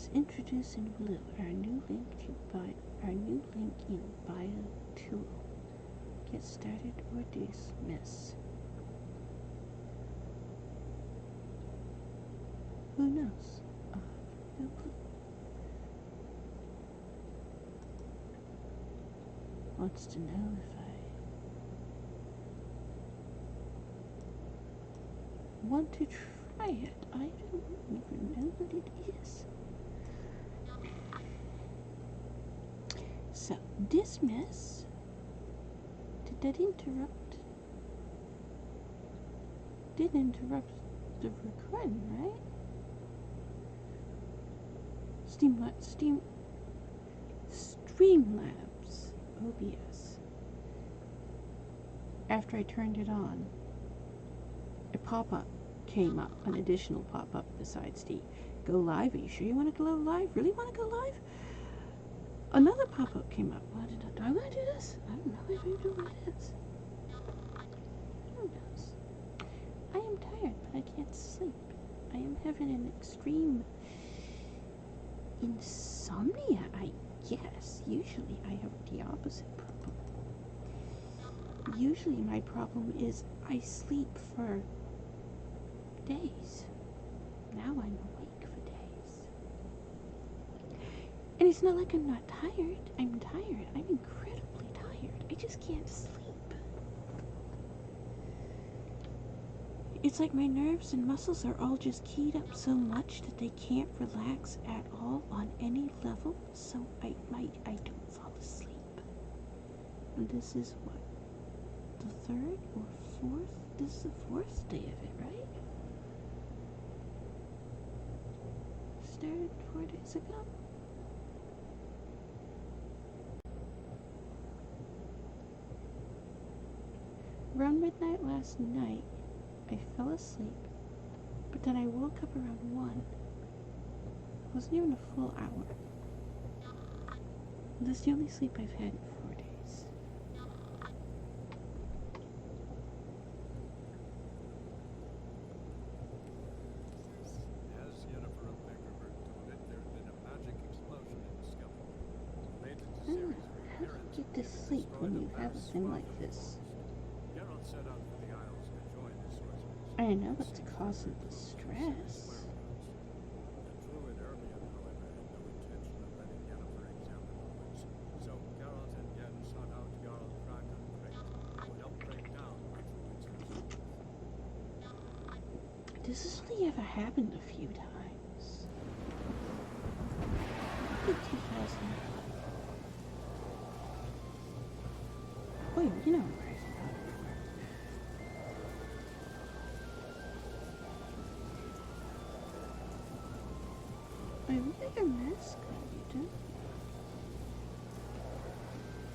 Let's introduce in blue our new link in bio tool. Get started or dismiss. Who knows? No clue. Wants to know if I want to try it. I don't even know what it is. So, dismiss. Did that interrupt? Did interrupt the recording, right? Streamlabs OBS. After I turned it on, a pop-up came up, an additional pop-up besides the go live. Are you sure you want to go live? Really want to go live? Another pop-up came up. Do I want to do this? I don't know if I do what it is. Who knows? I am tired, but I can't sleep. I am having an extreme insomnia, I guess. Usually I have the opposite problem. Usually my problem is I sleep for days. Now I'm awake for days. And it's not like I'm not tired. I'm tired. I'm incredibly tired. I just can't sleep. It's like my nerves and muscles are all just keyed up so much that they can't relax at all on any level, so I don't fall asleep. And this is what? The third or fourth? This is the fourth day of it, right? Started 4 days ago. Around midnight last night, I fell asleep, but then I woke up around 1. It wasn't even a full hour. That's the only sleep I've had in 4 days. As Jennifer Beckerberg told it, there had been a magic explosion in the sky. Related to series of How do you get to sleep when you have a thing like this? Geralt set out for the Isles to join the sorcerers. I know it's causing the stress. The druid earlier, however, had no intention of letting Jennifer examine the woods. So Geralt and Yen sought out Jarl Kraken Crate, who helped break down the druid's resistance. This has only ever happened a few times. Look at 2000. Oh, you know where I forgot. I really got a mask on you, don't you?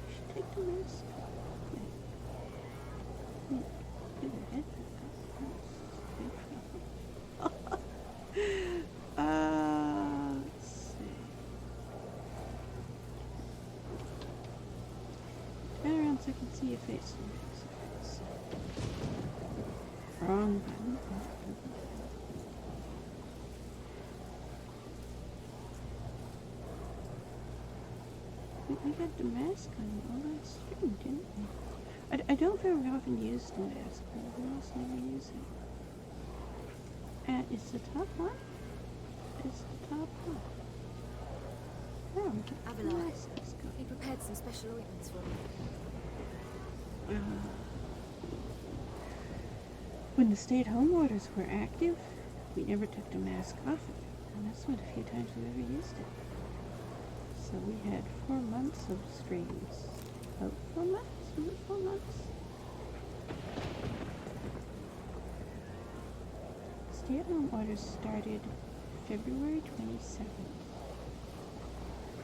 You should take the mask off. Wait, get your head back up. Let's see. Turn around so I can see your face. Wrong button. We got the mask on all that stream, didn't we? I don't very often use the mask, but I almost never use it. It's the top one? It's the top one. Oh, Avallac'h, he prepared some special ointments for me. When the stay-at-home orders were active, we never took the mask off of it, and that's one of the few times we ever used it. So we had 4 months of streams. Oh, 4 months? Was it 4 months? Stay-at-home orders started February 27th,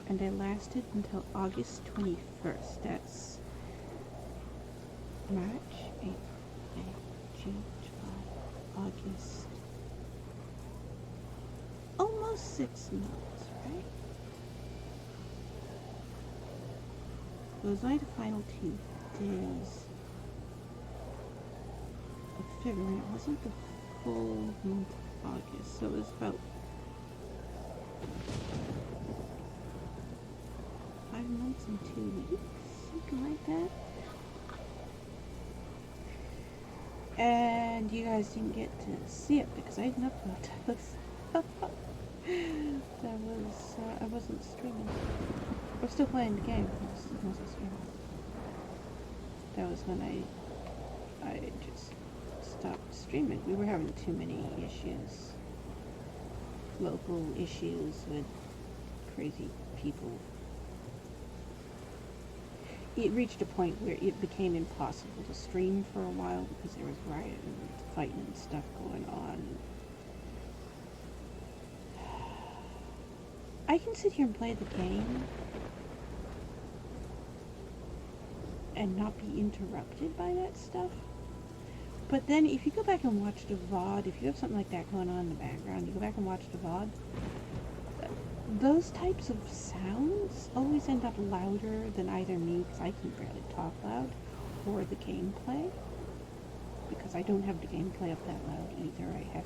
and they lasted until August 21st. That's March, April, May, June, July, August. Almost 6 months, right? It was only the final 2 days of February. It wasn't the full month of August, so it was about 5 months and 2 weeks, something like that. And you guys didn't get to see it because I didn't upload those. That was, I wasn't streaming. I was still playing the game. I wasn't streaming. That was when I just stopped streaming. We were having too many issues. Local issues with crazy people. It reached a point where it became impossible to stream for a while because there was rioting and fighting and stuff going on. I can sit here and play the game and not be interrupted by that stuff. But then if you go back and watch the VOD, if you have something like that going on in the background, you go back and watch the VOD, those types of sounds always end up louder than either me, because I can barely talk loud, or the gameplay. Because I don't have the gameplay up that loud either. I have,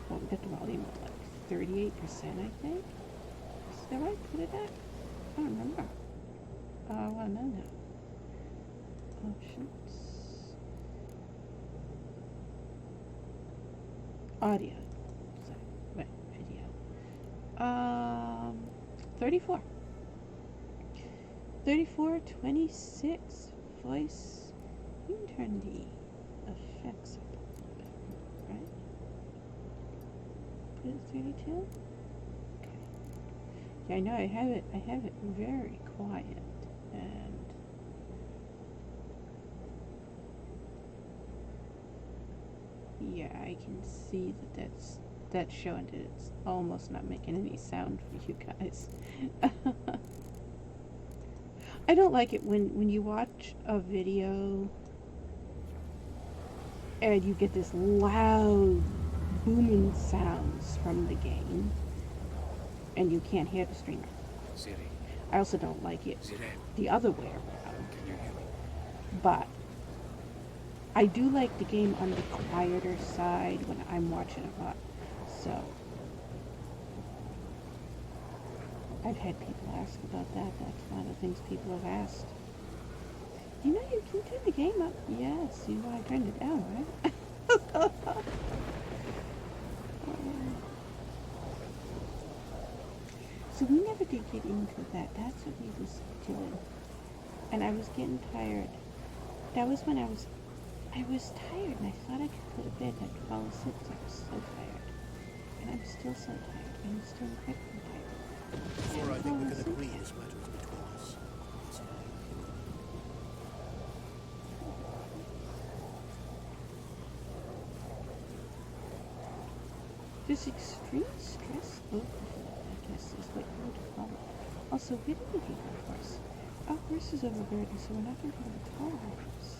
well, we got the volume at like 38%, I think. Is that right? Put it at? I don't remember. Well, no. Options. Audio. Sorry. Wait, video. 34. 34, 26, voice. You can turn the effects up a little bit, right? Put it 32? Okay. Yeah, I know, I have it very quiet, and yeah, I can see that that's showing that it's almost not making any sound for you guys. I don't like it when you watch a video and you get this loud booming sounds from the game and you can't hear the streamer. Siri, I also don't like it Siri, the other way around. can you hear me? But I do like the game on the quieter side when I'm watching a lot. So I've had people ask about that. That's one of the things people have asked. You know, you can turn the game up. Yes, you know I turned it down, right? So we never did get into that. That's what we was doing. And I was getting tired. That was when I was tired and I thought I could go to bed. I'd fall asleep because I was so tired. And I'm still so tired. I'm still incredibly tired. Before I think we can agree this matters between us. This extreme stress overload, I guess, is what you would call it. Also, where did we leave our horse? Our horse is overburdened, so we're not going to have a tall horse.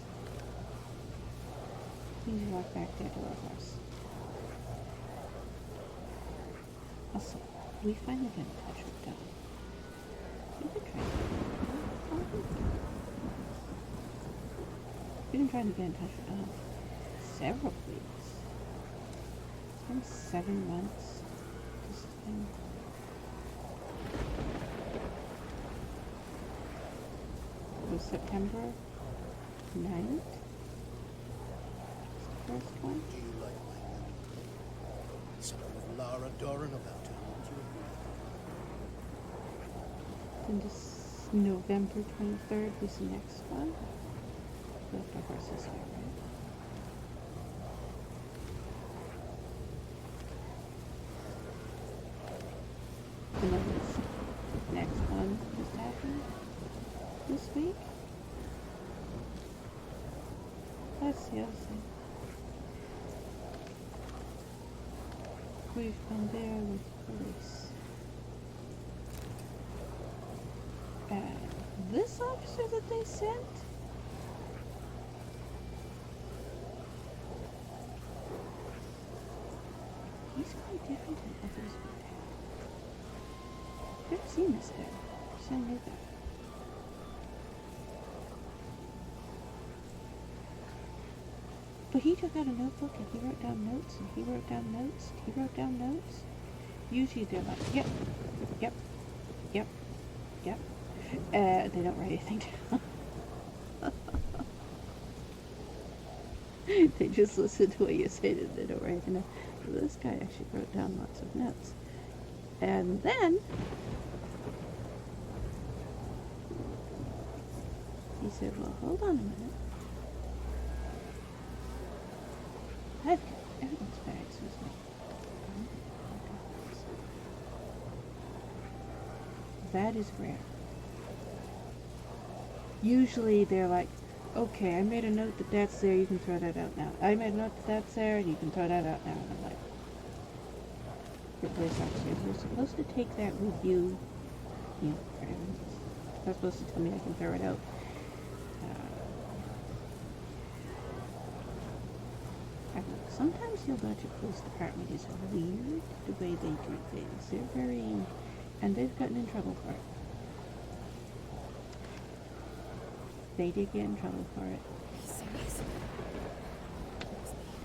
Please walk back there to our horse. Also, we finally got in touch with Don. We've been trying to get in touch with Don for several weeks. It's been 7 months. This has been... It was September 9th. First one. Do you like my name? Something with Lara Doran about her, would you agree? Then this November 23rd was the next one. Left our horses here, right? And then this next one just happened this week. That's the other thing. We've been there with police. And this officer that they sent? He's quite different than others we've had. I've never seen this guy. Just I knew that. But he took out a notebook and he wrote down notes and he wrote down notes and he wrote down notes. Usually they're like, yep, yep, yep, yep. They don't write anything down. They just listen to what you say, and they don't write anything down. So this guy actually wrote down lots of notes. And then he said, well, hold on a minute. I've got evidence bags with me. That is rare. Usually they're like, okay, I made a note that that's there, you can throw that out now. I made a note that that's there, and you can throw that out now. And I'm like, your police officer, you're supposed to take that with you, you know, for evidence. You're not supposed to tell me I can throw it out. I don't know. Sometimes the Avallac'h Police Department is weird the way they do things. They're very, and they've gotten in trouble for it. They did get in trouble for it. Serious?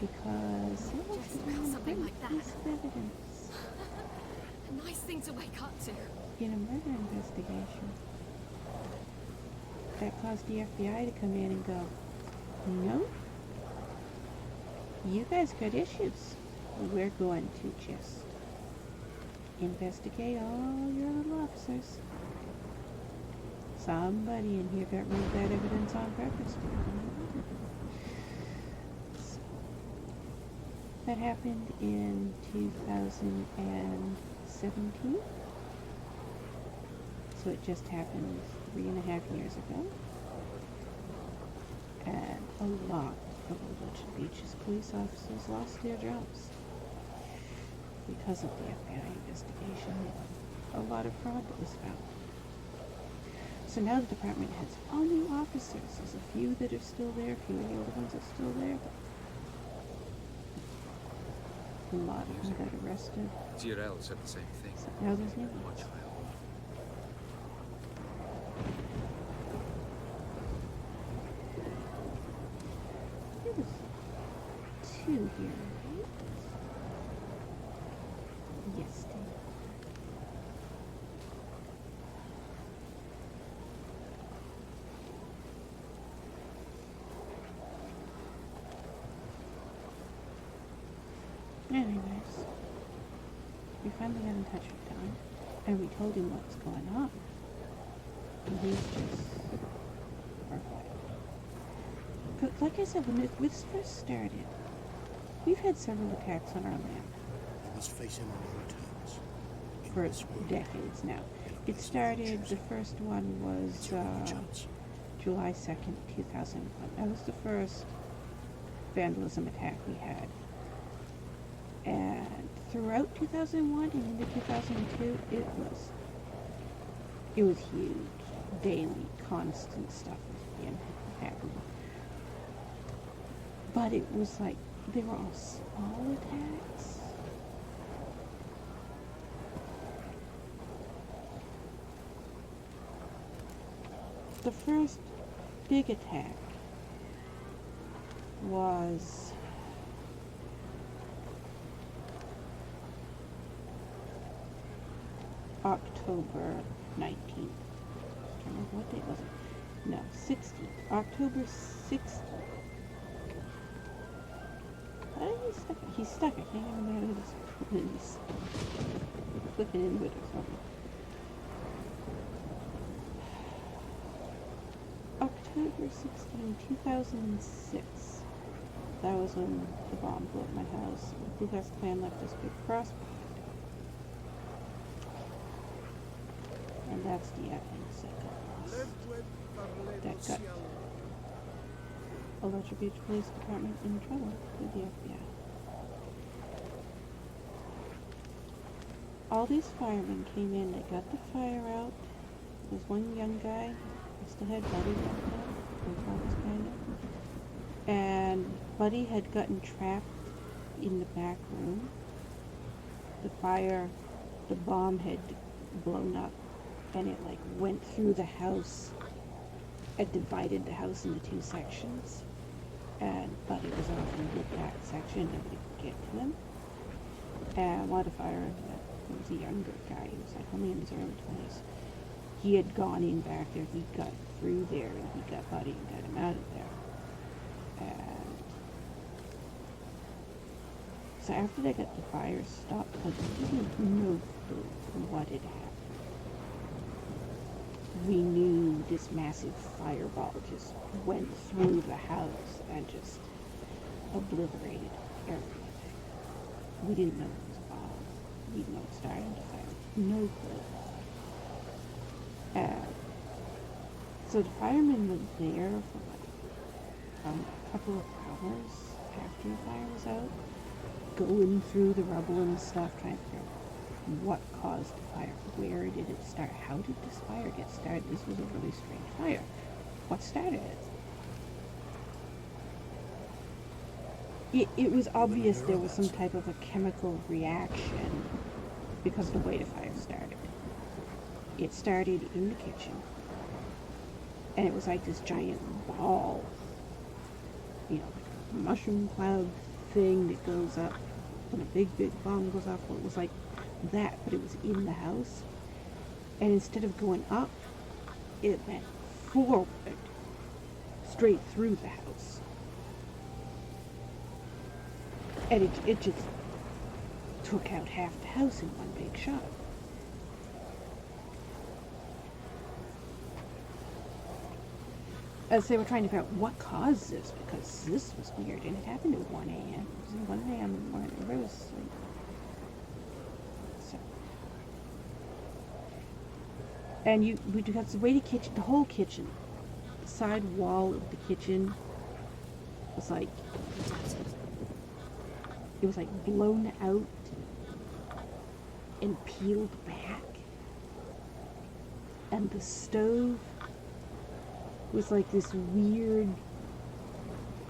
Because it was Just about something like that. piece of evidence A nice thing to wake up to. in a murder investigation that caused the FBI to come in and go, no, you guys got issues. We're going to just investigate all your little officers. Somebody in here got rid of that evidence on purpose. So, that happened in 2017. So it just happened 3.5 years ago. And a lot of Avallac'h Beach's police officers lost their jobs because of the FBI investigation. A lot of fraud that was found. So now the department has all new officers. There's a few that are still there, a few of the older ones are still there, but a lot of them got arrested. GRL said the same thing. So now there's new ones. Much higher. There was 2 here, right? Yes, Dave. Anyways, we finally got in touch with Don, and we told him what's going on. And he's just horrified. But like I said, when this first started, we've had several attacks on our land He was facing unknown terms. In for this world, decades now. in a It place of started, the choosing. first one was It's your only chance. July 2nd, 2001. That was the first vandalism attack we had. And throughout 2001 and into 2002, it was huge. Daily, constant stuff was being happening. But it was like, they were all small attacks. The first big attack was October 19th. I can't remember what date was it. No, 16th. October 16th. He's stuck. I can't remember what it is. He's flipping into it or something. October 16, 2006. That was when the bomb blew up my house. The Ku Klux Klan left this big cross. And that's the evidence that got Avallac'h Beach Police Department in trouble with the FBI. All these firemen came in, they got the fire out. There was one young guy, I still had Buddy back then, we called this guy now. And Buddy had gotten trapped in the back room. The bomb had blown up, and it like went through the house. It divided the house into 2 sections. And Buddy was off in the back section, nobody could get to him. And one of the firemen He was a younger guy. He was like only in his early 20s. He had gone in back there. He got through there, and he got Buddy and got him out of there. And so after they got the fire stopped, like, we had no clue what had happened. We knew this massive fireball just went through the house and just obliterated everything. We didn't know it was a bomb. We didn't know it started the fire. No clue. So the firemen were there for like a couple of hours after the fire was out, going through the rubble and stuff, trying to figure out what caused the fire, where did it start, how did this fire get started. This was a really strange fire. What started it? It was obvious there was some type of a chemical reaction because of the way the fire started. It started in the kitchen, and it was like this giant ball, you know, like a mushroom cloud thing that goes up when a big bomb goes off. Well, it was like that, but it was in the house, and instead of going up, it went forward, straight through the house. And it just took out half the house in one big shot. As they were trying to figure out what caused this, because this was weird, and it happened at 1 a.m. It was 1 a.m. in the morning. Everybody was asleep. So, and we got the way the kitchen, the whole kitchen, the side wall of the kitchen was like, it was like blown out and peeled back, and the stove was like this weird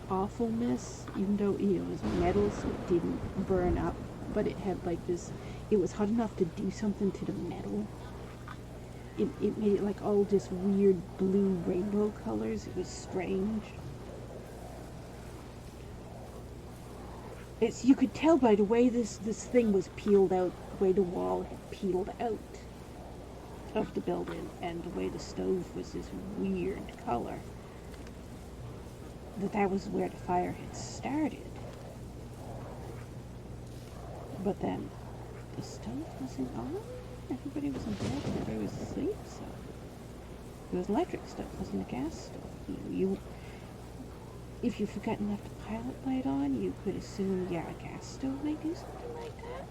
awfulness, even though, you know, it was metal, so it didn't burn up, but it had like this, it was hot enough to do something to the metal. It made it like all this weird blue rainbow colors. It was strange. You could tell by the way this thing was peeled out, the way the wall had peeled out of the building, and the way the stove was this weird color, that was where the fire had started. But then the stove wasn't on. Everybody was in bed, everybody was asleep, so it was electric stove, it wasn't a gas stove. If you forgot and left the pilot light on, you could assume, yeah, a gas stove may do something like that,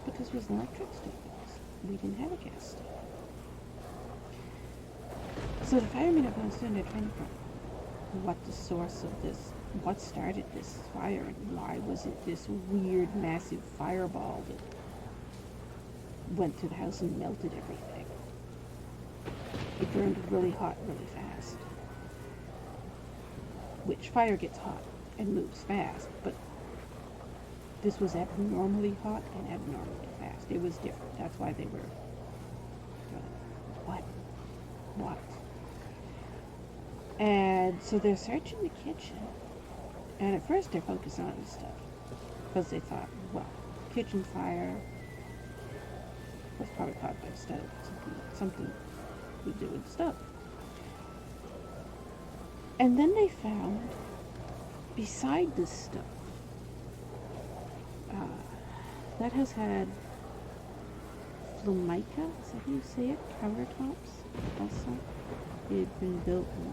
because it was an electric stove. We didn't have a gas stove. So the firemen are going soon, they're trying to figure out what the source of this, what started this fire, and why was it this weird, massive fireball that went through the house and melted everything. It burned really hot, really fast. Which fire gets hot and moves fast, but this was abnormally hot and abnormally fast. It was different. That's why they were what? And so they're searching the kitchen, and at first they're focused on the stuff, because they thought, well, kitchen fire was probably caused by the stove, something to do with the stove. And then they found, beside this stuff, that has had Formica, is that how you say it? Countertops, also. It had been built in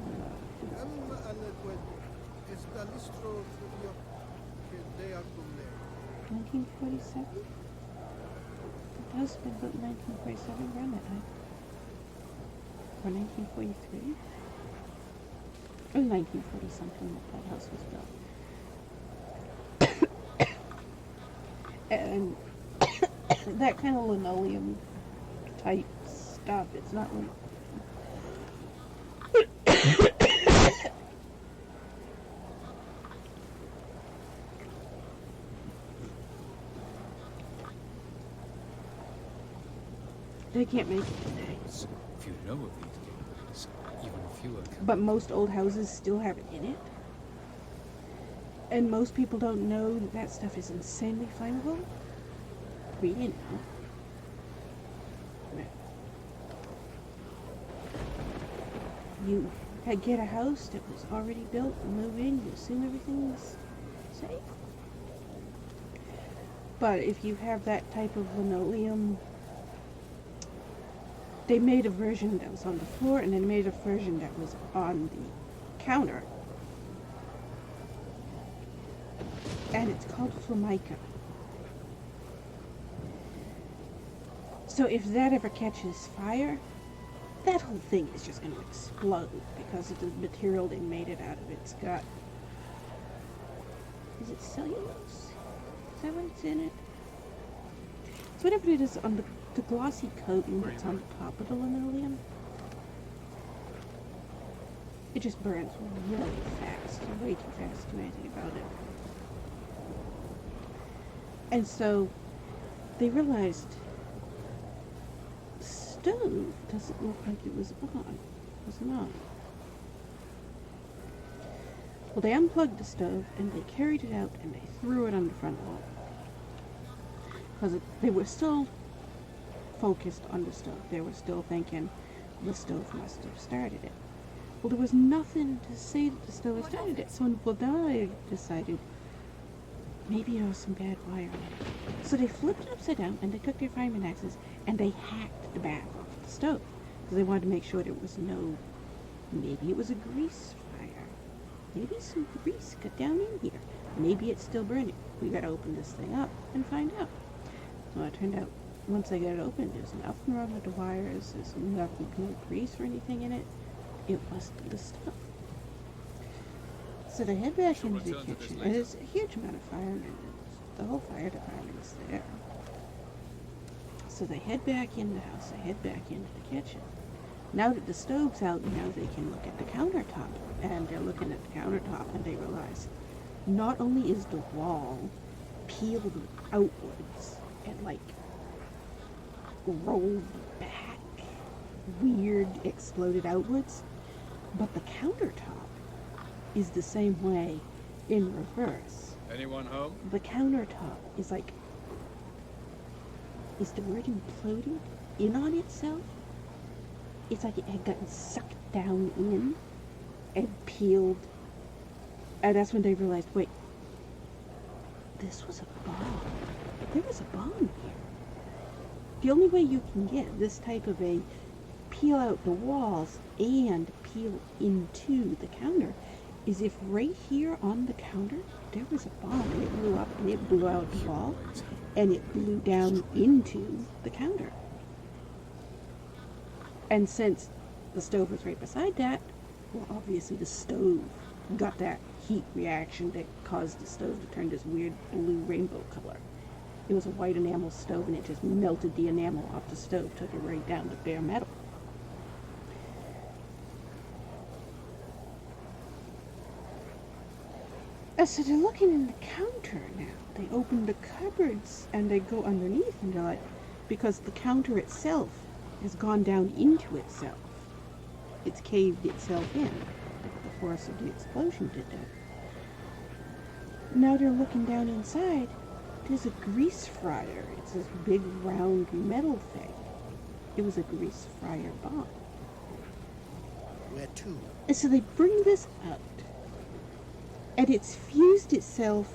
1947? The house had been built in 1947, around that time. Or 1943? It was 1940 something that house was built. And that kind of linoleum type stuff, it's not really... They can't make it today. If you know of these games, even fewer can. But most old houses still have it in it. And most people don't know that that stuff is insanely flammable. We didn't know. You get a house that was already built, move in, you assume everything's safe. But if you have that type of linoleum, they made a version that was on the floor and then made a version that was on the counter. And it's called Formica. So if that ever catches fire, that whole thing is just going to explode because of the material they made it out of. It's got, is it cellulose? Is that what's in it? It's whatever it is on the glossy coating that's on the top of the linoleum. It just burns really fast, way too fast to do anything about it. And so they realized the stove doesn't look like it was on. It was not. Well, they unplugged the stove and they carried it out and they threw it on the front wall. Because they were still focused on the stove. They were still thinking the stove must have started it. Well, there was nothing to say that the stove had started it. So now they decided maybe there was some bad wiring. So they flipped it upside down and they took their fireman axes and they hacked the back off the stove. Because they wanted to make sure there was no, maybe it was a grease fire. Maybe some grease got down in here. Maybe it's still burning. We gotta open this thing up and find out. Well, it turned out once they got it open, there's nothing wrong with the wires. There's nothing, no grease or anything in it. It was the stuff. So they head back into the kitchen, and there's a huge amount of firemen. The whole fire department is there. So they head back in the house. They head back into the kitchen. Now that the stove's out, now they can look at the countertop. And they're looking at the countertop, and they realize not only is the wall peeled outwards and like rolled back, weird, exploded outwards, but the countertop is the same way in reverse. Anyone home? The countertop is like, is the word imploded in on itself? It's like it had gotten sucked down in and peeled. And that's when they realized, wait, this was a bomb. There was a bomb here. The only way you can get this type of a peel out the walls and peel into the counter is if right here on the counter there was a bomb and it blew up and it blew out the wall and it blew down into the counter. And since the stove was right beside that, well, obviously the stove got that heat reaction that caused the stove to turn this weird blue rainbow color. It was a white enamel stove and it just melted the enamel off the stove, took it right down to bare metal. So they're looking in the counter now. They open the cupboards and they go underneath and they're like, because the counter itself has gone down into itself. It's caved itself in. The force of the explosion did that. Now they're looking down inside. There's a grease fryer. It's this big round metal thing. It was a grease fryer bomb. Where to? And so they bring this out. And it's fused itself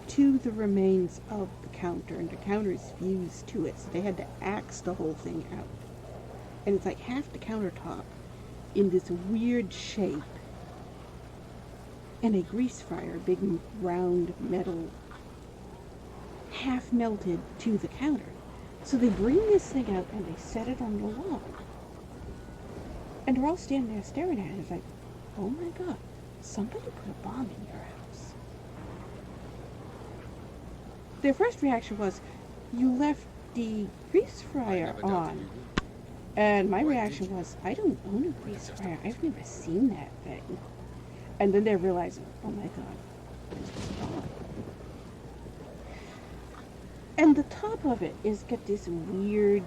to the remains of the counter. And the counter is fused to it. So they had to axe the whole thing out. And it's like half the countertop in this weird shape. And a grease fryer, big round metal, half melted to the counter. So they bring this thing out and they set it on the wall. And they're all standing there staring at it. It's like, oh my god, somebody put a bomb in your house. Their first reaction was, you left the grease fryer on. And my reaction was, I don't own a grease fryer. I've never seen that thing. And then they're realizing, oh my god, this was a bomb. And the top of it is got this weird,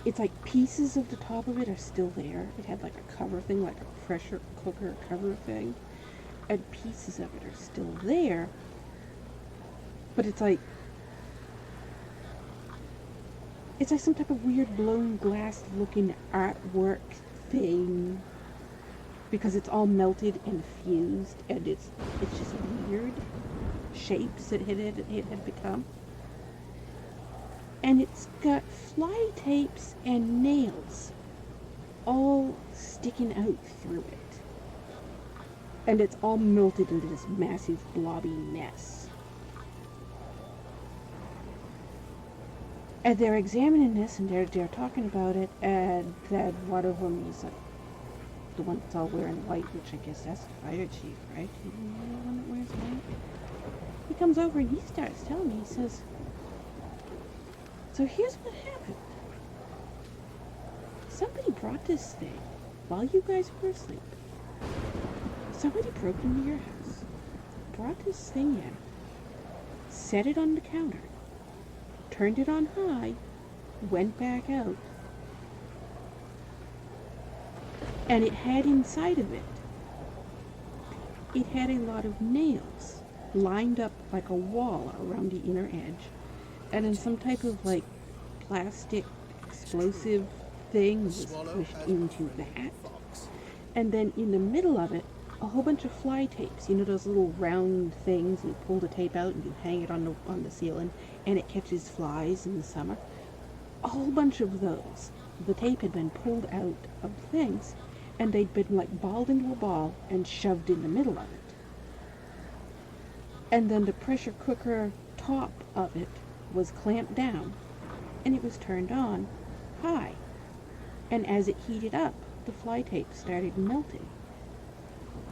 it's like pieces of the top of it are still there. It had like a cover thing, like a pressure cooker cover thing. And pieces of it are still there. But it's It's like some type of weird blown glass looking artwork thing. Because it's all melted and fused, and it's just weird shapes it had become. And it's got fly tapes and nails all sticking out through it. And it's all melted into this massive blobby mess. And they're examining this, and they're talking about it, and then one of them, he's like, the one that's all wearing white, which I guess that's the fire chief, right? The one that wears white. He comes over and he starts telling me, he says, so here's what happened. Somebody brought this thing while you guys were asleep. Somebody broke into your house, brought this thing in, set it on the counter, turned it on high, went back out, and it had inside of it, it had a lot of nails lined up like a wall around the inner edge, and then some type of like plastic explosive thing was pushed into that. And then in the middle of it, a whole bunch of fly tapes. You know those little round things, and you pull the tape out and you hang it on the ceiling, and it catches flies in the summer. A whole bunch of those. The tape had been pulled out of things, and they'd been like balled into a ball and shoved in the middle of it. And then the pressure cooker top of it was clamped down, and it was turned on high. And as it heated up, the fly tape started melting.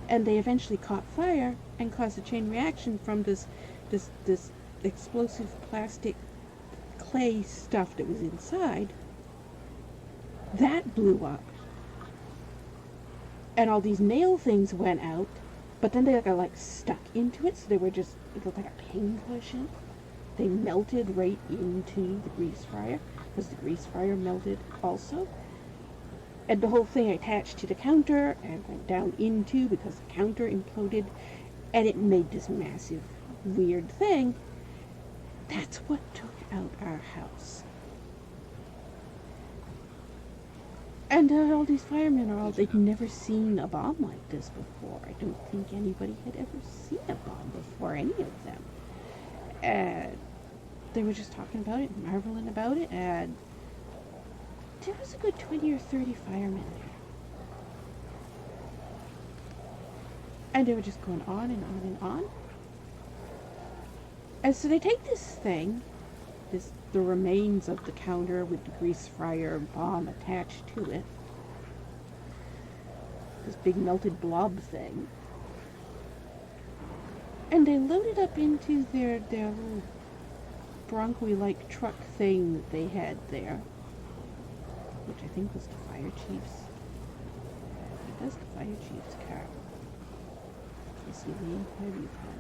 And they eventually caught fire and caused a chain reaction from this explosive plastic clay stuff that was inside. That blew up. And all these nail things went out, but then they got like stuck into it, so they were just, it looked like a pincushion. They melted right into the grease fryer, because the grease fryer melted also. And the whole thing attached to the counter and went down into, because the counter imploded, and it made this massive, weird thing. That's what took out our house. And all these firemen are all, they'd never seen a bomb like this before. I don't think anybody had ever seen a bomb before, any of them. And they were just talking about it, marveling about it, and there was a good 20 or 30 firemen there. And they were just going on and on and on. And so they take this thing, the remains of the counter with the grease fryer bomb attached to it, this big melted blob thing, and they load it up into their little Bronco-like truck thing that they had there, which I think was the fire chief's. It was the fire chief's car. You see the inquiry car.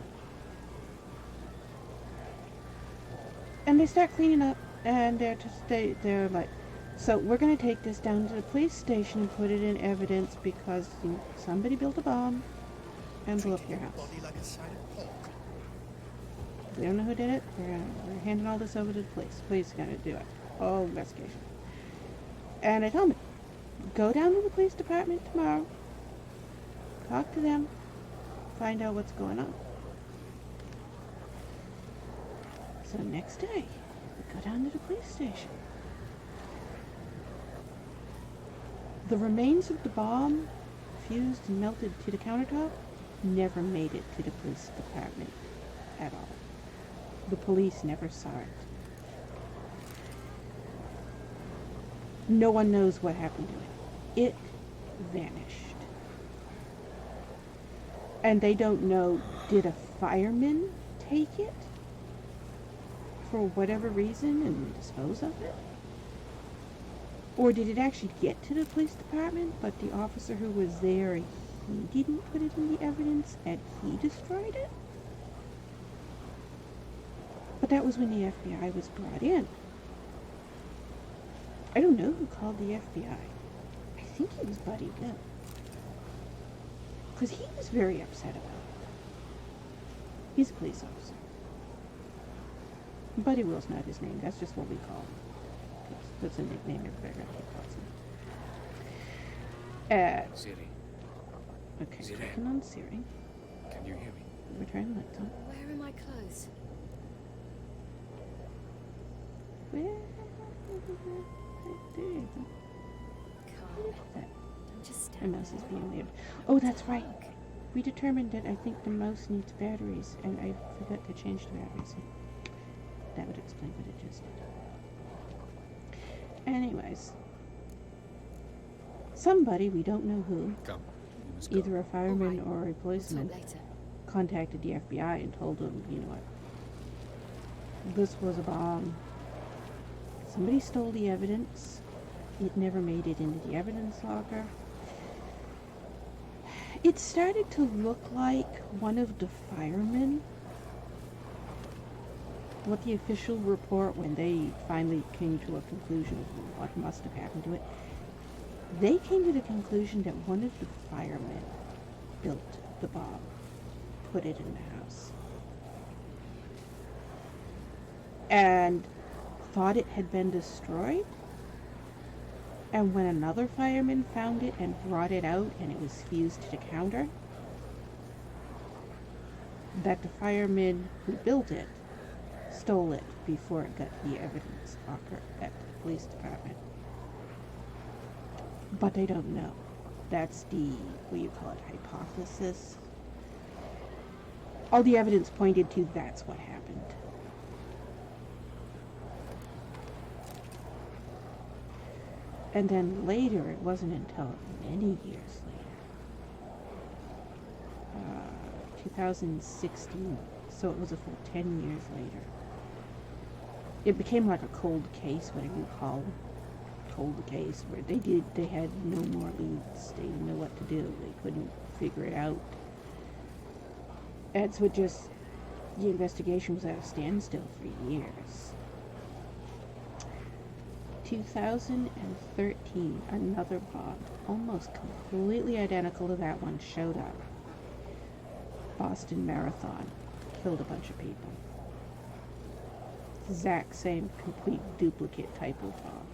And they start cleaning up, and they're like, so we're going to take this down to the police station and put it in evidence because somebody built a bomb and blew up your house. We don't know who did it. We're handing all this over to the police. The police are going to do it. Whole investigation. And I told me, go down to the police department tomorrow, talk to them, find out what's going on. So next day, we go down to the police station. The remains of the bomb, fused and melted to the countertop, never made it to the police department at all. The police never saw it. No one knows what happened to it. It vanished. And they don't know, did a fireman take it for whatever reason and dispose of it? Or did it actually get to the police department, but the officer who was there, he didn't put it in the evidence and he destroyed it? But that was when the FBI was brought in. I don't know who called the FBI. I think it was Buddy Bill. Because he was very upset about it. He's a police officer. Buddy Will's not his name. That's just what we call him. That's a nickname everybody calls him. Siri, Okay, Zire. clicking on Siri. can you hear me? Return lights on. Where are my clothes? Where? There you go. Carl, Look at that. don't just My stand mouse is there. being weird. Oh, that's right. We determined that I think the mouse needs batteries, and I forgot to change the batteries. That would explain what it just did. Anyways, somebody, we don't know who, Come, we must go. either a fireman Alright. or a We'll talk policeman, later. contacted the FBI and told them, you know what, this was a bomb. Somebody stole the evidence. It never made it into the evidence locker. It started to look like one of the firemen. What the official report, when they finally came to a conclusion of what must have happened to it, they came to the conclusion that one of the firemen built the bomb, put it in the house, and thought it had been destroyed. And when another fireman found it and brought it out and it was fused to the counter, that the fireman who built it stole it before it got to the evidence locker at the police department. But they don't know. That's the, what do you call it, hypothesis. All the evidence pointed to that's what happened. And then later, it wasn't until many years later, 2016, so it was a full 10 years later, it became like a cold case, whatever you call cold case, where they had no more leads, they didn't know what to do, they couldn't figure it out. And so it just, the investigation was at a standstill for years. 2013, another bomb, almost completely identical to that one, showed up. Boston Marathon, killed a bunch of people. Exact same, complete duplicate type of bomb.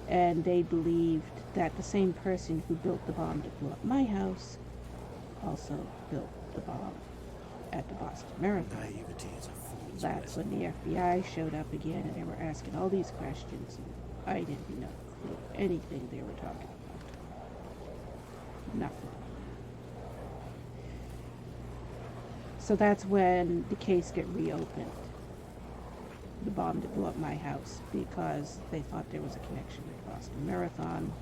And they believed that the same person who built the bomb that blew up my house also built the bomb at the Boston Marathon. Naivety is a fool's That's when the FBI showed up again, and they were asking all these questions, and I didn't know anything they were talking about. Nothing. So that's when the case got reopened. The bomb that blew up my house, because they thought there was a connection with the Boston Marathon.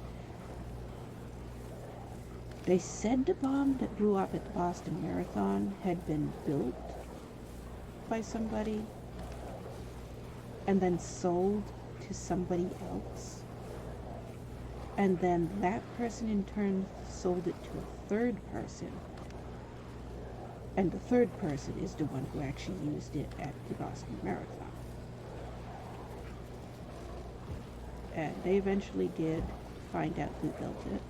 They said the bomb that blew up at the Boston Marathon had been built by somebody and then sold to somebody else, and then that person in turn sold it to a third person, and the third person is the one who actually used it at the Boston Marathon. And they eventually did find out who built it.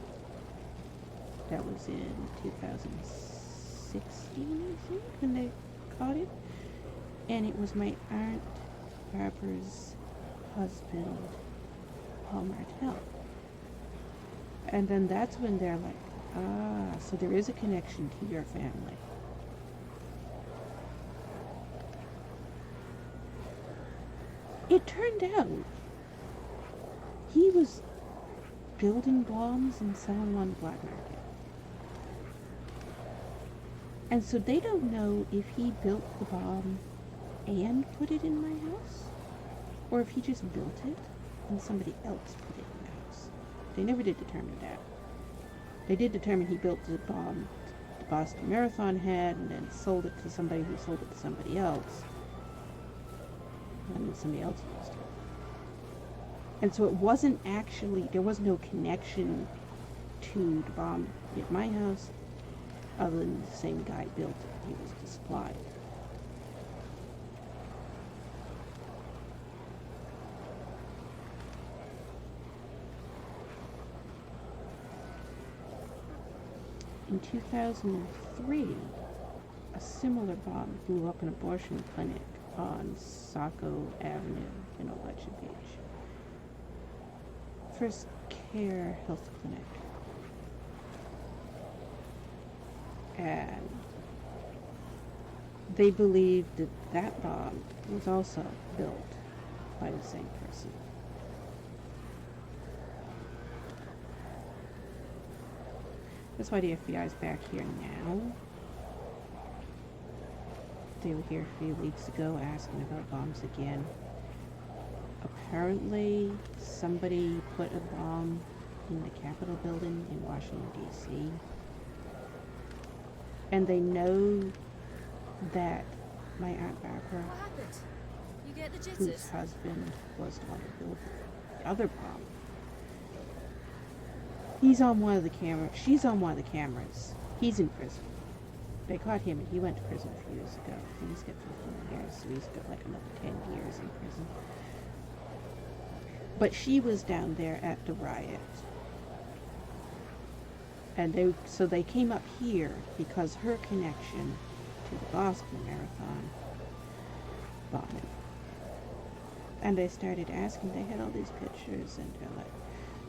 That was in 2016, I think, when they caught it. And it was my Aunt Barbara's husband, Paul Martell. And then that's when they're like, so there is a connection to your family. It turned out he was building bombs and selling them on the black market. And so they don't know if he built the bomb and put it in my house, or if he just built it and somebody else put it in the house. They never did determine that. They did determine he built the bomb the Boston Marathon had and then sold it to somebody who sold it to somebody else. And then somebody else used it. And so it wasn't actually, there was no connection to the bomb at my house, other than the same guy built it. He was the supplier. In 2003, a similar bomb blew up an abortion clinic on Saco Avenue in Avallac'h Beach. First Care Health Clinic. And they believe that that bomb was also built by the same person. That's why the FBI is back here now. They were here a few weeks ago asking about bombs again. Apparently, somebody put a bomb in the Capitol building in Washington, D.C. And they know that my Aunt Barbara, What happened? You get the whose jitters? husband was the one who built the other bomb, he's on one of the cameras. She's on one of the cameras. He's in prison. They caught him and he went to prison a few years ago. He's got 15 years, so he's got like another 10 years in prison. But she was down there at the riot. And they came up here because her connection to the Boston Marathon bombing. And they started asking, they had all these pictures and they're like,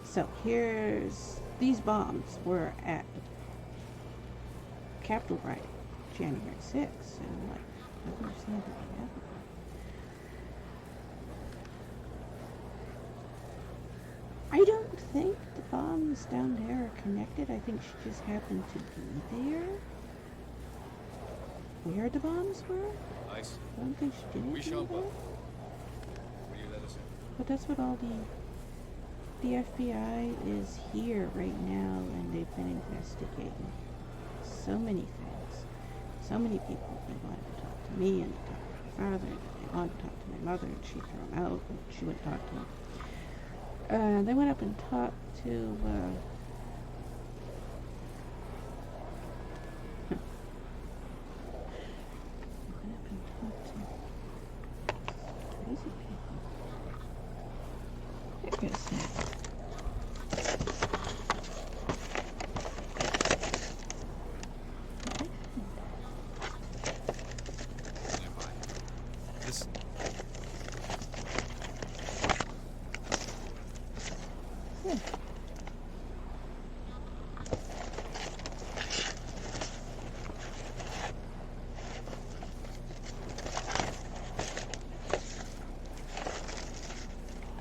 so these bombs were at the Capitol riot, January 6th. And I'm like, I don't understand what happened. I don't think the bombs down there are connected. I think she just happened to be there. Where the bombs were? I see. I don't think she did We anything shall there. vote. Will you let us in? But that's what all the FBI is here right now, and they've been investigating so many things. So many people. They wanted to talk to me and to talk to my father, and they wanted to talk to my mother, and she threw them out, and she wouldn't talk to them. They went up and talked to, they went up and talked to crazy people. There goes that. Stand by. Listen. Yeah.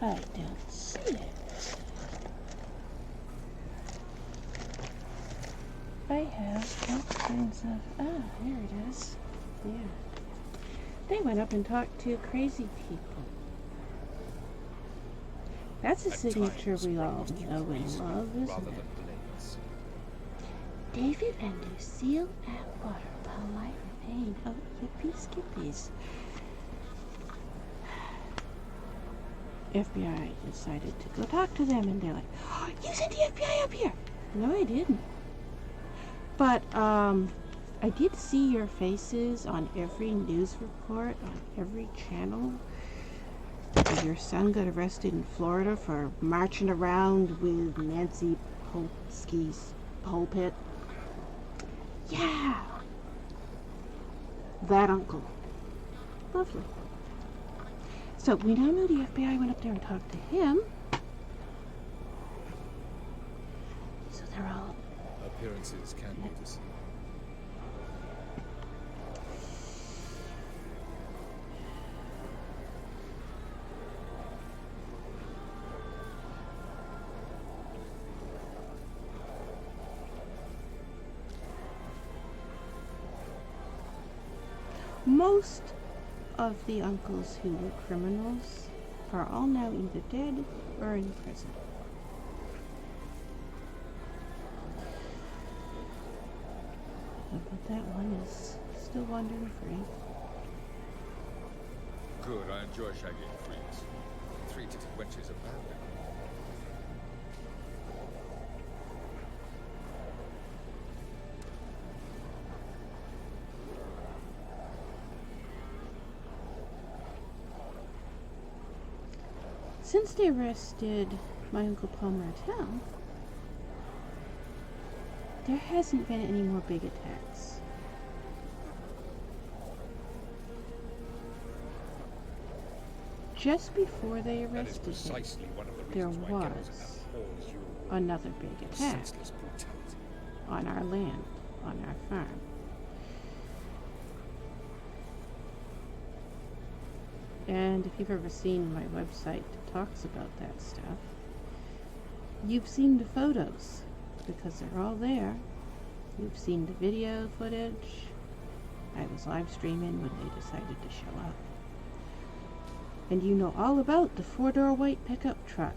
I don't see it. I have all kinds of... Ah, there it is. Yeah. They went up and talked to crazy people. That's a signature we all know and love, isn't Rather it? than blameless. David and Lucille Atwater, while I remain. Oh, yippee skippies. FBI decided to go talk to them, and they're like, oh, you sent the FBI up here! No, I didn't. But, I did see your faces on every news report, on every channel. Your son got arrested in Florida for marching around with Nancy Polsky's pulpit. Yeah! That uncle. Lovely. So we now know the FBI went up there and talked to him. So they're all... Appearances can be deceiving. Most of the uncles who were criminals are all now either dead or in prison. But that one is still wandering free. Good, I enjoy shagging freaks. Three-titted wenches are bad. Since they arrested my Uncle Paul Martel, there hasn't been any more big attacks. just before they That is arrested him, precisely one of the there reasons why Garrison was abhors your another big attack senseless brutality. on our land, on our farm. And if you've ever seen my website that talks about that stuff, you've seen the photos, because they're all there. You've seen the video footage. I was live streaming when they decided to show up. And you know all about the 4-door white pickup truck.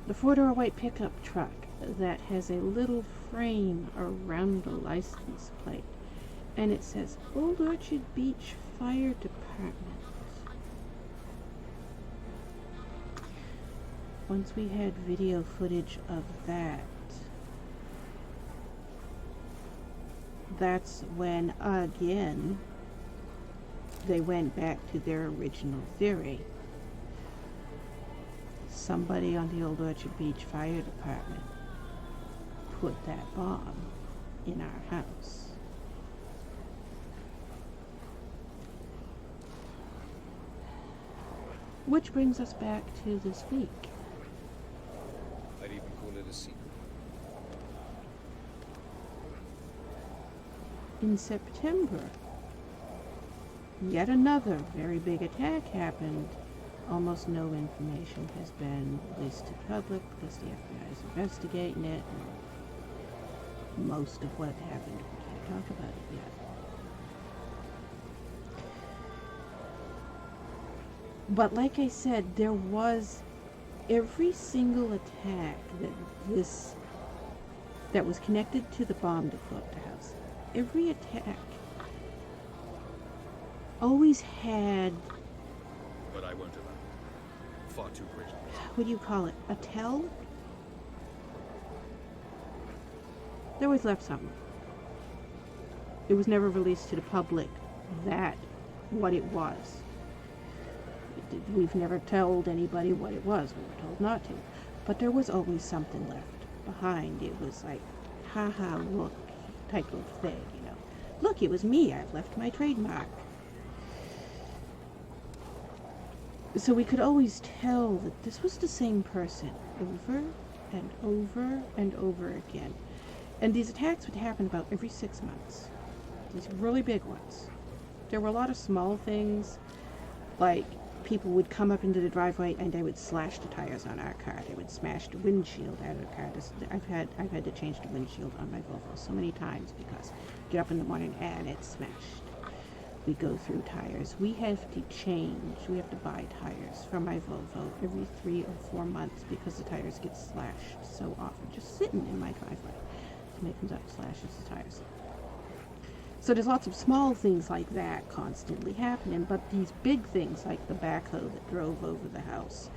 The 4-door white pickup truck that has a little frame around the license plate, and it says Old Orchard Beach Fire Department. Once we had video footage of that, that's when, again, they went back to their original theory. Somebody on the Old Orchard Beach Fire Department put that bomb in our house. Which brings us back to this week. I'd even call it a secret. In September, yet another very big attack happened. Almost no information has been released to the public because the FBI is investigating it. And most of what happened, we can't talk about it yet. But like I said, there was every single attack that was connected to the bomb that blew up the house. Every attack always had, But I won't allow it. Far too great. what do you call it, a tell? They always left something. It was never released to the public what it was. We've never told anybody what it was. We were told not to. But there was always something left behind. It was like, haha, look, type of thing, you know. Look, it was me. I've left my trademark. So we could always tell that this was the same person over and over and over again. And these attacks would happen about every 6 months. These really big ones. There were a lot of small things, like people would come up into the driveway and they would slash the tires on our car. They would smash the windshield out of the car. I've had to change the windshield on my Volvo so many times because get up in the morning and it's smashed. We go through tires. We have to buy tires for my Volvo every 3 or 4 months because the tires get slashed so often. Just sitting in my driveway. Somebody comes up and slashes the tires. So there's lots of small things like that constantly happening, but these big things like the backhoe that drove over the house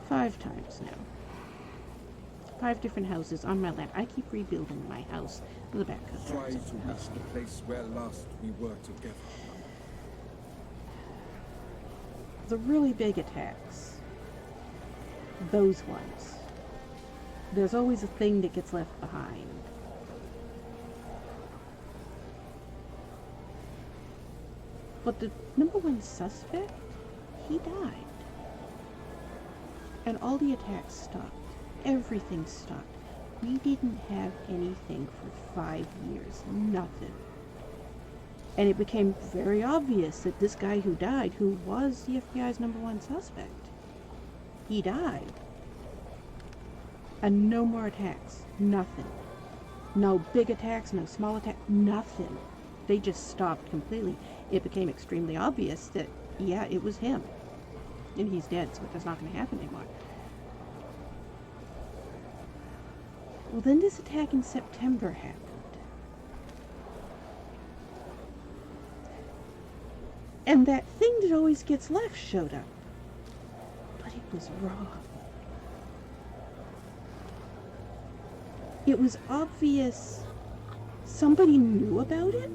5 times now. 5 different houses on my land. I keep rebuilding my house with a backhoe. Try to reach the place where last we were together. The really big attacks, those ones, there's always a thing that gets left behind. But the number 1 suspect, he died. And all the attacks stopped. Everything stopped. We didn't have anything for 5 years. Nothing. And it became very obvious that this guy who died, who was the FBI's number 1 suspect, he died. And no more attacks. Nothing. No big attacks, no small attacks, nothing. They just stopped completely. It became extremely obvious that, yeah, it was him. And he's dead, so it's not going to happen anymore. Well, then this attack in September happened. And that thing that always gets left showed up. But it was wrong. It was obvious somebody knew about it,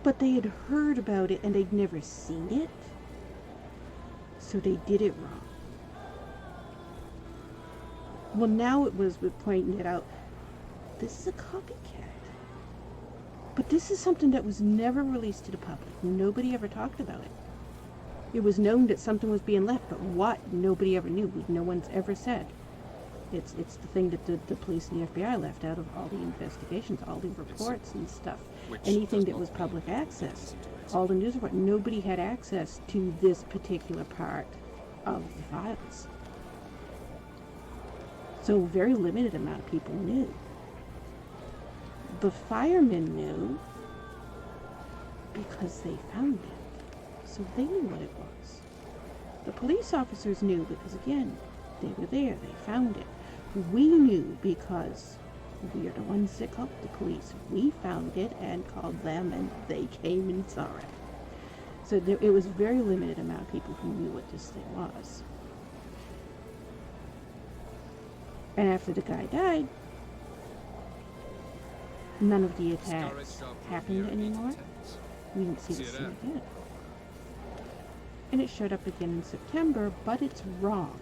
but they had heard about it and they'd never seen it, so they did it wrong. Well, now it was with pointing it out. this is a copycat. But this is something that was never released to the public. Nobody ever talked about it. It was known that something was being left, but what, nobody ever knew. No one's ever said. It's the thing that the police and the FBI left out of all the investigations, all the reports and stuff. Anything that was public access, all the news reports. Nobody had access to this particular part of the files. So a very limited amount of people knew. The firemen knew because they found it. So they knew what it was. The police officers knew because, again, they were there, they found it. We knew because we are the ones that called the police. We found it and called them, and they came and saw it. So it was a very limited amount of people who knew what this thing was. And after the guy died, none of the attacks happened anymore. We didn't see the scene again. And it showed up again in September, but it's wrong.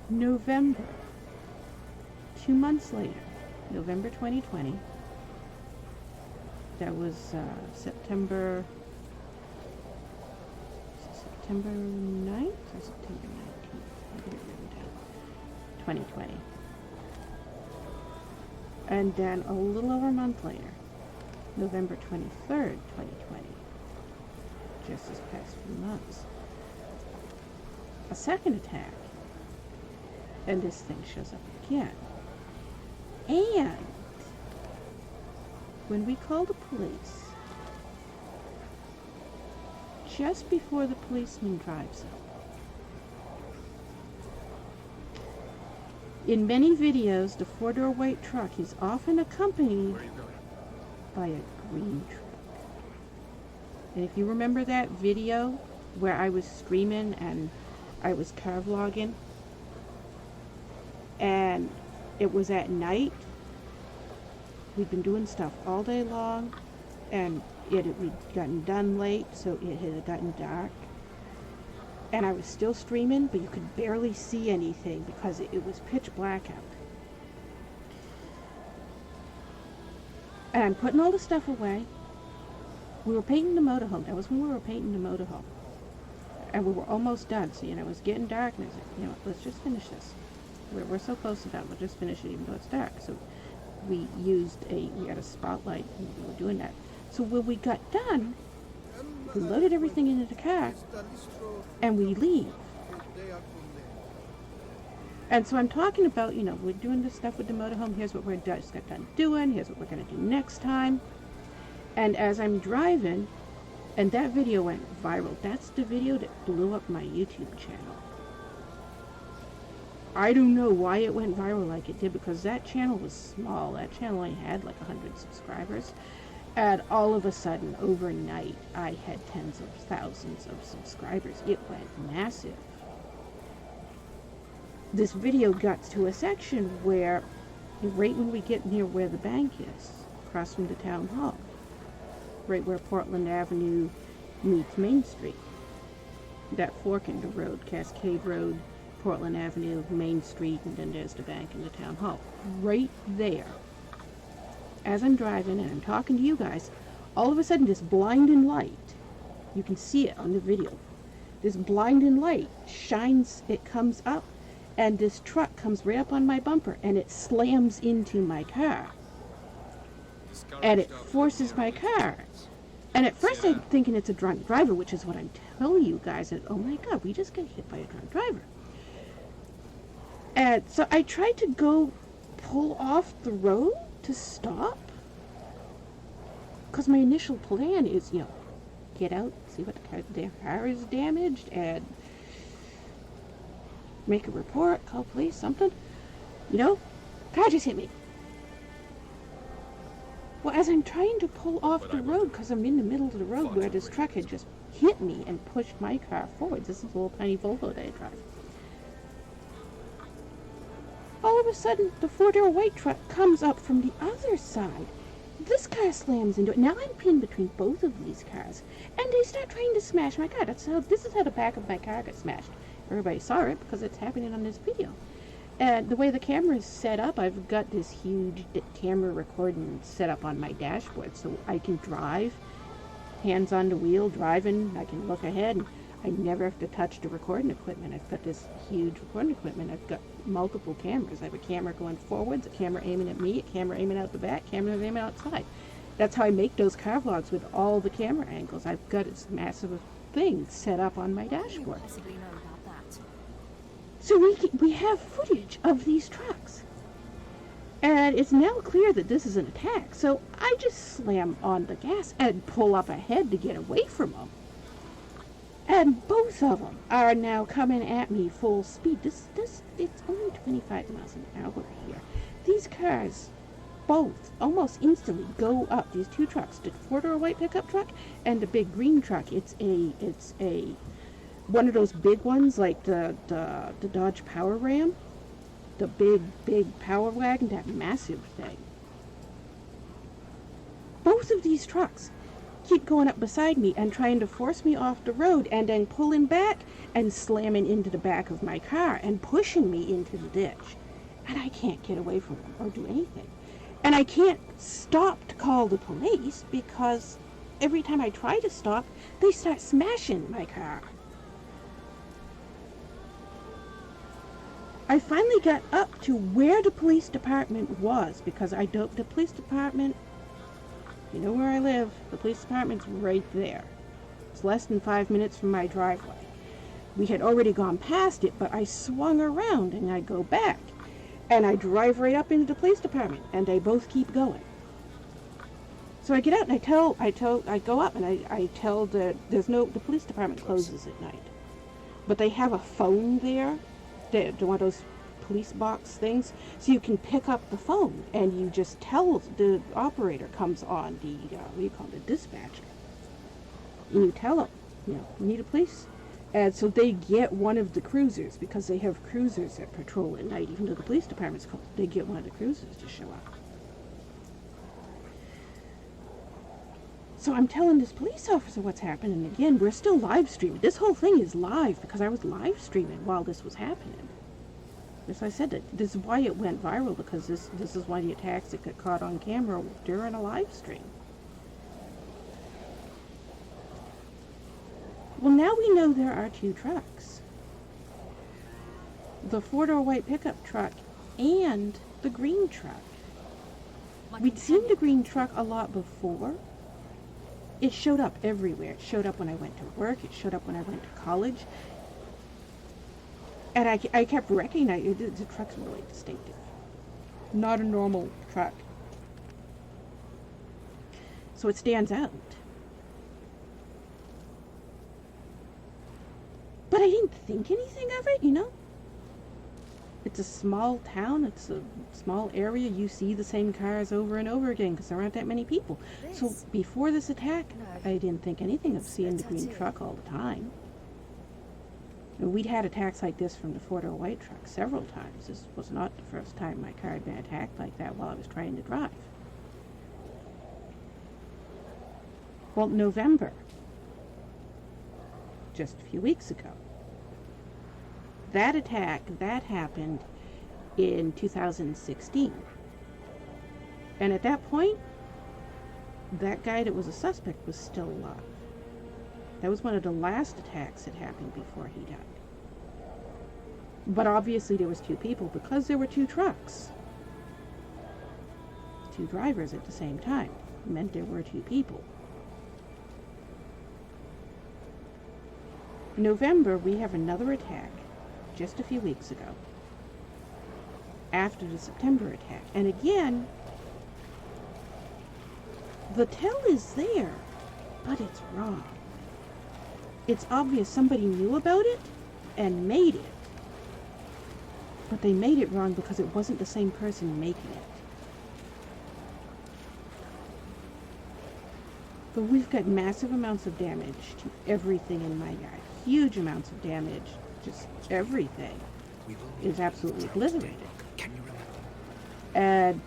November, 2 months later, November 2020, that was September 9th or September 19th, I get it written down, 2020. And then a little over a month later, November 23rd, 2020, just this past few months, a second attack. And this thing shows up again. And when we call the police, just before the policeman drives up, in many videos, the four-door white truck is often accompanied by a green truck. And if you remember that video where I was streaming and I was car vlogging, and it was at night, we'd been doing stuff all day long, and we'd gotten done late, so it had gotten dark. And I was still streaming, but you could barely see anything because it was pitch black out. And I'm putting all the stuff away. We were painting the motorhome. That was when we were painting the motorhome. And we were almost done, so, it was getting dark, and I was like, let's just finish this. We're so close to done, we'll just finish it even though it's dark. So we had a spotlight, and we were doing that. So when we got done, we loaded everything into the car, and we leave. And so I'm talking about, we're doing this stuff with the motorhome, here's what we're just got done doing, here's what we're going to do next time. And as I'm driving, and that video went viral. That's the video that blew up my YouTube channel. I don't know why it went viral like it did, because that channel was small. That channel only had like 100 subscribers. And all of a sudden, overnight, I had tens of thousands of subscribers. It went massive. This video got to a section where, right when we get near where the bank is, across from the town hall, right where Portland Avenue meets Main Street, that fork in the road, Cascade Road, Portland Avenue, Main Street, and then there's the bank and the town hall. Right there, as I'm driving and I'm talking to you guys, all of a sudden this blinding light, you can see it on the video, this blinding light shines, it comes up, and this truck comes right up on my bumper, and it slams into my car. And it forces my car. And at first I'm thinking it's a drunk driver, which is what I'm telling you guys, and oh my god, we just got hit by a drunk driver. And so I tried to go pull off the road to stop, because my initial plan is, get out, see what their car is damaged, and make a report, call police, something. Car just hit me. Well, as I'm trying to pull off the road, because I'm in the middle of the road where this truck had just hit me and pushed my car forward. This is a little tiny Volvo that I drive. All of a sudden, the four-door white truck comes up from the other side This car slams into it. Now I'm pinned between both of these cars, and they start trying to smash my car. This is how the back of my car got smashed. Everybody saw it because it's happening on this video. And the way the camera is set up, I've got this huge camera recording set up on my dashboard, so I can drive, hands on the wheel, driving. I can look ahead. And I never have to touch the recording equipment. I've got this huge recording equipment. I've got multiple cameras. I have a camera going forwards, a camera aiming at me, a camera aiming out the back, camera aiming outside. That's how I make those car vlogs with all the camera angles. I've got this massive thing set up on my What do you dashboard. possibly know about that? So we have footage of these trucks. And it's now clear that this is an attack. So I just slam on the gas and pull up ahead to get away from them. And both of them are now coming at me full speed. It's only 25 miles an hour here. These cars, both, almost instantly go up. These two trucks, the four-door white pickup truck and the big green truck. It's a one of those big ones like the Dodge Power Ram, the big power wagon, that massive thing. Both of these trucks keep going up beside me and trying to force me off the road and then pulling back and slamming into the back of my car and pushing me into the ditch. And I can't get away from them or do anything. And I can't stop to call the police because every time I try to stop, they start smashing my car. I finally got up to where the police department was because the police department, you know where I live, the police department's right there. It's less than 5 minutes from my driveway. We had already gone past it, but I swung around and I go back. And I drive right up into the police department, and they both keep going. So I get out and I go up and I tell the police department closes at night. But they have a phone there, one of those police box things, so you can pick up the phone and you just tell the operator comes on the the dispatcher, and you tell them, you need a police, and so they get one of the cruisers because they have cruisers that patrol at night. Even though the police department's called, they get one of the cruisers to show up. So I'm telling this police officer what's happening. Again, we're still live streaming. This whole thing is live because I was live streaming while this was happening. As I said, this is why it went viral, because this is one of the attacks that got caught on camera during a live stream. Well, now we know there are two trucks. The four-door white pickup truck and the green truck. We'd seen the green truck a lot before. It showed up everywhere. It showed up when I went to work. It showed up when I went to college. And I kept recognizing the truck's really distinctive. Not a normal truck. So it stands out. But I didn't think anything of it, It's a small town. It's a small area. You see the same cars over and over again because there aren't that many people. So before this attack, I didn't think anything of seeing the green truck all the time. And we'd had attacks like this from the four-door white truck several times. This was not the first time my car had been attacked like that while I was trying to drive. Well, November, just a few weeks ago, that attack, that happened in 2016. And at that point, that guy that was a suspect was still alive. That was one of the last attacks that happened before he died. But obviously there was two people because there were two trucks. Two drivers at the same time. It meant there were two people. In November, we have another attack just a few weeks ago, after the September attack. And again, the tell is there, but it's wrong. It's obvious somebody knew about it and made it. But they made it wrong because it wasn't the same person making it. But we've got massive amounts of damage to everything in my yard. Huge amounts of damage. Just everything is absolutely obliterated. And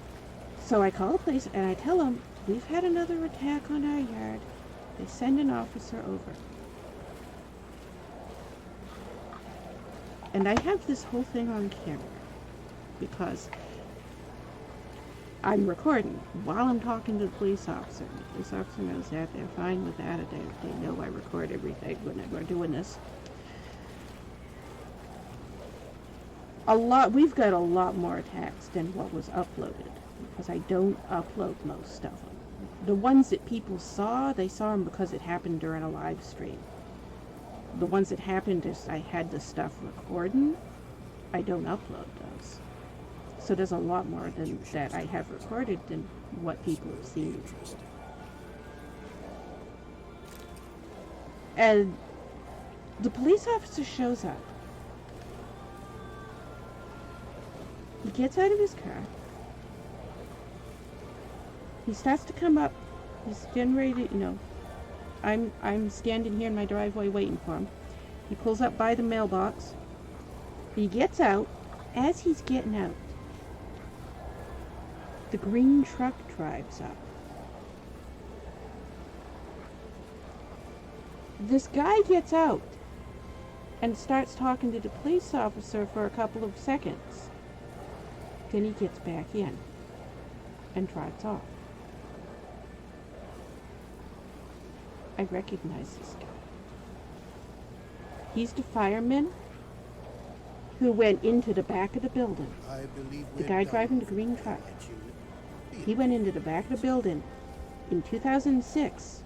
so I call the police and I tell them, we've had another attack on our yard. They send an officer over. And I have this whole thing on camera because I'm recording while I'm talking to the police officer. The police officer knows that. They're fine with that. They know I record everything when we're doing this. We've got a lot more attacks than what was uploaded because I don't upload most of them. The ones that people saw, they saw them because it happened during a live stream. The ones that happened as I had the stuff recording, I don't upload those. So there's a lot more than that I have recorded than what people have seen. And the police officer shows up. He gets out of his car. He starts to come up. He's getting ready to, I'm standing here in my driveway waiting for him. He pulls up by the mailbox. He gets out. As he's getting out, the green truck drives up. This guy gets out and starts talking to the police officer for a couple of seconds. Then he gets back in and drives off. I recognize this guy. He's the fireman who went into the back of the building. I believe The guy driving the green truck. He went into the back of the building in 2006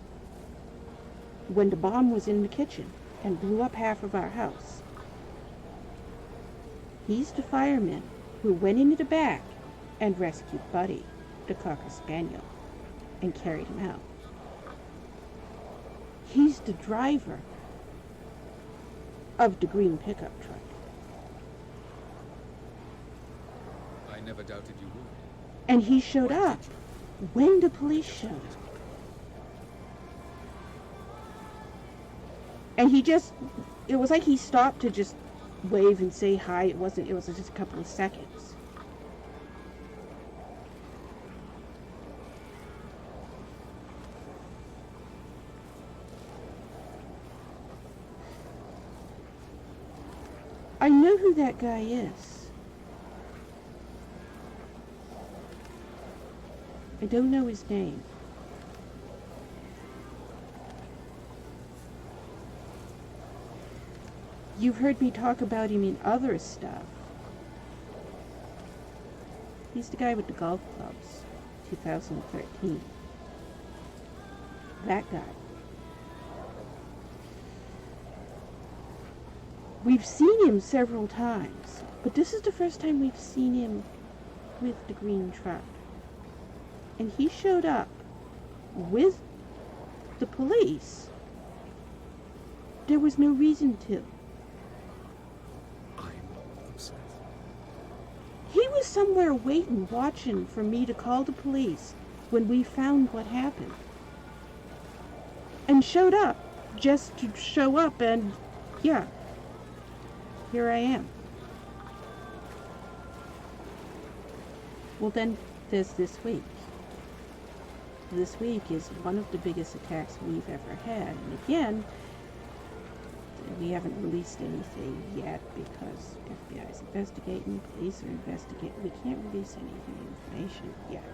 when the bomb was in the kitchen and blew up half of our house. He's the fireman who went into the back and rescued Buddy, the Cocker Spaniel, and carried him out. He's the driver of the green pickup truck. I never doubted you would. And he showed up when the police showed up. And it was like he stopped to just wave and say hi. It was just a couple of seconds. I know who that guy is. I don't know his name. You've heard me talk about him in other stuff. He's the guy with the golf clubs, 2013. That guy. We've seen him several times, but this is the first time we've seen him with the green truck. And he showed up with the police. There was no reason to. I'm upset. He was somewhere waiting, watching for me to call the police when we found what happened. And showed up, just to show up, and yeah, here I am. Well, then there's this week. This week is one of the biggest attacks we've ever had. And again, we haven't released anything yet because FBI's investigating, police are investigating. We can't release any information yet.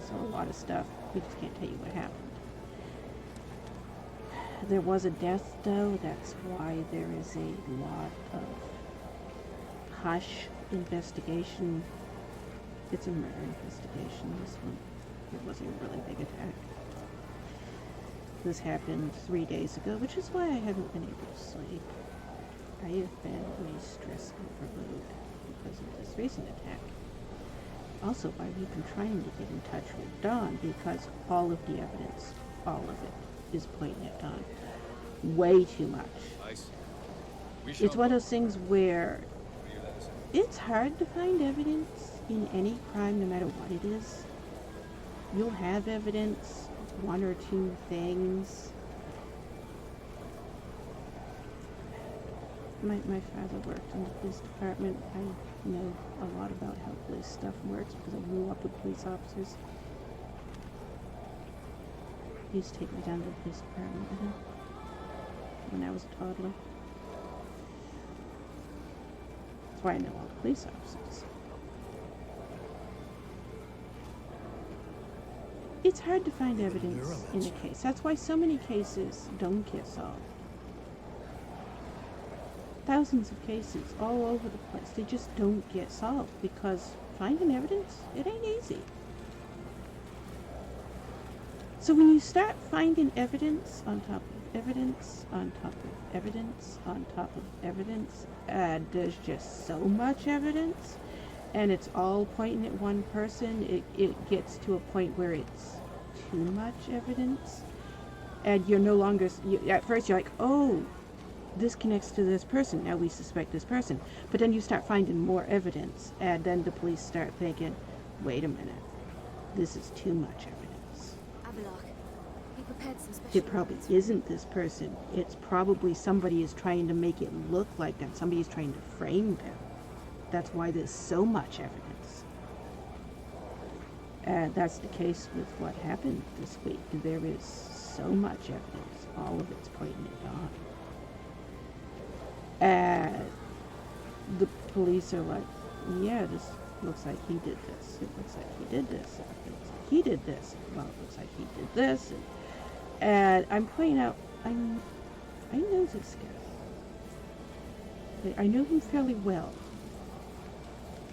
So a lot of stuff, we just can't tell you what happened. There was a death, though. That's why there is a lot of hush investigation. It's a murder investigation, this one. It wasn't a really big attack. This happened 3 days ago, which is why I haven't been able to sleep. I have been in a stress overload because of this recent attack. Also, why we've been trying to get in touch with Dawn, because all of the evidence, all of it, is pointing at Dawn. Way too much. I see. It's one of those things where it's hard to find evidence in any crime, no matter what it is. You'll have evidence, one or two things. My father worked in the police department. I know a lot about how police stuff works because I grew up with police officers. He used to take me down to the police department with him when I was a toddler. That's why I know all the police officers. It's hard to find evidence in a case. That's why so many cases don't get solved. Thousands of cases all over the place. They just don't get solved because finding evidence, it ain't easy. So when you start finding evidence on top of evidence on top of evidence on top of evidence, there's just so much evidence, and it's all pointing at one person, it gets to a point where it's too much evidence, and you're no longer, at first you're like, oh, this connects to this person, now we suspect this person. But then you start finding more evidence, and then the police start thinking, wait a minute, this is too much evidence. Avallac'h, he prepared some special It probably weapons. isn't this person. It's probably somebody is trying to make it look like them. Somebody is trying to frame them. That's why there's so much evidence. And that's the case with what happened this week. There is so much evidence. All of it's pointing at Don. And the police are like, yeah, this looks like he did this. It looks like he did this. It looks like he did this. Well, it looks like he did this. And I'm pointing out, I know this guy. I know him fairly well.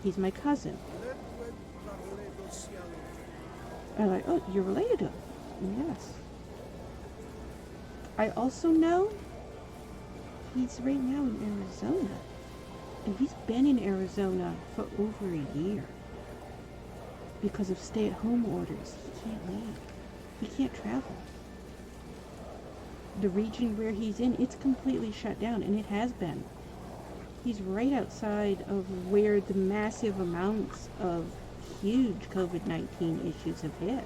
He's my cousin. I'm like, oh, you're related to him? Yes. I also know he's right now in Arizona. And he's been in Arizona for over a year. Because of stay-at-home orders. He can't leave. He can't travel. The region where he's in, it's completely shut down, and it has been. He's right outside of where the massive amounts of huge COVID-19 issues have hit.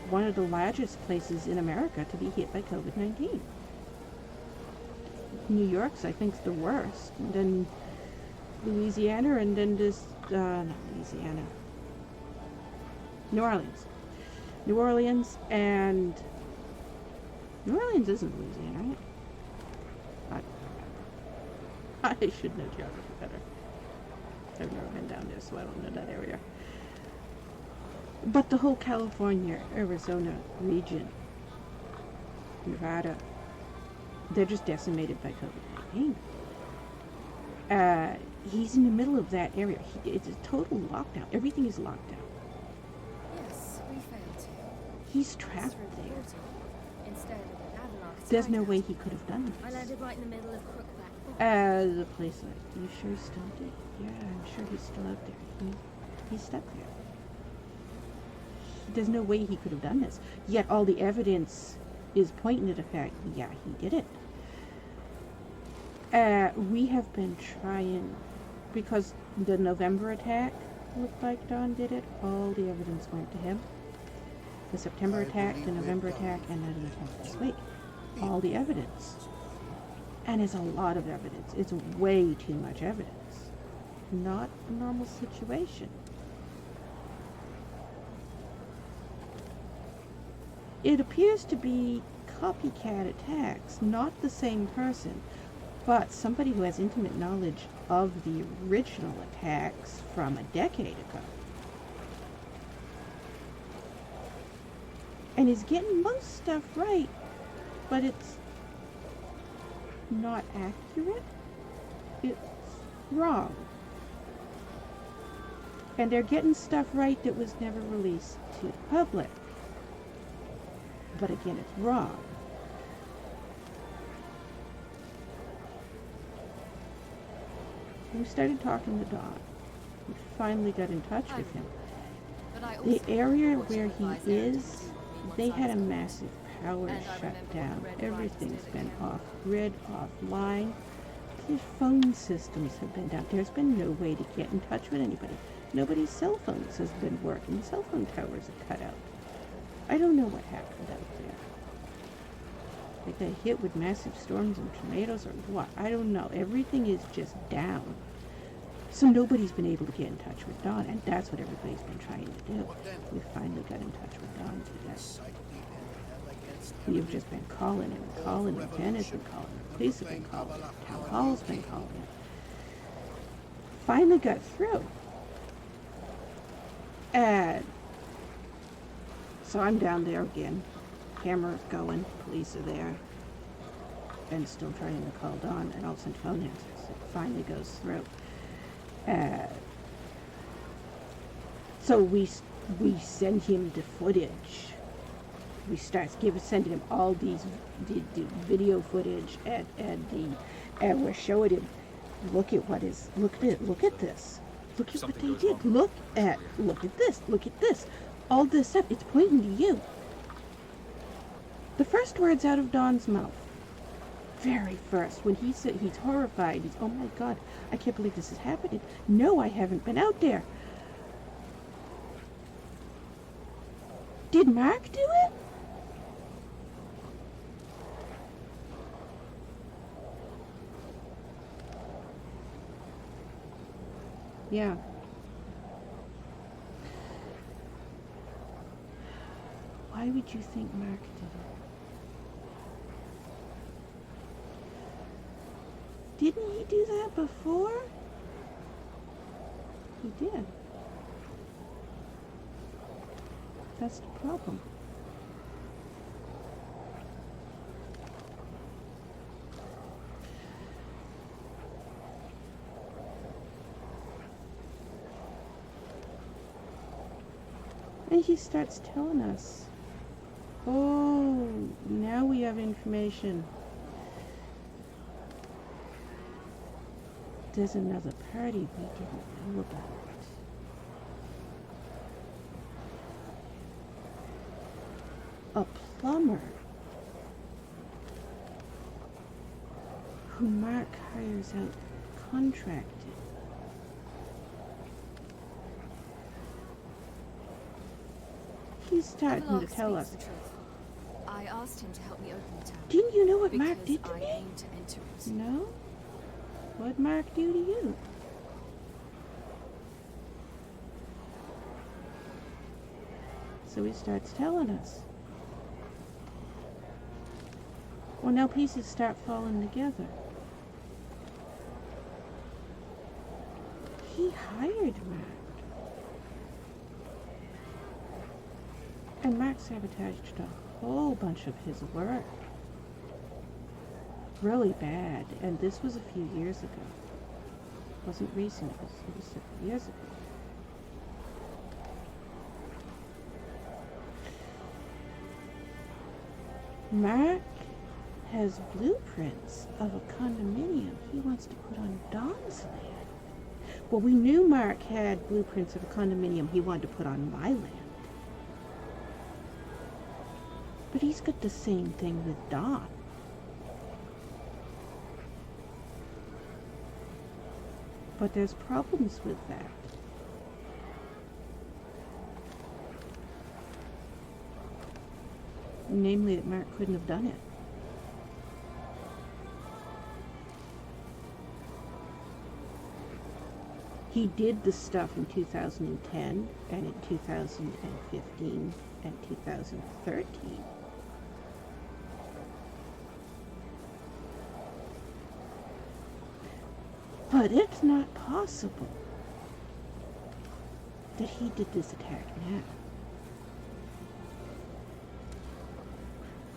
One of the largest places in America to be hit by COVID-19. New York's, I think, is the worst. And then Louisiana, and then not Louisiana. New Orleans. New Orleans, and New Orleans isn't Louisiana, right? I should know geography better. I've never been down there, so I don't know that area. But the whole California, Arizona region, Nevada, they're just decimated by COVID-19. He's in the middle of that area. It's a total lockdown. Everything is locked down. Yes, we failed to. He's trapped Through the there. portal. Instead of an Avallac'h There's no hideout. way he could have done I this. landed right in the middle of Crookback. The police are like, you sure he's still there? Yeah, I'm sure he's still out there. He's stuck there. There's no way he could have done this. Yet all the evidence is pointing to the fact, yeah, he did it. We have been trying, because the November attack looked like Don did it, all the evidence went to him. The September attack, the November attack, and then the attack this week. All the evidence. And it's a lot of evidence. It's way too much evidence. Not a normal situation. It appears to be copycat attacks, not the same person, but somebody who has intimate knowledge of the original attacks from a decade ago. And is getting most stuff right, but it's not accurate. It's wrong. And they're getting stuff right that was never released to the public. But again, it's wrong. We started talking to Don. We finally got in touch with him. But I The also area watched where the flies he there to is, see what they once had I a was. massive power And I shut remember down. when the red lights Everything's did been again. off-grid, offline. Their phone systems have been down. There's been no way to get in touch with anybody. Nobody's cell phones has been working. Cell phone towers are cut out. I don't know what happened out there. Like they hit with massive storms and tornadoes or what? I don't know. Everything is just down. So nobody's been able to get in touch with Don, and that's what everybody's been trying to do. We finally got in touch with Don today. We've just been calling and calling, and Jen has been calling, the police have been calling, town hall's been calling. Finally got through. And so I'm down there again. Camera's going, police are there. And still trying to call Dawn, and all of a sudden phone answers. It finally goes through. So we send him the footage. We start sending him all the video footage, and we're showing him, look at this, look at what they did, look at this, all this stuff, it's pointing to you. The first words out of Dawn's mouth, very first, when he said he's horrified, he's, oh my God, I can't believe this is happening. No, I haven't been out there. Did Mark do it? Yeah. Why would you think Mark did it? Didn't he do that before? He did. That's the problem. And he starts telling us, oh, now we have information. There's another party we didn't know about. A plumber who Mark hires out contracted. He's starting to Avallac'h tell speaks us. the truth. I asked him to help me open the town. Didn't you know what Mark because did to I me? aim to enter it. No? What'd Mark do to you? So he starts telling us. Well, now pieces start falling together. He hired Mark. And Mark sabotaged a whole bunch of his work. Really bad. And this was a few years ago. It wasn't recent, it was several years ago. Mark has blueprints of a condominium he wants to put on Dawn's land. Well, we knew Mark had blueprints of a condominium he wanted to put on my land. But he's got the same thing with Dawn. But there's problems with that. Namely, that Mark couldn't have done it. He did the stuff in 2010 and in 2015 and 2013. But it's not possible that he did this attack now.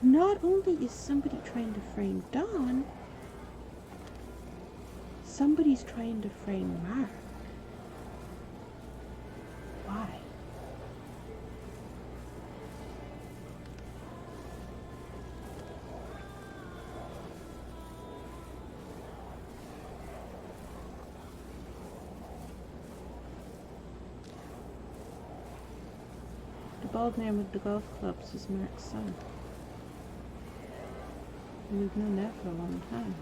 Not only is somebody trying to frame Dawn, somebody's trying to frame Mark. Why? The bald man with the golf clubs is Mark's son. And we've known that for a long time.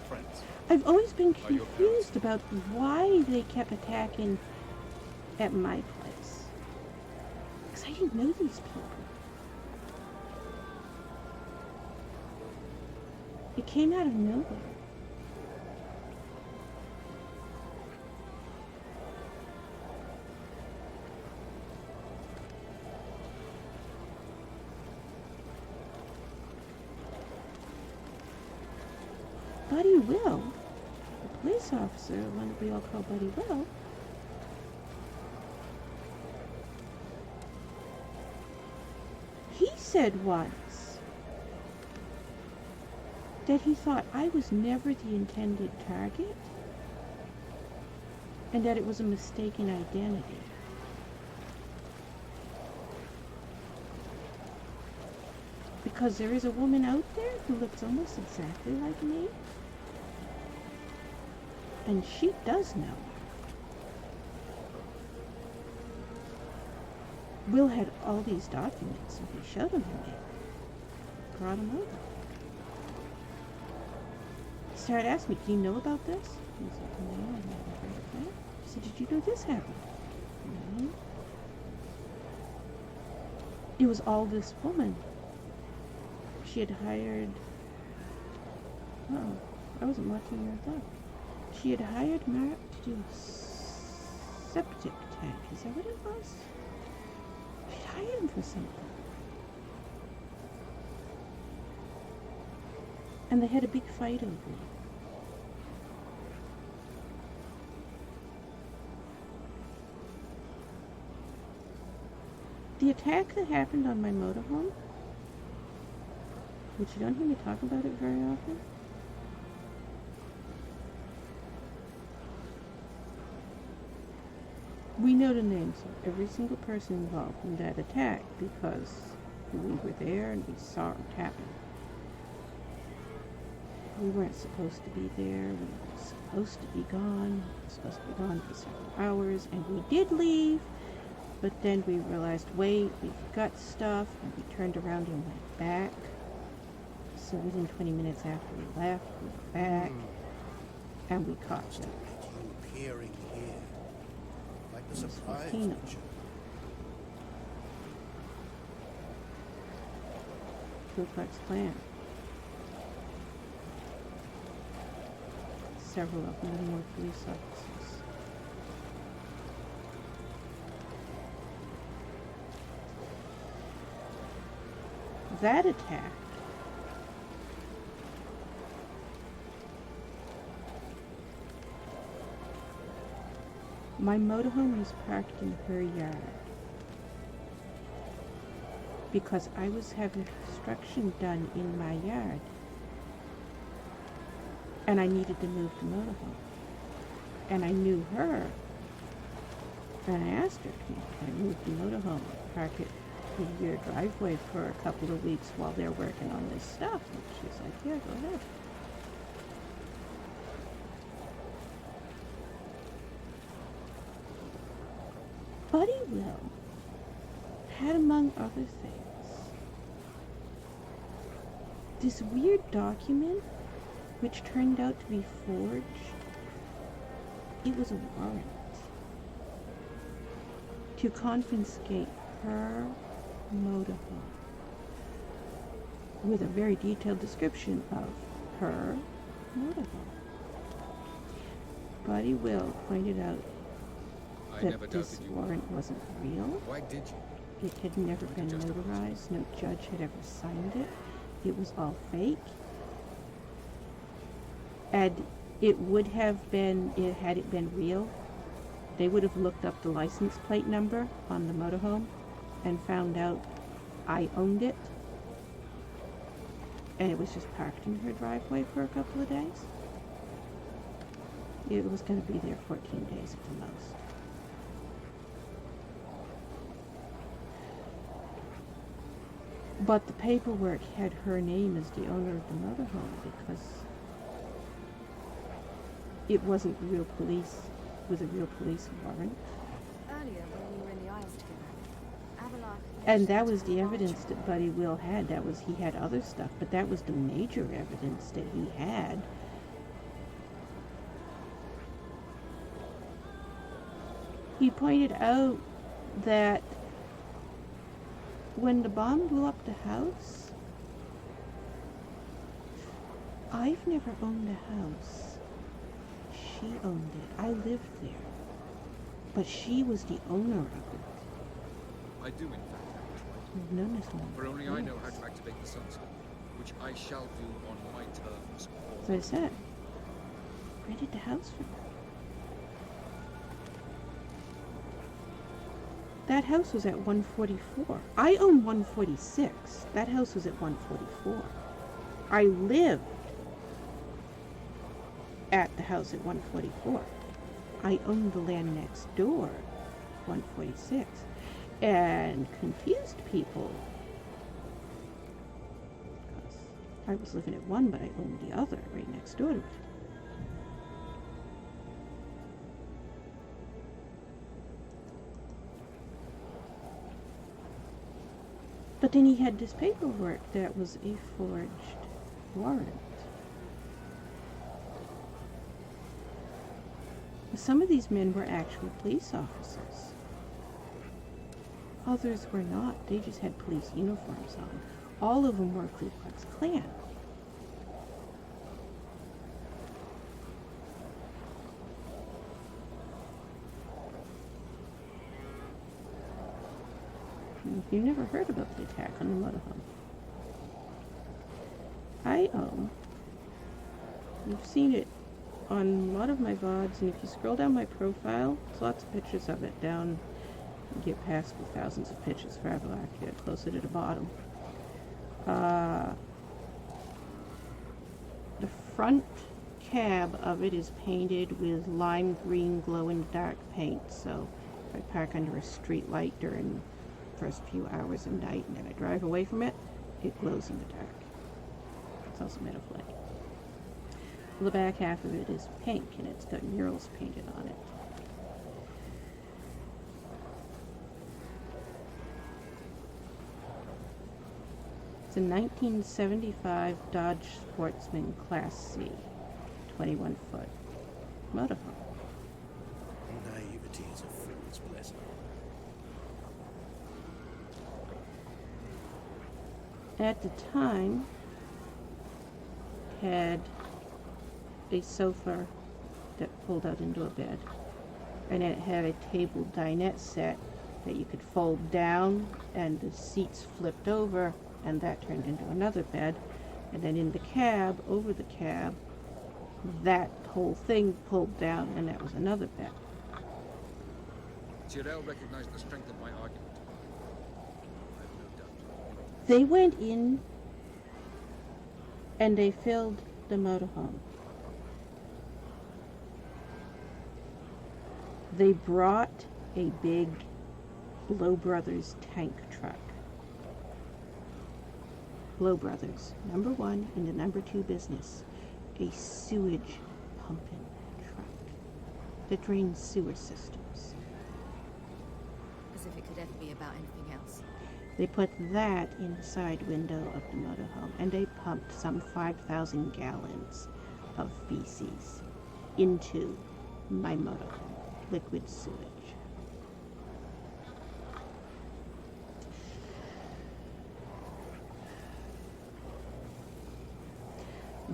Friends. I've always been Are your confused about why they kept attacking at my place. Because I didn't know these people. It came out of nowhere. Buddy Will, the police officer, the one that we all call Buddy Will, he said once that he thought I was never the intended target and that it was a mistaken identity. Because there is a woman out there who looks almost exactly like me. And she does know. Will had all these documents, and he showed them to me. Brought them over. He started asking me, do you know about this? I was like, no, I never heard of that. He said, did you know this happened? No. It was all this woman. She had hired... Oh, I wasn't watching her at that. She had hired Mark to do a septic tank. Is that what it was? She'd hired him for something. And they had a big fight over it. The attack that happened on my motorhome, which you don't hear me talk about it very often, we know the names of every single person involved in that attack because we were there and we saw it happen. We weren't supposed to be there. We were supposed to be gone. We were supposed to be gone for several hours, and we did leave. But then we realized, wait, we forgot stuff, and we turned around and went back. So within 20 minutes after we left, we were back, and we caught them. You appearing here, like the It was surprise volcano. picture. Ku Klux Klan. Several of them were police officers. That attack my motorhome was parked in her yard because I was having construction done in my yard and I needed to move the motorhome. And I knew her. And I asked her, can I move the motorhome, park it in your driveway for a couple of weeks while they're working on this stuff? And she's like, yeah, go ahead. Buddy Will had, among other things, this weird document which turned out to be forged. It was a warrant to confiscate her motorhome with a very detailed description of her motorhome. Buddy Will pointed out I never that doubted this you. warrant wasn't real. Why did you? It had never been notarized. No judge had ever signed it. It was all fake. And it would have been, had it been real, they would have looked up the license plate number on the motorhome and found out I owned it. And it was just parked in her driveway for a couple of days. It was going to be there 14 days at the most. But the paperwork had her name as the owner of the motorhome because it wasn't real police with a real police warrant. Earlier, when we were in the Isles together, Avallac'h... And that was the evidence that Buddy Will had. That was, he had other stuff, but that was the major evidence that he had. He pointed out that when the bomb blew up the house, I've never owned a house. She owned it. I lived there. But she was the owner of it. I do, in fact, have a right. We've known this one For only for I know how years. to activate the sunstone. which I shall do on my terms. As I said, rented the house for her. That house was at 144. I own 146. That house was at 144. I lived at the house at 144. I owned the land next door, 146, and confused people. Because I was living at one, but I owned the other right next door to it. But then he had this paperwork that was a forged warrant. Some of these men were actual police officers. Others were not. They just had police uniforms on. All of them were Ku Klux Klan. You never heard about the attack on the motorhome. I own. You've seen it on a lot of my VODs, and if you scroll down my profile, there's lots of pictures of it down. You get past the thousands of pictures for Avallac'h, you get closer to the bottom. The front cab of it is painted with lime green glow-in-the-dark paint, so if I park under a street light during the first few hours of night and then I drive away from it, it glows in the dark. It's also metal flake. The back half of it is pink, and it's got murals painted on it. It's a 1975 Dodge Sportsman Class C, 21-foot motorhome. Naivety is a fool's blessing. At the time, had a sofa that pulled out into a bed, and it had a table dinette set that you could fold down, and the seats flipped over, and that turned into another bed. And then in the cab, over the cab, that whole thing pulled down, and that was another bed. Tyrell recognized the strength of my argument. I have no doubt. They went in and they filled the motorhome. They brought a big Blow Brothers tank truck. Blow Brothers, number one in the number two business, a sewage pumping truck that drains sewer systems. As if it could ever be about anything else. They put that in the side window of the motorhome, and they pumped some 5,000 gallons of feces into my motorhome. Liquid sewage.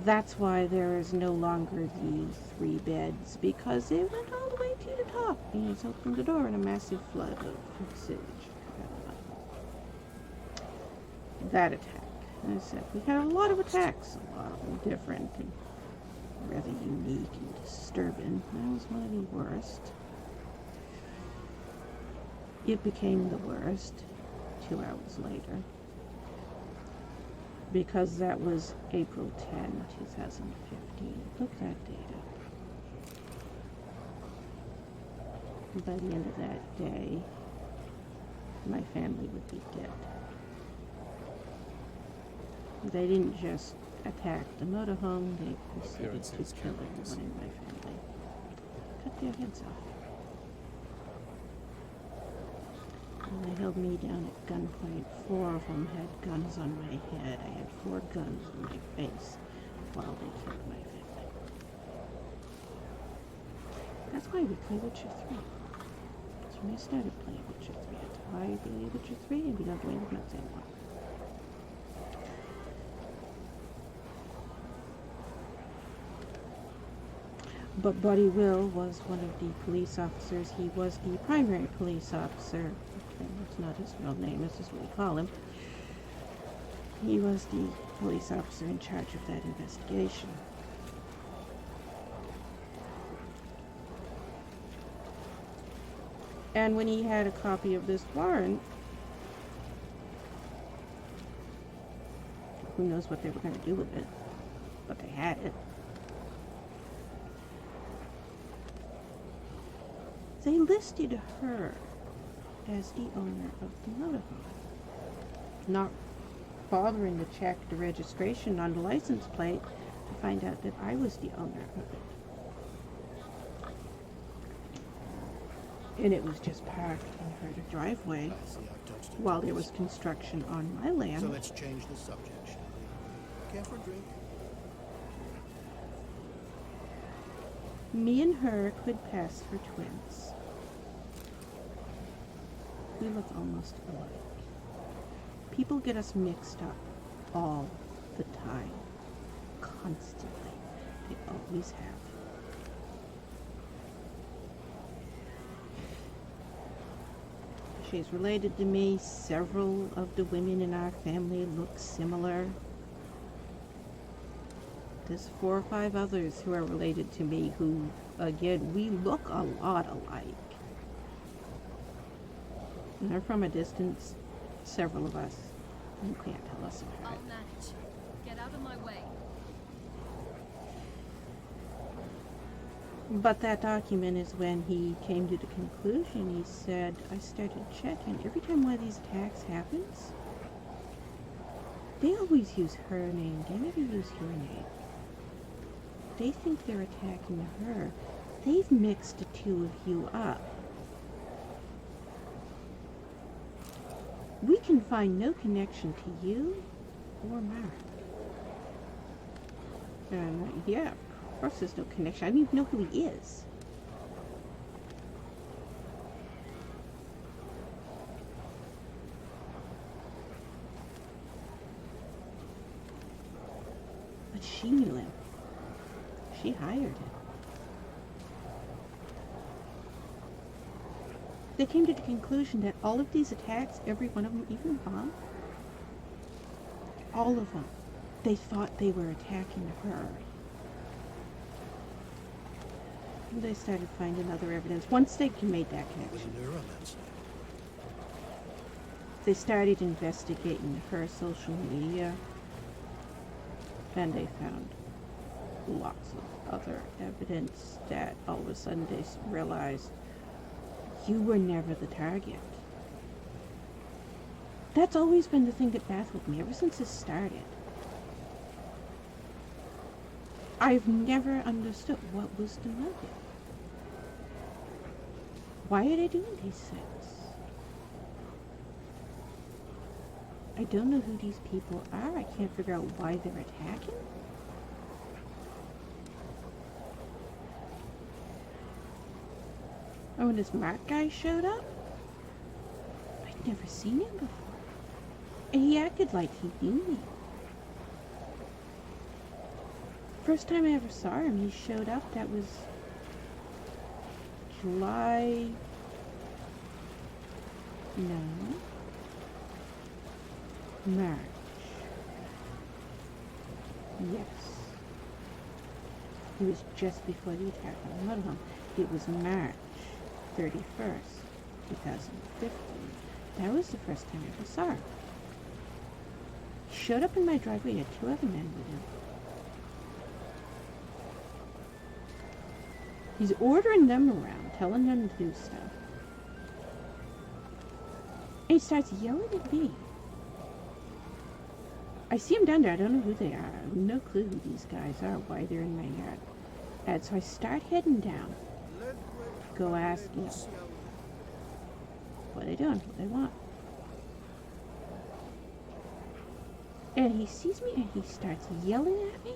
That's why there is no longer the 3 beds, because it went all the way to the top. And it's opened the door and a massive flood of sewage. That attack. As I said, we had a lot of attacks, a lot of them different and rather unique and disturbing. That was one of the worst. It became the worst 2 hours later, because that was April 10, 2015. Look that data. And by the end of that day, my family would be dead. They didn't just attack the motorhome, they proceeded to kill everyone in my family. Cut their heads off. And they held me down at gunpoint. 4 of them had guns on my head. I had 4 guns in my face while they killed my family. That's why we play Witcher 3. That's when I started playing Witcher 3. That's why I play Witcher 3 and we don't do anything else anymore. But Buddy Will was one of the police officers. He was the primary police officer. Okay, that's not his real name, this is what we call him. He was the police officer in charge of that investigation. And when he had a copy of this warrant, who knows what they were going to do with it, but they had it. They listed her as the owner of the motorhome, not bothering to check the registration on the license plate to find out that I was the owner of it. And it was just parked in her driveway I see I've touched it. while there was construction on my land. So let's change the subject, shall we? Care for a drink? Me and her could pass for twins. We look almost alike. People get us mixed up all the time. Constantly. They always have. She's related to me. Several of the women in our family look similar. There's 4 or 5 others who are related to me who, again, we look a lot alike. And they're from a distance, several of us. You can't tell us apart. I'll manage. Get out of my way. But that document is when he came to the conclusion. He said, I started checking. Every time one of these attacks happens, they always use her name. They never use your name. They think they're attacking her. They've mixed the two of you up. We can find no connection to you or Mark. And yeah, of course there's no connection. I don't even know who he is. But she knew him. She hired him. They came to the conclusion that all of these attacks, every one of them, even the bomb, all of them, they thought they were attacking her. And they started finding other evidence. Once they made that connection, Wasn't her on that side. they started investigating her social media, and they found lots of other evidence that all of a sudden they realized you were never the target. That's always been the thing that baffled me ever since this started. I've never understood what was the motive. Why are they doing these things? I don't know who these people are. I can't figure out why they're attacking. Oh, when this Mark guy showed up, I'd never seen him before. And he acted like he knew me. First time I ever saw him, he showed up, that was July... No. March. Yes. It was just before the attack on the motorhome. It was March 31st, 2015. That was the first time I ever saw him. He showed up in my driveway. He had 2 other men with him. He's ordering them around, telling them to do stuff. And he starts yelling at me. I see him down there. I don't know who they are. I have no clue who these guys are, why they're in my yard. And so I start heading down. Go asking them what they doing, what they want. And he sees me and he starts yelling at me.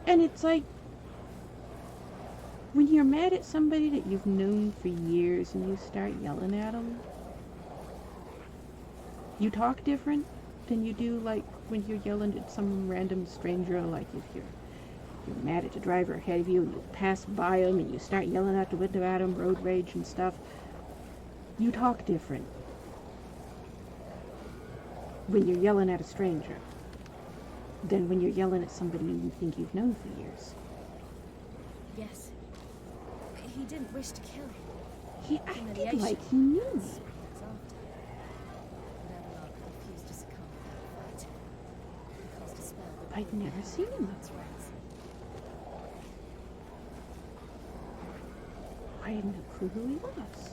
And it's like, when you're mad at somebody that you've known for years and you start yelling at them, you talk different than you do like when you're yelling at some random stranger, like if you're mad at the driver ahead of you and you pass by them and you start yelling out the window at them, road rage and stuff. You talk different. when you're yelling at a stranger than when you're yelling at somebody you think you've known for years. Yes. He didn't wish to kill him. He acted Humiliation. like he knew me. Was after. But Avallac'h refused to succumb without fight. He cast a spell that I'd never seen him its before. rays. I had no clue who he was.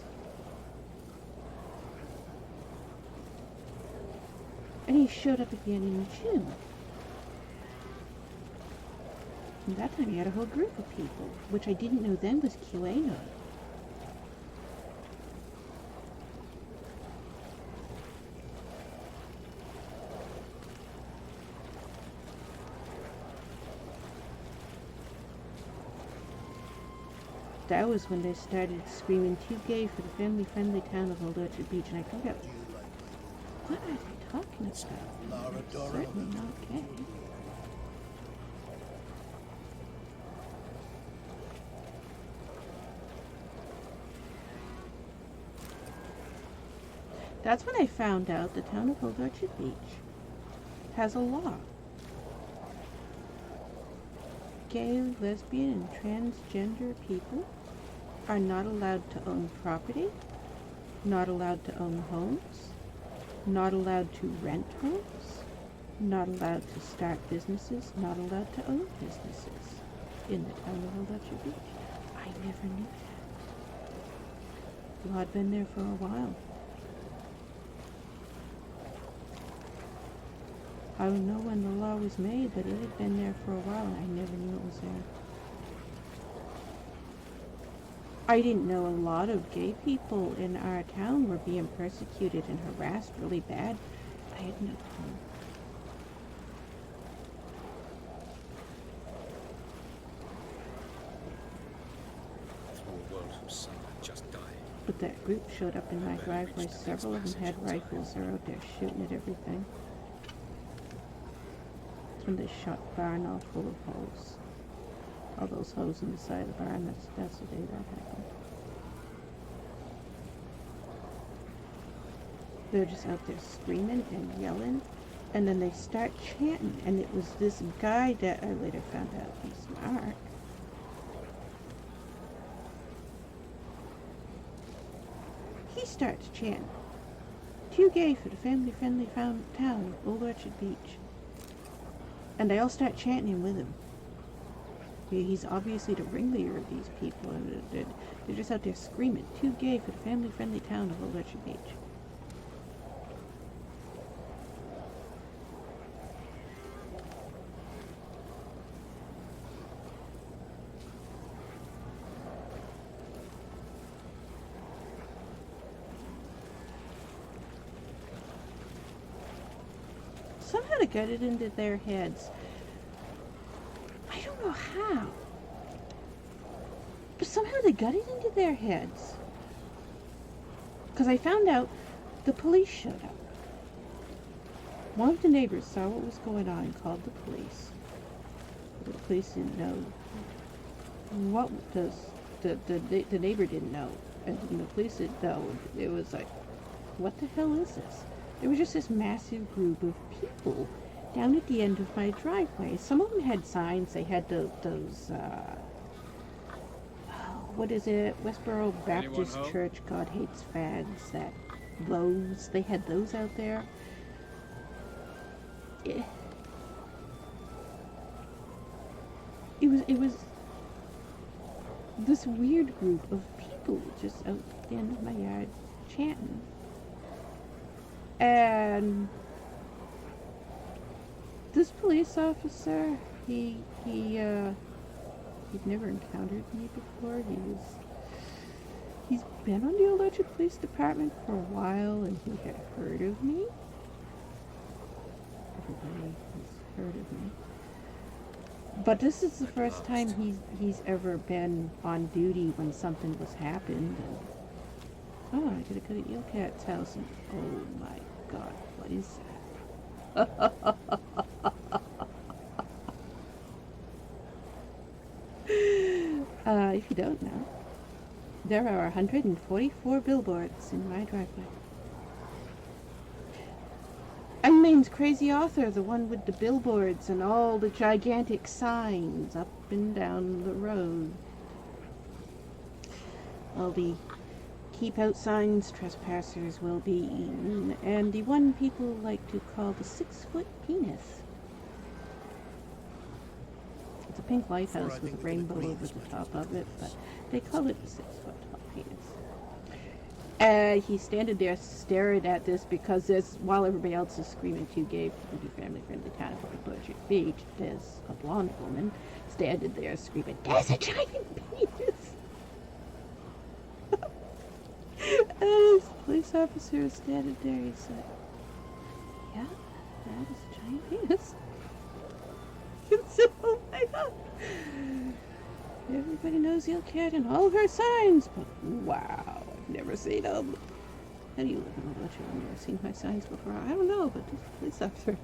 And he showed up again in June. And that time he had a whole group of people, which I didn't know then was QAnon. That was when they started screaming, "Too gay for the family-friendly town of Avallac'h Beach," and I forgot, Do you like my what are they talking It's about? Lara It's Dora certainly about not gay. That's when I found out the town of Avallac'h Beach has a law. Gay, lesbian, and transgender people are not allowed to own property, not allowed to own homes, not allowed to rent homes, not allowed to start businesses, not allowed to own businesses in the town of Avallac'h Beach. I never knew that. Well, I'd been there for a while. I don't know when the law was made, but it had been there for a while, and I never knew it was there. I didn't know a lot of gay people in our town were being persecuted and harassed really bad. I had no clue. Through a world whose sun had just died. But that group showed up in my driveway. Several of them had rifles. They're out there shooting at everything. And they shot the barn all full of holes. All those holes in the side of the barn, that's the day that happened. They're just out there screaming and yelling, and then they start chanting, and it was this guy that I later found out he's Mark. He starts chanting, "Too gay for the family-friendly town of Old Orchard Beach." And they all start chanting him with him. He's obviously the ringleader of these people, and they're just out there screaming, "Too gay for the family-friendly town of Old Orchard Beach." Somehow they got it into their heads. I don't know how. But somehow they got it into their heads. Because I found out the police showed up. One of the neighbors saw what was going on and called the police. The police didn't know what does the neighbor didn't know, and the police didn't know. It was like, what the hell is this? There was just this massive group of people down at the end of my driveway. Some of them had signs. They had those what is it? Westboro Baptist home? Church, God hates fags. Those, they had those out there. It was this weird group of people just out at the end of my yard chanting. And this police officer, he'd never encountered me before. He's been on the Avallac'h Police Department for a while, and he had heard of me. Everybody has heard of me. But this is the first time he's ever been on duty when something was happened. And, oh, I gotta go to Eelcat's house, and oh my God, what is that? If you don't know, there are 144 billboards in my driveway. I may John's Crazy Author, the one with the billboards and all the gigantic signs up and down the road. All the keep out signs, trespassers will be eaten, and the one people like to call the 6-foot penis. It's a pink lighthouse with a rainbow over the top of it, but they call it the 6-foot tall penis. He's standing there staring at this because while everybody else is screaming too gay for the family-friendly town of Orchard Beach, there's a blonde woman standing there screaming, "There's a giant penis!" And this police officer is standing there, he's like, "Yeah, that is a giant penis." Oh my god. Everybody knows Yale Cat and all her signs, but wow, I've never seen them. How do you live in Avallac'h? I've never seen my signs before. I don't know, but this police officer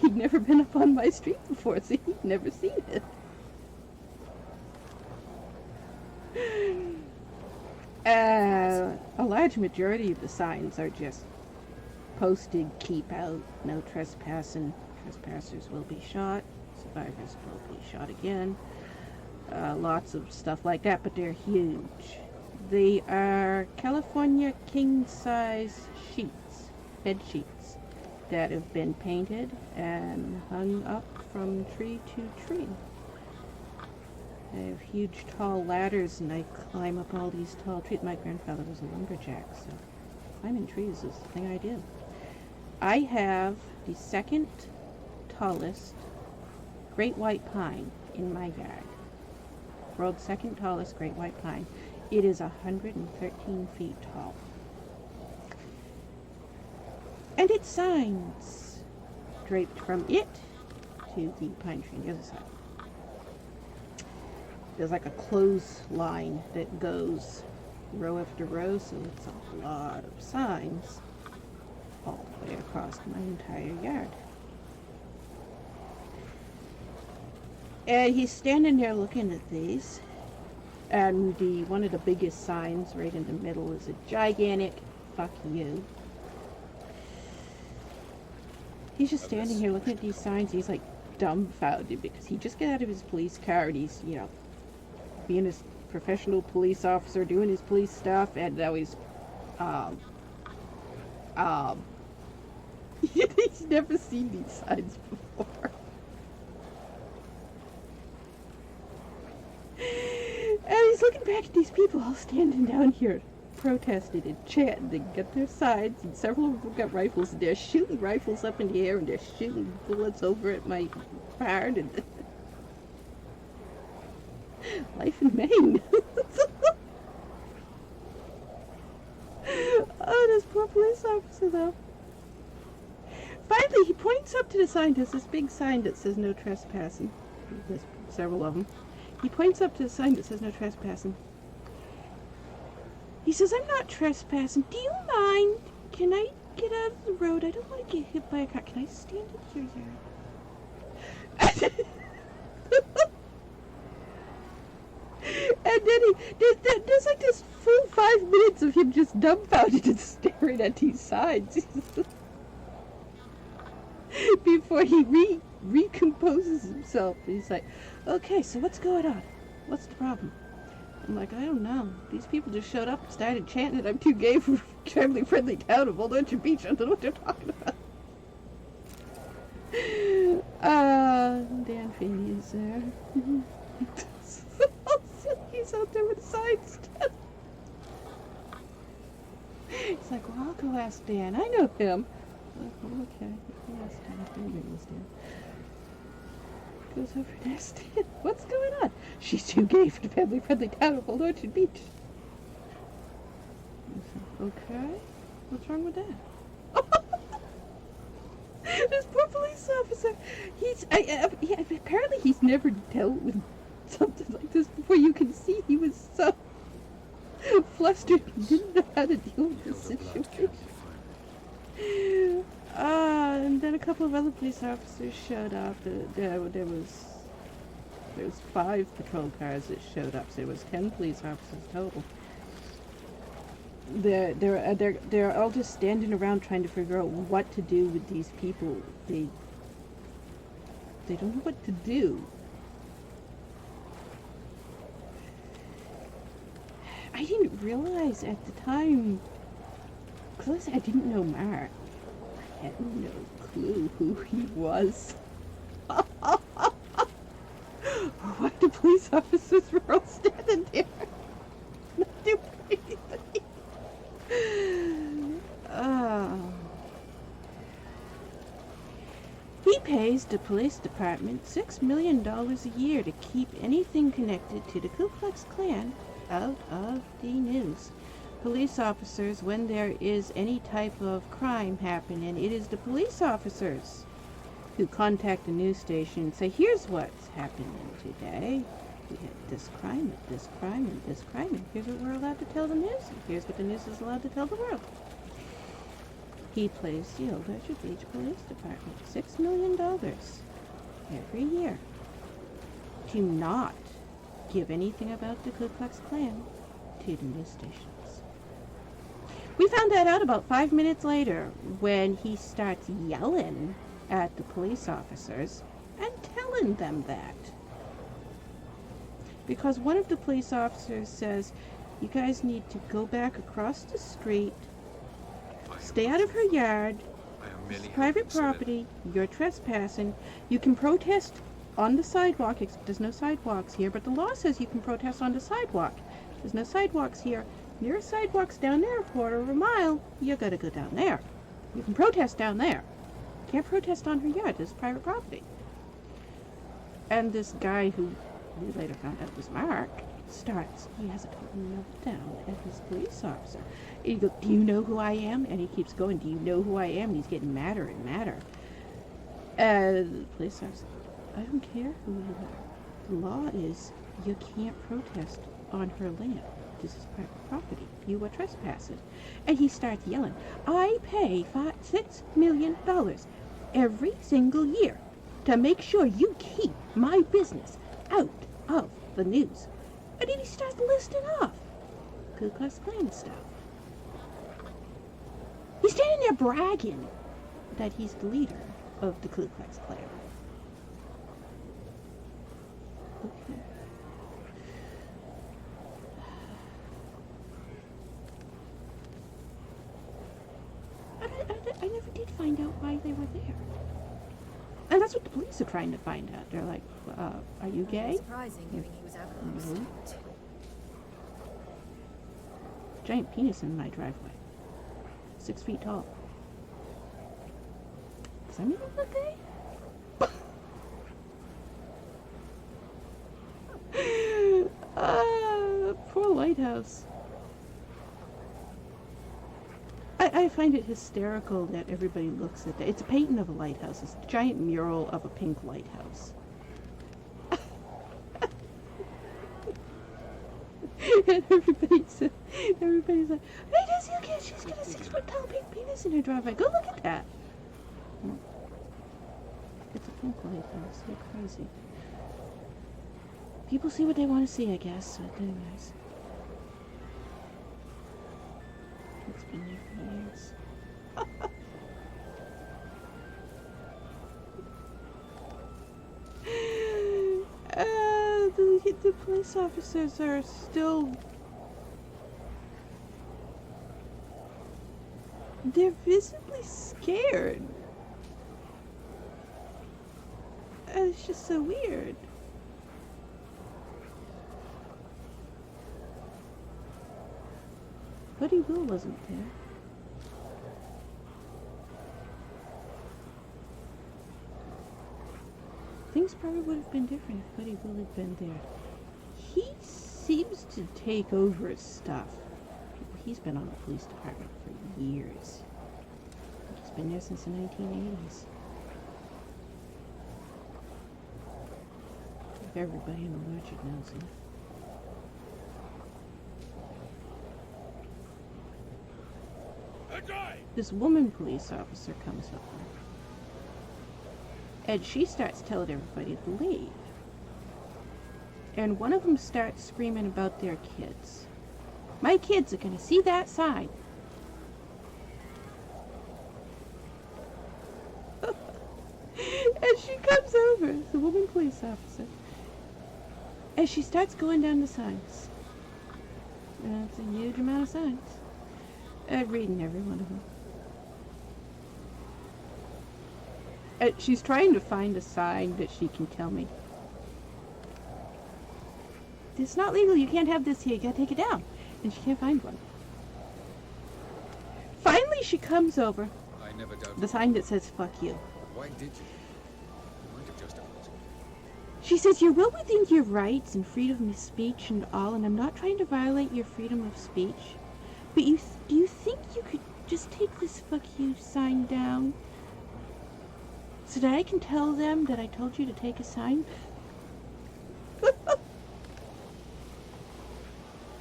he'd never been up on my street before, so he'd never seen it. A large majority of the signs are just posted, keep out, no trespassing, trespassers will be shot, survivors will be shot again. Lots of stuff like that, but they're huge. They are California king-size sheets, bed sheets, that have been painted and hung up from tree to tree. I have huge tall ladders and I climb up all these tall trees. My grandfather was a lumberjack, so climbing trees is the thing I do. I have the second tallest great white pine in my yard. World's second tallest great white pine. It is 113 feet tall. And its signs draped from it to the pine tree on the other side. There's like a clothesline that goes row after row, so it's a lot of signs all the way across my entire yard. And he's standing there looking at these, and one of the biggest signs right in the middle is a gigantic "fuck you." He's just standing here looking at these signs. He's like dumbfounded because he just got out of his police car and he's, being his professional police officer, doing his police stuff, and now he's he's never seen these signs before. And he's looking back at these people all standing down here protesting and chanting and got their signs, and several of them got rifles, and they're shooting rifles up in the air and they're shooting bullets over at my barn, and life in Maine. Oh, this poor police officer though. Finally, he points up to the sign. There's this big sign that says "No trespassing." There's several of them. He points up to the sign that says "No trespassing." He says, "I'm not trespassing. Do you mind? Can I get out of the road? I don't want to get hit by a car. Can I stand in your yard?" And then there's like this full 5 minutes of him just dumbfounded and staring at these signs before he recomposes himself. He's like, "Okay, so what's going on? What's the problem?" I'm like, "I don't know. These people just showed up and started chanting that I'm too gay for family-friendly town of Orchard Beach. I don't know what they're talking about." Dan Feeney is there. He's out there with signs. He's like, "Well, I'll go ask Dan. I know him." I'm like, "Oh, okay. I'll ask Dan. Maybe it was Dan." Goes over and asks Dan, "What's going on?" "She's too gay for the family-friendly town of Orchard Beach." I said, "Okay. What's wrong with that?" This poor police officer. Apparently he's never dealt with something like this before. You can see he was so flustered. He didn't know how to deal with the situation. And then a couple of other police officers showed up. There was 5 patrol cars that showed up, so there was 10 police officers total. they're all just standing around trying to figure out what to do with these people. They don't know what to do. I didn't realize at the time, because I didn't know Mark. I had no clue who he was. Why the police officers were all standing there, not doing anything. He pays the police department $6 million a year to keep anything connected to the Ku Klux Klan out of the news. Police officers, when there is any type of crime happening, it is the police officers who contact the news station and say, here's what's happening today. We had this crime and this crime and this crime, and here's what we're allowed to tell the news, and here's what the news is allowed to tell the world. He plays the Old Orchard Beach Police Department $6 million every year to not give anything about the Ku Klux Klan to the news stations. We found that out about 5 minutes later when he starts yelling at the police officers and telling them that. Because one of the police officers says, you guys need to go back across the street, stay out of her yard, it's private property, you're trespassing, you can protest on the sidewalk, except there's no sidewalks here, but the law says you can protest on the sidewalk. There's no sidewalks here. Nearest sidewalk's down there, a quarter of a mile, you gotta go down there. You can protest down there. Can't protest on her yard, it's private property. And this guy who we later found out was Mark he has a total meltdown at his police officer. And he goes, do you know who I am? And he keeps going, do you know who I am? And he's getting madder and madder. The police officer, I don't care who you are. The law is you can't protest on her land. This is private property. You are trespassing. And he starts yelling, I pay $6 million every single year to make sure you keep my business out of the news. And then he starts listing off Ku Klux Klan stuff. He's standing there bragging that he's the leader of the Ku Klux Klan. Okay. I never did find out why they were there. And that's what the police are trying to find out. They're like, are you gay? Surprising, given he was Avallac'h. Mhm. Giant penis in my driveway. 6 feet tall. Does that mean I'm not gay? Poor lighthouse. I find it hysterical that everybody looks at that. It's a painting of a lighthouse. It's a giant mural of a pink lighthouse. And everybody's like, hey, does you get? She's got a 6 foot tall pink penis in her driveway. Go look at that. It's a pink lighthouse. You're crazy. People see what they want to see, I guess. But anyways. It's been there for years. The police officers are still... They're visibly scared. It's just so weird. Buddy Will wasn't there. Things probably would have been different if Buddy Will had been there. He seems to take over stuff. He's been on the police department for years. He's been there since the 1980s. If everybody in the Orchard knows him. This woman police officer comes up and she starts telling everybody to leave. And one of them starts screaming about their kids. My kids are going to see that sign. And she comes over, the woman police officer, and she starts going down the signs. And it's a huge amount of signs. Reading every one of them. She's trying to find a sign that she can tell me. It's not legal, you can't have this here, you gotta take it down. And she can't find one. Finally she comes over, I never doubted. the sign that says fuck you. Why did you? You might have justified it. She says, you're well within your rights and freedom of speech and all, and I'm not trying to violate your freedom of speech. But do you think you could just take this fuck you sign down so that I can tell them that I told you to take a sign?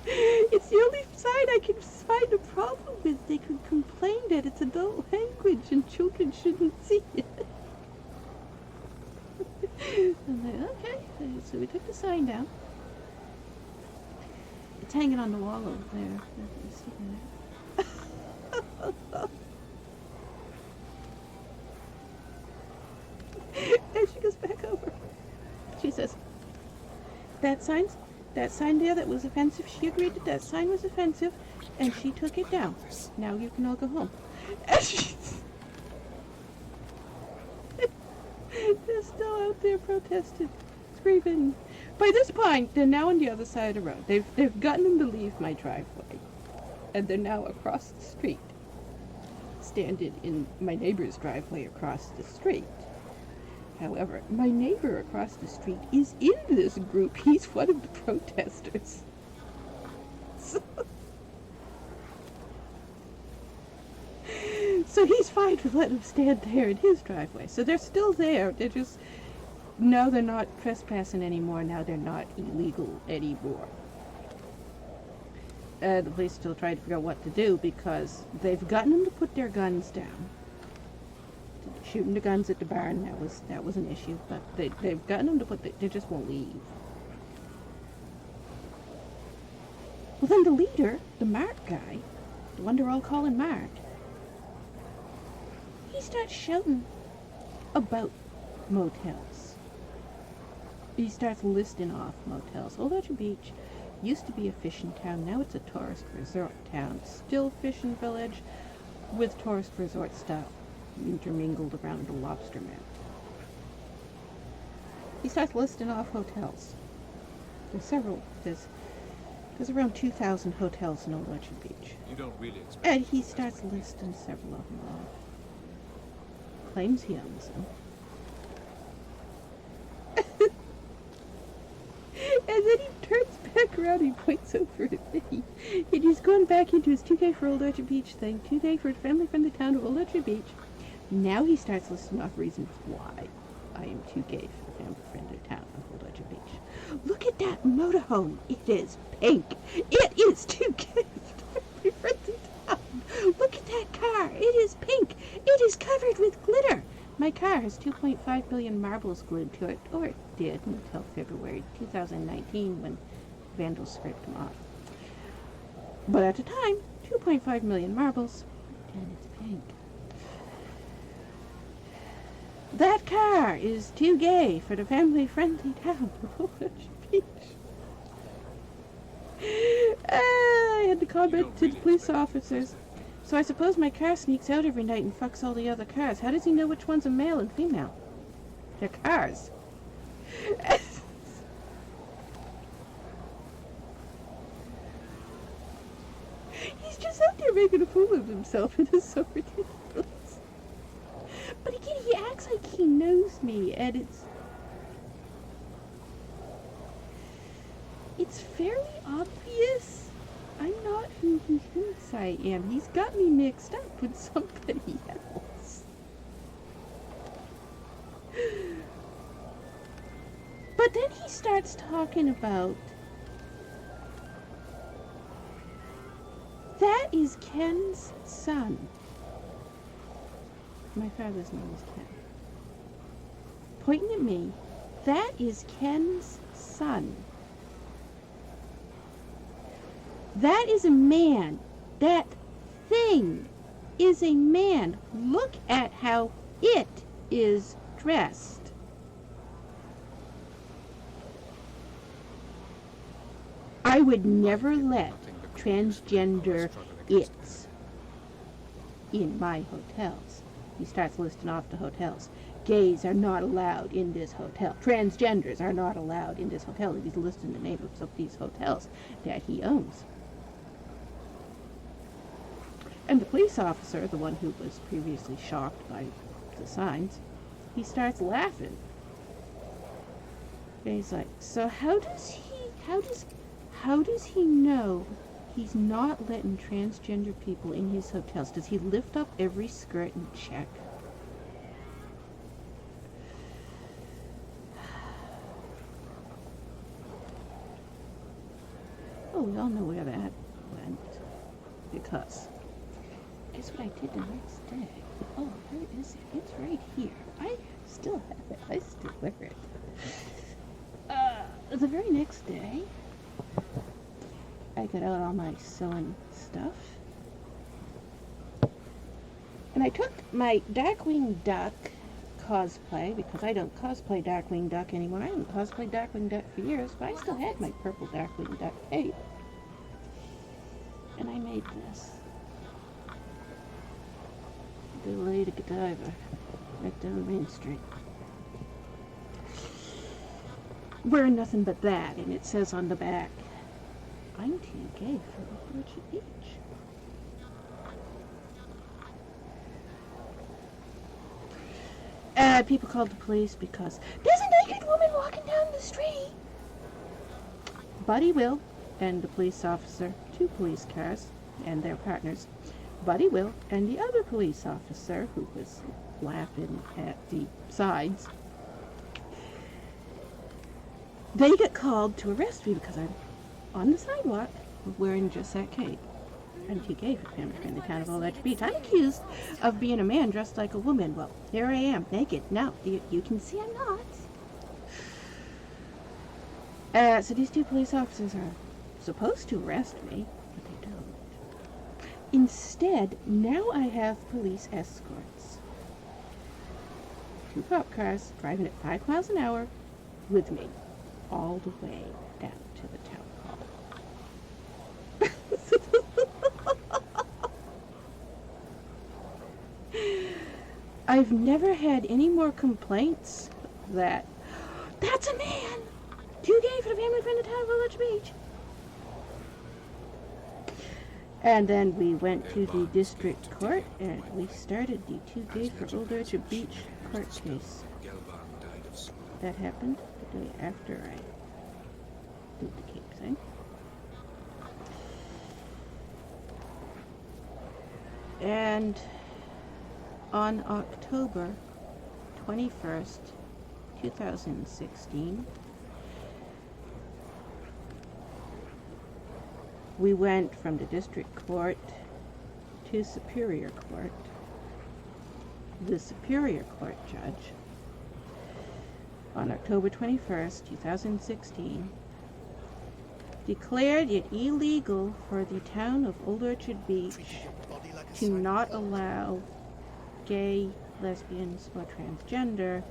It's the only sign I can find a problem with. They could complain that it's adult language and children shouldn't see it. I'm like, okay. So we took the sign down. It's hanging on the wall over there. It's sticking there. And she goes back over. She says, that sign there that was offensive, she agreed that sign was offensive, and she took it down. Now you can all go home. And they're still out there protesting, screaming. By this point, they're now on the other side of the road. They've gotten them to leave my driveway, and they're now across the street, standing in my neighbor's driveway across the street. However, my neighbor across the street is in this group. He's one of the protesters. So he's fine with letting them stand there in his driveway. So they're still there. They're just, now they're not trespassing anymore. Now they're not illegal anymore. The police still try to figure out what to do because they've gotten them to put their guns down. Shooting the guns at the barn, that was an issue, but they've gotten them to they just won't leave. Well, then the leader, the Mark guy, the one they're all calling Mark, he starts shouting about motels. He starts listing off motels. Old Orchard Beach used to be a fishing town, now it's a tourist resort town. Still fishing village with tourist resort style intermingled around the lobster map. He starts listing off hotels. There's several. There's around 2,000 hotels in Old Orchard Beach. You don't really expect. And he starts listing several of them off. Claims he owns them. And then he turns back around, he points over at me. And he's going back into his 2K for Old Orchard Beach thing. 2K for family-friendly town of Old Orchard Beach. Now he starts listing off reasons why I am too gay for the family-friendly town of Old Orchard Beach. Look at that motorhome. It is pink. It is too gay for the family-friendly town. Look at that car. It is pink. It is covered with glitter. My car has 2.5 billion marbles glued to it, or it did until February 2019 when vandals scraped them off. But at the time, 2.5 million marbles, and it's pink. That car is too gay for the family-friendly town of Old Orchard Beach. I had to comment to the police officers. So I suppose my car sneaks out every night and fucks all the other cars. How does he know which one's a male and female? They're cars. He's just out there making a fool of himself. It is so ridiculous. But again, he acts like he knows me, and it's fairly obvious I'm not who he thinks I am. He's got me mixed up with somebody else. But then he starts talking about, that is Ken's son. My father's name is Ken. Pointing at me, that is Ken's son. That is a man. That thing is a man. Look at how it is dressed. I would never let transgender its in my hotels. He starts listing off the hotels. Gays are not allowed in this hotel. Transgenders are not allowed in this hotel. He's listing the names of these hotels that he owns. And the police officer, the one who was previously shocked by the signs, he starts laughing. And he's like, so how does he know he's not letting transgender people in his hotels? Does he lift up every skirt and check? Oh, we all know where that went. Because guess what I did the next day? Oh, where is it? It's right here. I still have it. I still wear it. The very next day, I got out all my sewing stuff. And I took my Darkwing Duck cosplay, because I don't cosplay Darkwing Duck anymore. I haven't cosplayed Darkwing Duck for years, but I still had my purple Darkwing Duck cape. And I made this. The Lady Godiva, right down Main Street. Wearing nothing but that, and it says on the back, I'm too gay for Avallac'h Beach. People called the police because there's a naked woman walking down the street. Buddy Will and the police officer, 2 police cars and their partners, Buddy Will and the other police officer who was laughing at the signs, they get called to arrest me because I'm on the sidewalk wearing just that cape. I'm too gay for him in the town of Avallac'h Beach. I'm accused of being a man dressed like a woman. Well, here I am, naked. No, you can see I'm not. So these 2 police officers are supposed to arrest me, but they don't. Instead, now I have police escorts. 2 cop cars driving at 5 miles an hour with me all the way down to the town hall. I've never had any more complaints that's a man! Too gay for the family friend of the town of Avallac'h Beach. And then we went to the district court and we started the Too Gay for Avallac'h Beach court case. That happened the day after I did the cape thing. And on October 21st, 2016, we went from the district court to Superior Court. The Superior Court judge, on October 21st, 2016, declared it illegal for the town of Avallac'h Beach to not allow gay, lesbians, or transgender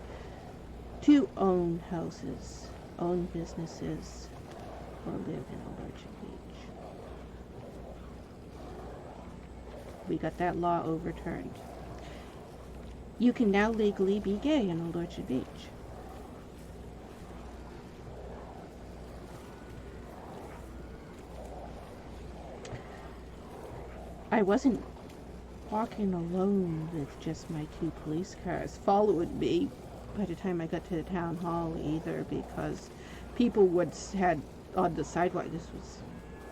to own houses, own businesses, or live in Avallac'h Beach. We got that law overturned. You can now legally be gay in Avallac'h Beach. I wasn't walking alone with just my 2 police cars following me by the time I got to the town hall either, because people had on the sidewalk. This was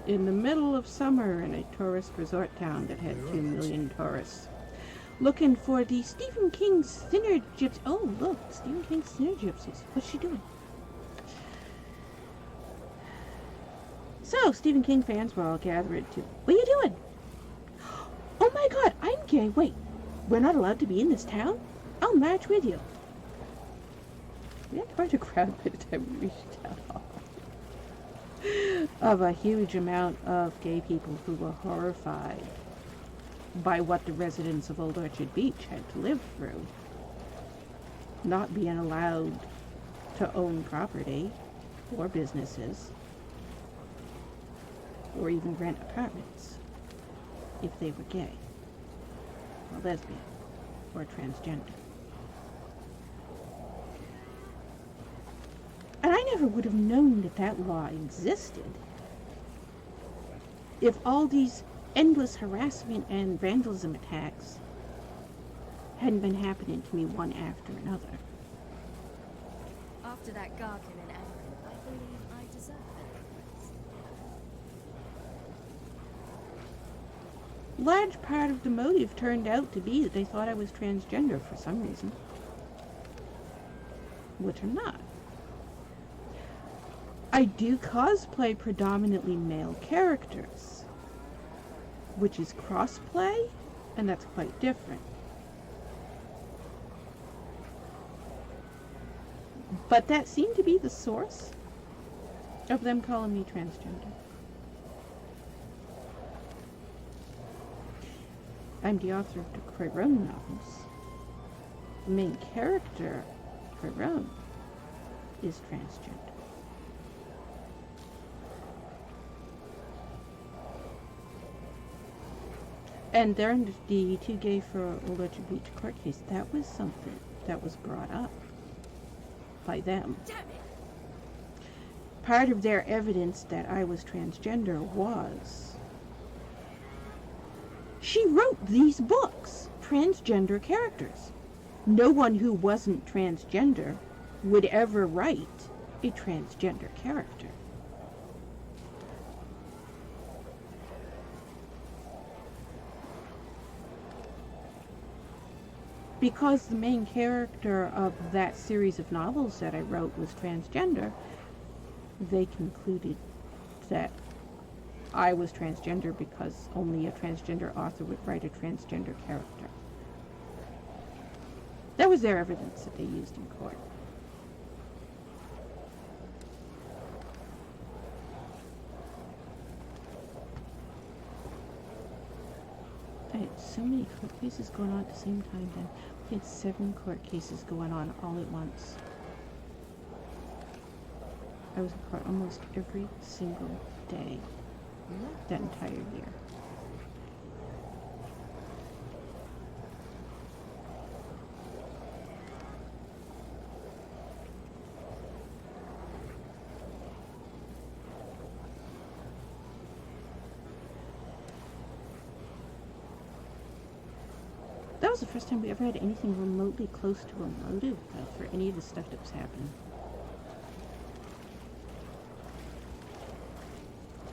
in the middle of summer in a tourist resort town that had 2 million tourists looking for the Stephen King's Thinner Gypsies. Oh, look, Stephen King's Thinner Gypsies. What's she doing? So, Stephen King fans were all gathered to, what are you doing? Oh my god, I'm gay. Wait, we're not allowed to be in this town? I'll march with you. We had quite a crowd by the time we reached town hall. of a huge amount of gay people who were horrified by what the residents of Old Orchard Beach had to live through. Not being allowed to own property or businesses or even rent apartments if they were gay or lesbian or transgender. And I never would have known that that law existed if all these endless harassment and vandalism attacks hadn't been happening to me one after another. After that garden in Avallac'h, I believe I deserve it. Large part of the motive turned out to be that they thought I was transgender for some reason, which I'm not. I do cosplay predominantly male characters, which is crossplay, and that's quite different. But that seemed to be the source of them calling me transgender. I'm the author of the Cryrone novels. The main character, Cryrone, is transgender. And during the Too Gay for Old Orchard Beach court case, that was something that was brought up by them. Damn it! Part of their evidence that I was transgender was she wrote these books, transgender characters. No one who wasn't transgender would ever write a transgender character. Because the main character of that series of novels that I wrote was transgender, they concluded that I was transgender because only a transgender author would write a transgender character. That was their evidence that they used in court. I had so many court cases going on at the same time then. We had 7 court cases going on all at once. I was in court almost every single day that entire year. That was the first time we ever had anything remotely close to a motive for any of the stuff that was happening.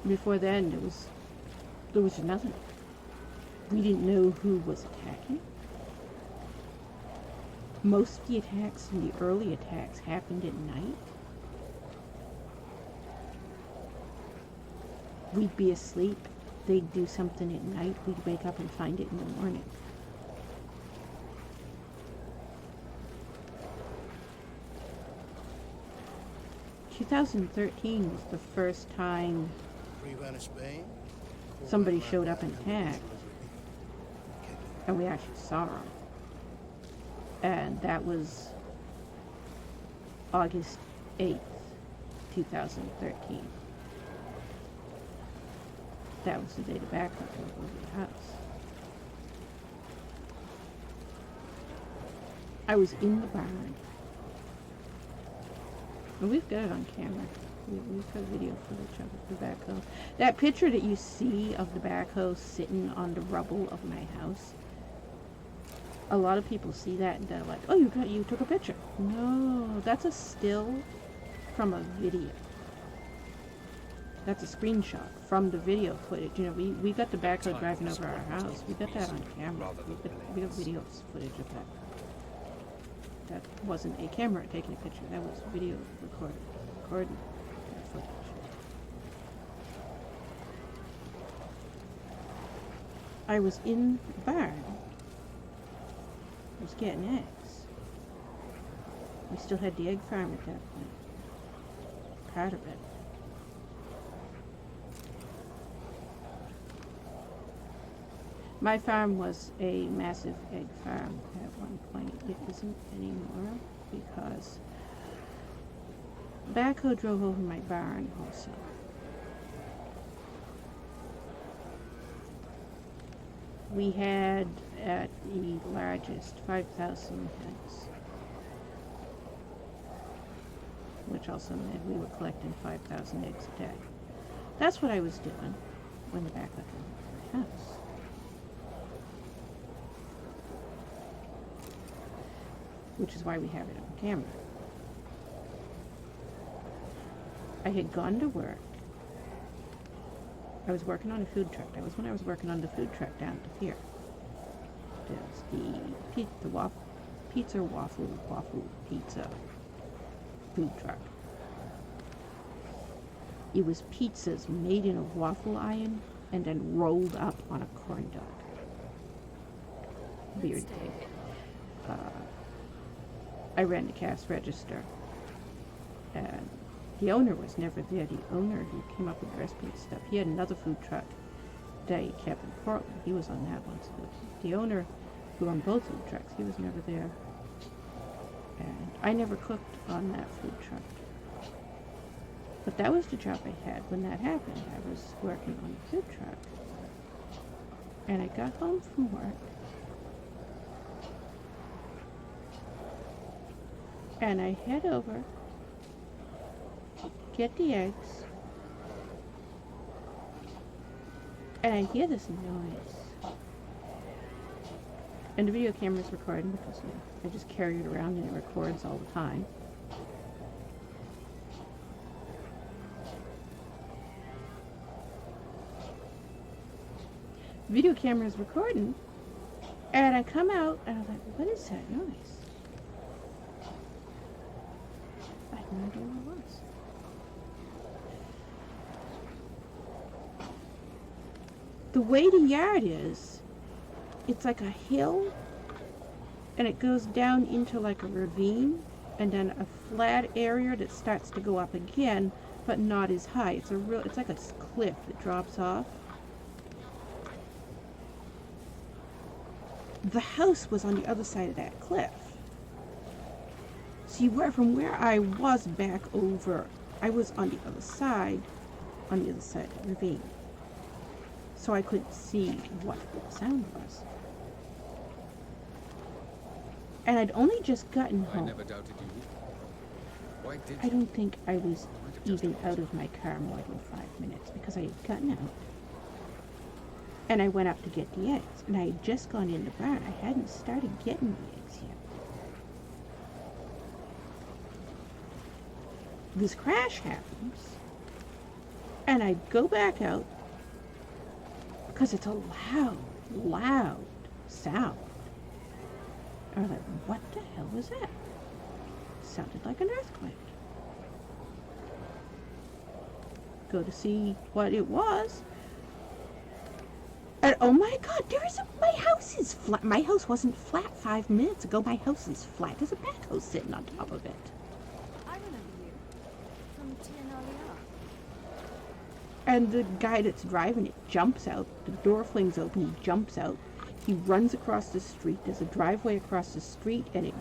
Before then, there was nothing. We didn't know who was attacking. Most of the attacks and the early attacks happened at night. We'd be asleep. They'd do something at night. We'd wake up and find it in the morning. In 2013 was the first time somebody showed up and attacked, and we actually saw them. And that was August 8th, 2013. That was the day the backhoe drove over the house. I was in the barn. And we've got it on camera. We've got video footage of the backhoe. That picture that you see of the backhoe sitting on the rubble of my house, a lot of people see that and they're like, oh, you took a picture. No, that's a still from a video. That's a screenshot from the video footage. You know, we got the backhoe driving over our house. We got that on camera. We got video footage of that. That wasn't a camera taking a picture. That was video recording that footage. I was in the barn. I was getting eggs. We still had the egg farm at that point. Part of it. My farm was a massive egg farm at one point. It isn't anymore because backhoe drove over my barn also. We had at the largest 5,000 hens, which also meant we were collecting 5,000 eggs a day. That's what I was doing when the backhoe drove over my house. Which is why we have it on camera. I had gone to work. I was working on a food truck. That was when I was working on the food truck down at the pier. There's the waffle pizza food truck. It was pizzas made in a waffle iron and then rolled up on a corn dog. Weird thing. I ran the cash register, and the owner was never there. The owner who came up with the recipe and stuff, he had another food truck that he kept in Portland. He was on that one. So the owner who owned both food trucks, he was never there. And I never cooked on that food truck. But that was the job I had when that happened. I was working on the food truck. And I got home from work. And I head over, get the eggs, and I hear this noise. And the video camera's recording because I just carry it around and it records all the time. The video camera's recording, and I come out and I'm like, what is that noise? I had no idea what it was. The way the yard is, it's like a hill, and it goes down into like a ravine, and then a flat area that starts to go up again, but not as high. It's like a cliff that drops off. The house was on the other side of that cliff. See, from where I was back over, I was on the other side of the ravine. So I couldn't see what the sound was. And I'd only just gotten home. I never doubted you. Why did I you? don't think I was even out of my car more than 5 minutes because I had gotten out. And I went up to get the eggs. And I had just gone in the barn. I hadn't started getting the eggs yet. This crash happens. And I go back out because it's a loud sound. I was like, what the hell was that? Sounded like an earthquake. Go to see what it was. And oh my God, my house is flat. My house wasn't flat 5 minutes ago. My house is flat. There's a backhoe sitting on top of it. I remember you from Avallac'h. And the guy that's driving it jumps out. The door flings open. He jumps out. He runs across the street. There's a driveway across the street, and it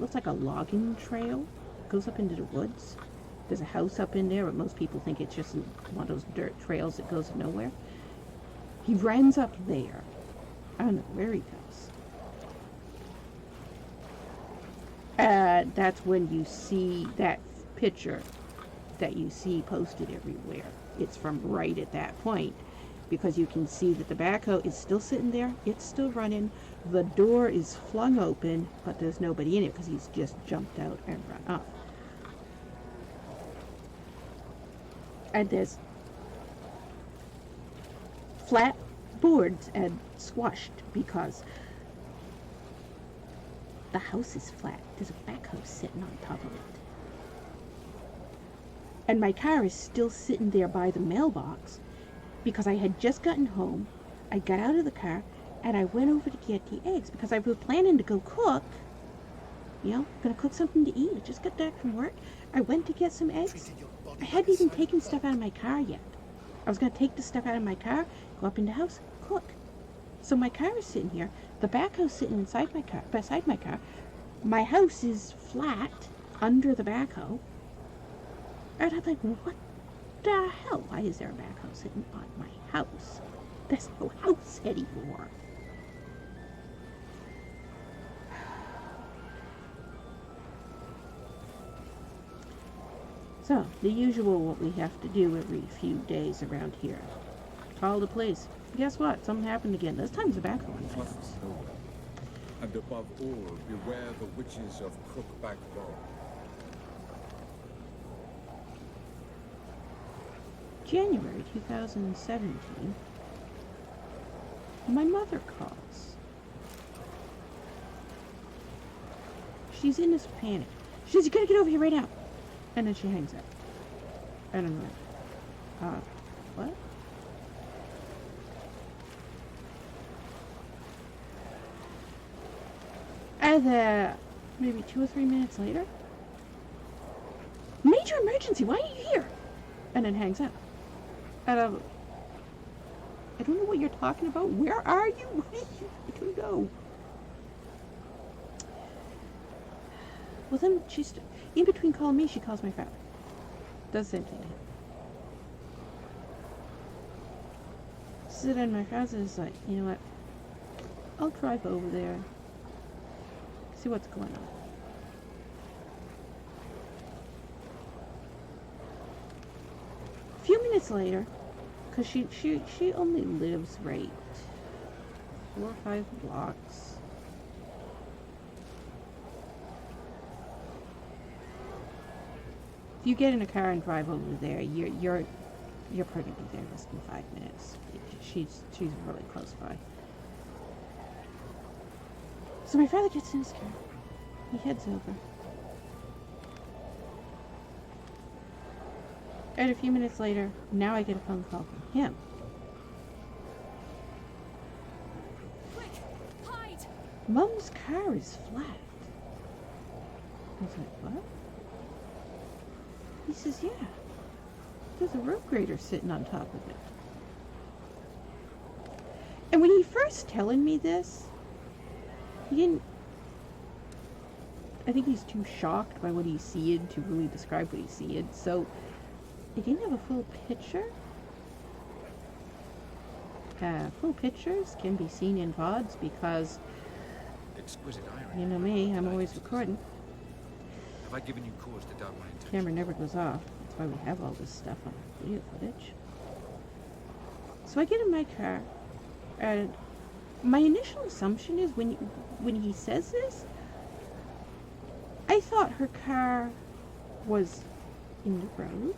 looks like a logging trail. It goes up into the woods. There's a house up in there, but most people think it's just one of those dirt trails that goes nowhere. He runs up there. I don't know where he goes. That's when you see that picture that you see posted everywhere. It's from right at that point, because you can see that the backhoe is still sitting there. It's still running. The door is flung open, but there's nobody in it because he's just jumped out and run off. And there's flat boards and squashed because the house is flat. There's a backhoe sitting on top of it. And my car is still sitting there by the mailbox because I had just gotten home. I got out of the car and I went over to get the eggs because I was planning to go cook. Gonna cook something to eat. I just got back from work. I went to get some eggs. I hadn't even taken stuff out of my car yet. I was gonna take the stuff out of my car, go up in the house, cook. So my car is sitting here. The backhoe's sitting inside my car, beside my car. My house is flat under the backhoe. And I'm like, what the hell? Why is there a backhoe sitting on my house? There's no house anymore. So, the usual what we have to do every few days around here. Call the police. Guess what? Something happened again. This time it's a backhoe on my house. And above all, beware the witches of Crookback Bog. January 2017. My mother calls. She's in this panic. She says, you gotta get over here right now. And then she hangs up. And I'm like, what? And then, maybe 2 or 3 minutes later, major emergency, why are you here? And then hangs up. And I don't know what you're talking about. Where are you? I don't know. Well, then she's in between calling me. She calls my father. Does the same thing to him. So then my father's like, you know what? I'll drive over there. See what's going on. A few minutes later, because she only lives right 4 or 5 blocks. If you get in a car and drive over there, you're probably be there less than 5 minutes. She's really close by. So my father gets in his car. He heads over. And a few minutes later, now I get a phone call from him. Quick! Hide! Mom's car is flat. I was like, what? He says, yeah. There's a road grader sitting on top of it. And when he first telling me this, he didn't... I think he's too shocked by what he's seeing to really describe what he's seeing. So, he didn't have a full picture. Full pictures can be seen in VODs because, Exquisite irony. you know me, I'm always recording. Have I given you cause to doubt my intention? Camera never goes off. That's why we have all this stuff on video footage. So I get in my car, and my initial assumption is when he says this, I thought her car was in the road.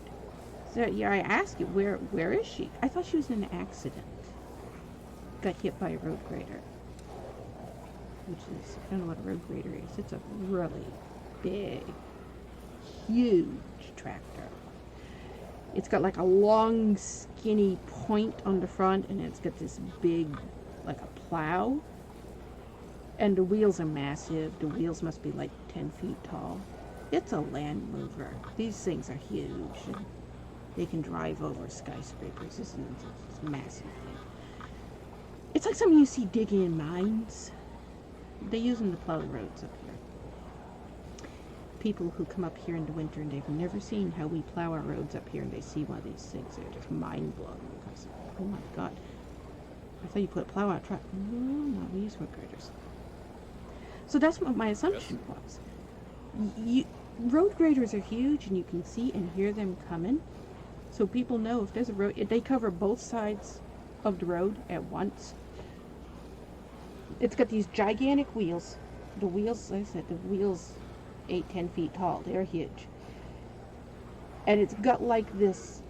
So yeah, I asked you, where is she? I thought she was in an accident. Got hit by a road grader. Which is, I don't know what a road grader is. It's a really big, huge tractor. It's got like a long, skinny point on the front, and it's got this big, like a plow. And the wheels are massive. The wheels must be like 10 feet tall. It's a Land Mover. These things are huge. And they can drive over skyscrapers. This is a massive thing. It's like something you see digging in mines. They use them to plow the roads up here. People who come up here in the winter and they've never seen how we plow our roads up here and they see one of these things, they're just mind blown because, oh my god, I thought you put a plow on a truck. No, we use road graders. So that's what my assumption was. Road graders are huge and you can see and hear them coming. So people know if there's a road, they cover both sides of the road at once. It's got these gigantic wheels. The wheels, like I said, the wheels 8-10 feet tall. They're huge. And it's got like this,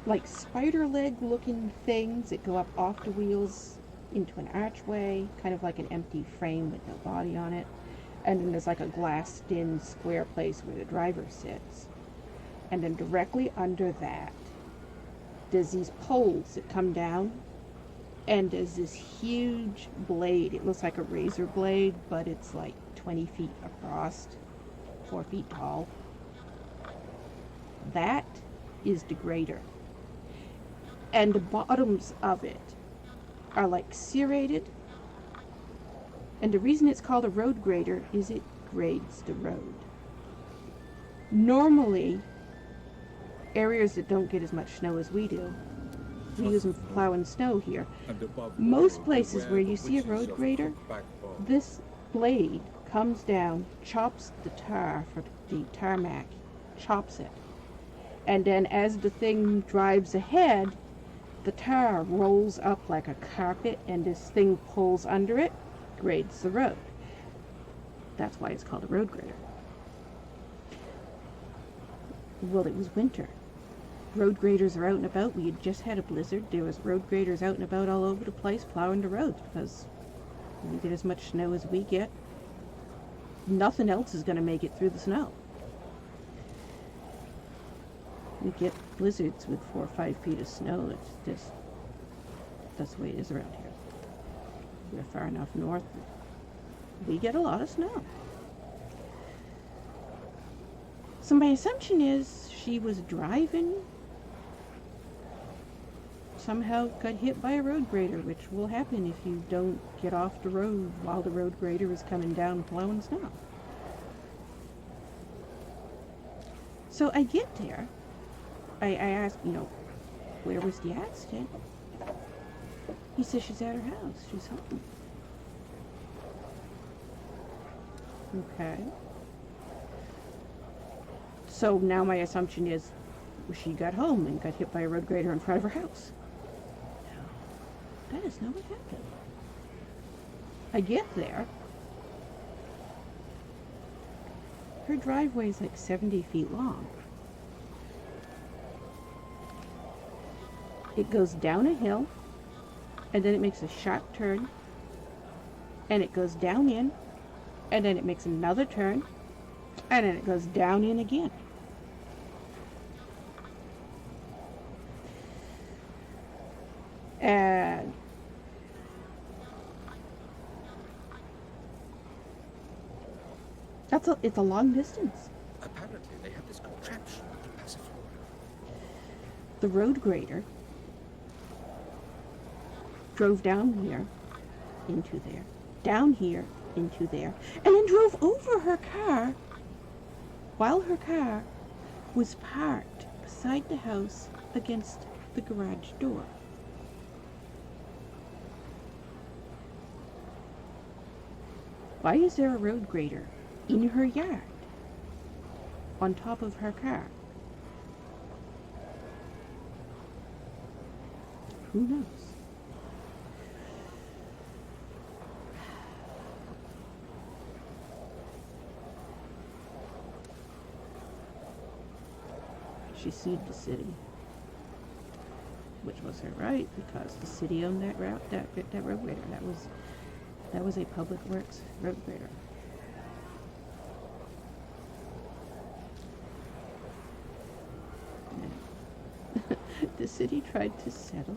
like spider leg looking things that go up off the wheels into an archway, kind of like an empty frame with no body on it. And then there's like a glassed-in square place where the driver sits. And then directly under that, there's these poles that come down. And there's this huge blade. It looks like a razor blade, but it's like 20 feet across, 4 feet tall. That is the grader. And the bottoms of it are like serrated. And the reason it's called a road grader is it grades the road. Normally, areas that don't get as much snow as we do, we use them for plowing snow here. And above Most all, places beware where the you see a witches road of grader, Crookback Bog. this blade comes down, chops the tar for the tarmac, chops it. And then as the thing drives ahead, the tar rolls up like a carpet and this thing pulls under it, grades the road. That's why it's called a road grader. Well, it was winter. Road graders are out and about. We had just had a blizzard. There was road graders out and about all over the place plowing the roads because we get as much snow as we get. Nothing else is going to make it through the snow. We get blizzards with 4 or 5 feet of snow. It's just, that's the way it is around here. We're far enough north. We get a lot of snow. So my assumption is she was driving, somehow got hit by a road grader, which will happen if you don't get off the road while the road grader is coming down plowing snow. So I get there. I ask, where was the accident? He says she's at her house. She's home. Okay. So now my assumption is she got home and got hit by a road grader in front of her house. No, that is not what happened. I get there. Her driveway is like 70 feet long. It goes down a hill, and then it makes a sharp turn, and it goes down in, and then it makes another turn, and then it goes down in again. And it's a long distance. Apparently, they have this contraption to pass it through. The road grader drove down here into there, down here into there, and then drove over her car while her car was parked beside the house against the garage door. Why is there a road grader in her yard on top of her car? Who knows? She sued the city, which was her right because the city owned that route, that road grader. That was a public works road grader. The city tried to settle,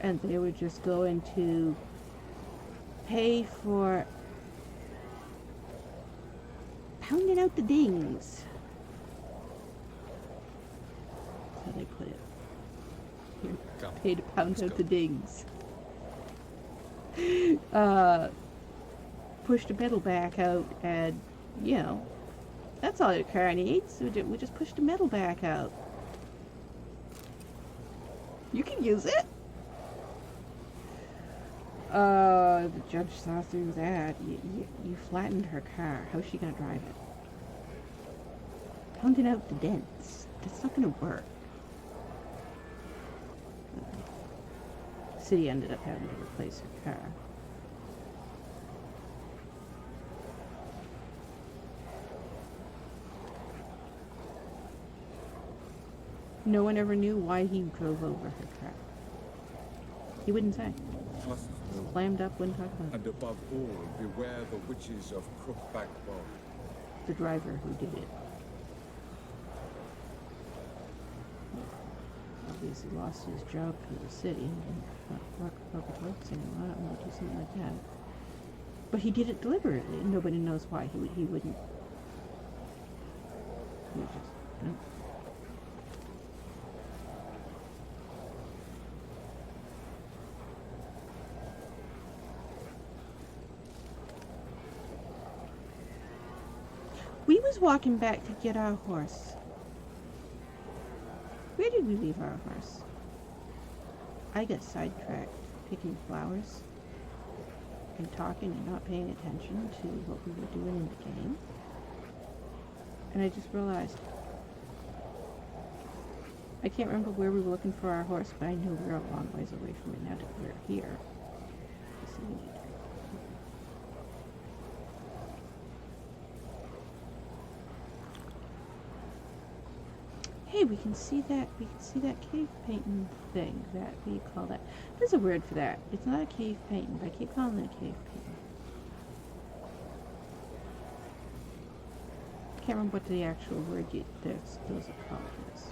and they were just going to pay for pounding out the dings. That's how they put it. Here, pay to pound out the dings. Push the metal back out, and that's all your car needs. We just push the metal back out. You can use it. The judge saw through that. You flattened her car. How's she gonna drive it? Pounding out the dents. That's not gonna work. The city ended up having to replace her car. No one ever knew why he drove over her car. He wouldn't say. Slammed up, wouldn't talk about it. And above all, beware the witches of Crookback Bog. The driver who did it obviously lost his job for the city and thought, fuck folks anymore. I don't want to do something like that. But he did it deliberately, and nobody knows why. He wouldn't. He would just, was walking back to get our horse. Where did we leave our horse? I got sidetracked picking flowers and talking and not paying attention to what we were doing in the game. And I just realized I can't remember where we were looking for our horse, but I know we're a long ways away from it now that we're here. So we need Hey, we can see that cave painting thing. That, what do you call that? There's a word for that. It's not a cave painting, but I keep calling it a cave painting. Can't remember what the actual word those are called is.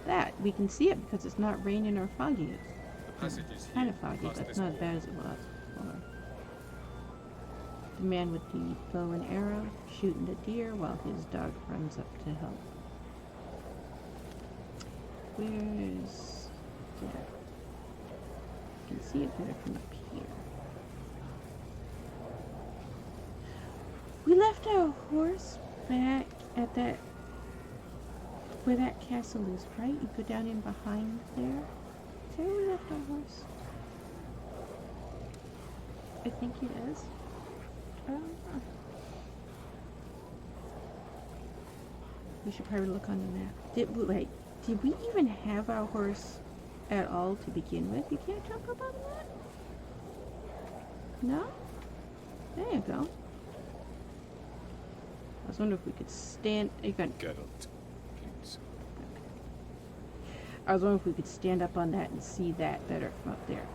That, we can see it because it's not raining or foggy. The passage is Kind here, of foggy, past but this it's not as wall. bad as it was before. The man with the bow and arrow shooting the deer while his dog runs up to help. Where's that? You can see it better from up here. We left our horse back at that, where that castle is, right? You go down in behind there. Is that where we left our horse? I think it is. We should probably look on the map. Did we even have our horse at all to begin with? You can't jump up on that? No? There you go. I was wondering if we could stand. Geralt, please. I was wondering if we could stand up on that and see that better from up there.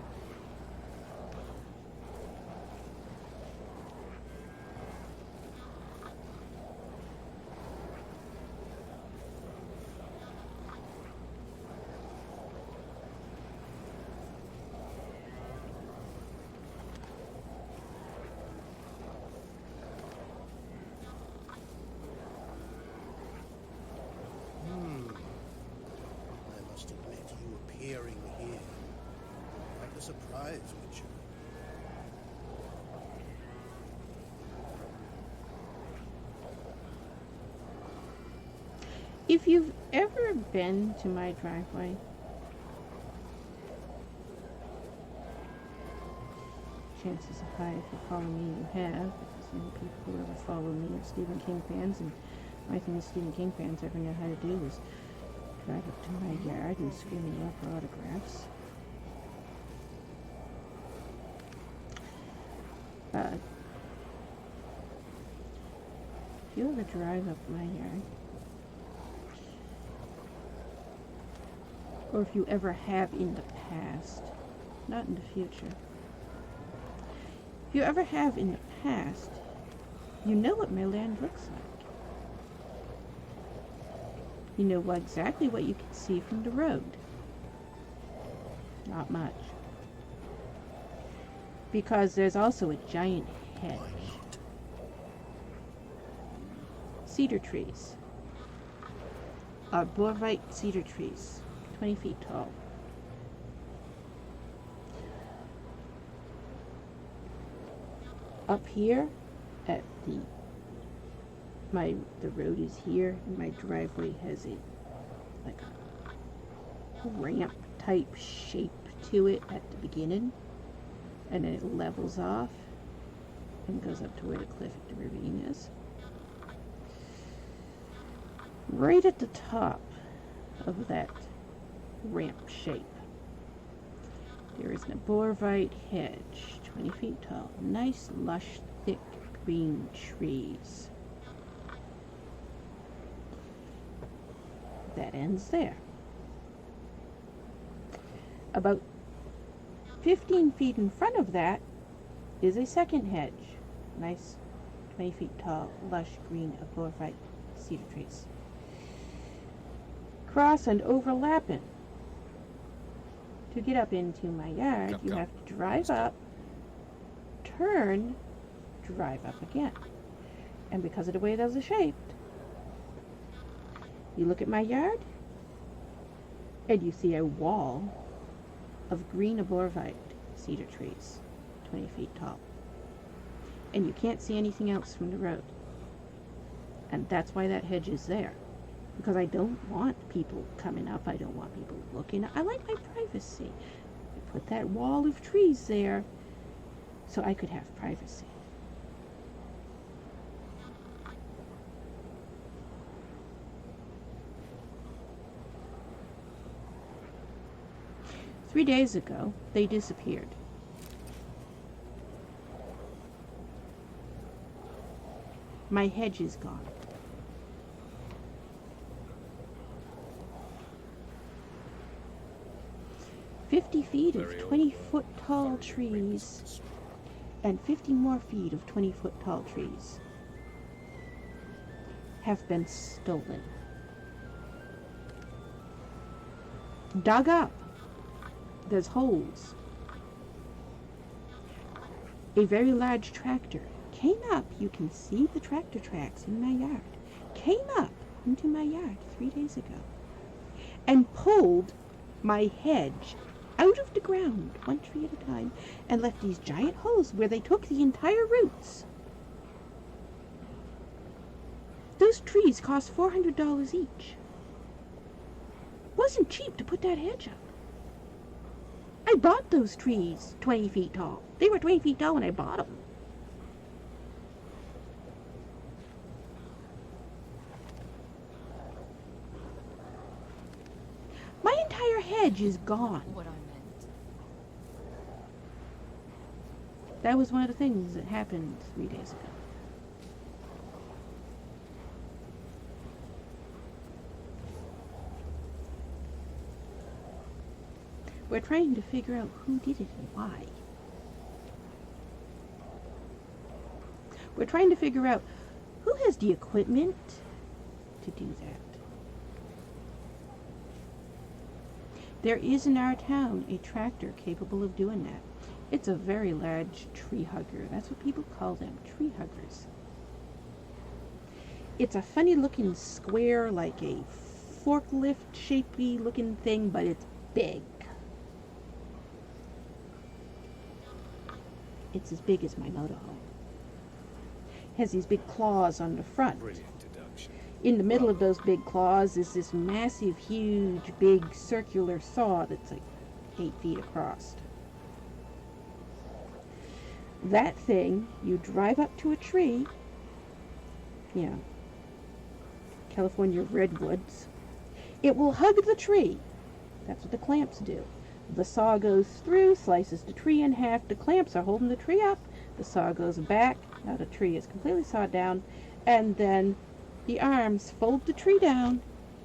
I must admit, you appearing here, quite a surprise, Witcher. If you've ever been to my driveway, chances are high if you follow me you have, because the only people who ever follow me are Stephen King fans, and my thing with Stephen King fans ever know how to do is drive up to my yard and scream and yell for autographs. If you ever drive up my yard, or if you ever have in the past, not in the future, if you ever have in the past, you know what my land looks like. You know exactly what you can see from the road. Not much. Because there's also a giant hedge. Why not? Cedar trees. Arborvite cedar trees. 20 feet tall. Up here at the road is here, and my driveway has a ramp type shape to it at the beginning, and then it levels off and goes up to where the cliff at the ravine is. Right at the top of that ramp shape, there is an arborvite hedge, 20 feet tall. Nice, lush, thick green trees. That ends there. About 15 feet in front of that is a second hedge. Nice, 20 feet tall, lush green arborvite cedar trees. Cross and overlapping. To get up into my yard, you have to drive up, turn, drive up again. And because of the way those are shaped, you look at my yard, and you see a wall of green arborvite cedar trees, 20 feet tall. And you can't see anything else from the road. And that's why that hedge is there. Because I don't want people coming up. I don't want people looking. I like my privacy. I put that wall of trees there so I could have privacy. Three days ago, they disappeared. My hedge is gone. Feet of 20-foot tall trees and 50 more feet of 20-foot tall trees have been stolen. Dug up. There's holes. A very large tractor came up. You can see the tractor tracks in my yard. Came up into my yard 3 days ago and pulled my hedge out of the ground, one tree at a time, and left these giant holes where they took the entire roots. Those trees cost $400 each. Wasn't cheap to put that hedge up. I bought those trees 20 feet tall. They were 20 feet tall when I bought them. My entire hedge is gone. What I meant. That was one of the things that happened 3 days ago. We're trying to figure out who did it and why. We're trying to figure out who has the equipment to do that. There is in our town a tractor capable of doing that. It's a very large tree hugger. That's what people call them, tree huggers. It's a funny looking square, like a forklift shapey looking thing, but it's big. It's as big as my motorhome. Has these big claws on the front. Brilliant deduction. In the middle of those big claws is this massive, huge, big circular saw that's like 8 feet across. That thing, you drive up to a tree, California redwoods, it will hug the tree. That's what the clamps do. The saw goes through, slices the tree in half. The clamps are holding the tree up. The saw goes back. Now the tree is completely sawed down. And then the arms fold the tree down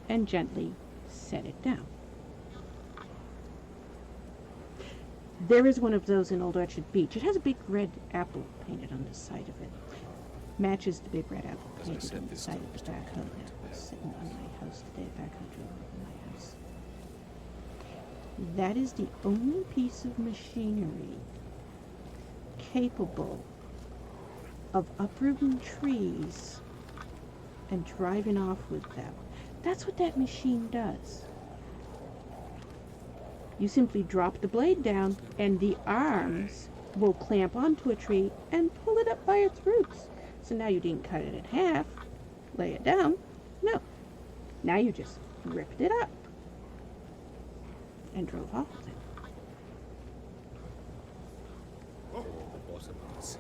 and gently set it down. There is one of those in Old Orchard Beach. It has a big red apple painted on the side of it. Matches the big red apple painted on the side of the backhoe that was sitting on my house today. Backhoe drove over my house. That is the only piece of machinery capable of uprooting trees and driving off with them. That's what that machine does. You simply drop the blade down and the arms will clamp onto a tree and pull it up by its roots. So now you didn't cut it in half, lay it down. No. Now you just ripped it up and drove off with it. Or the bottom of the sea.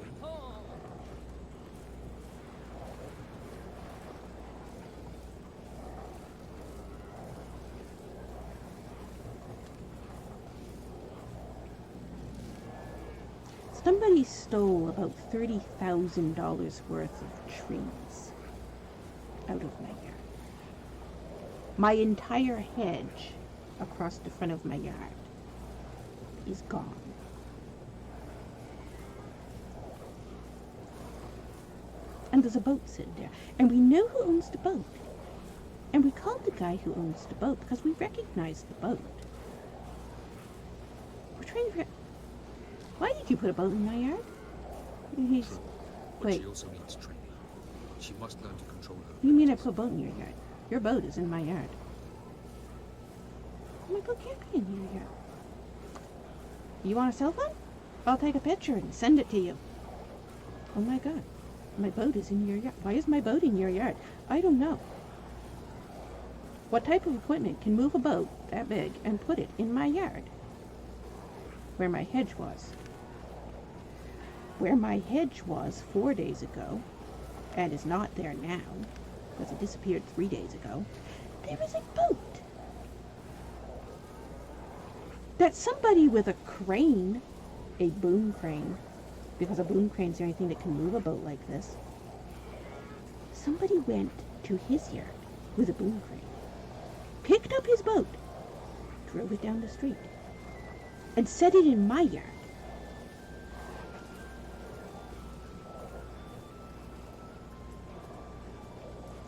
Somebody stole about $30,000 worth of trees out of my yard. My entire hedge across the front of my yard is gone. And there's a boat sitting there. And we know who owns the boat. And we called the guy who owns the boat because we recognize the boat. We're trying to figure out, why did you put a boat in my yard? He's, True. But wait, she also needs training. She must learn to control her. you mean I put a boat in your yard? Your boat is in my yard. My boat can't be in your yard. You want a cell phone? I'll take a picture and send it to you. Oh my God. My boat is in your yard. Why is my boat in your yard? I don't know. What type of equipment can move a boat that big and put it in my yard? Where my hedge was. Where my hedge was 4 days ago, and is not there now, because it disappeared 3 days ago, there is a boat. That somebody with a crane, a boom crane, because a boom crane's the only thing that can move a boat like this. Somebody went to his yard with a boom crane, picked up his boat, drove it down the street, and set it in my yard.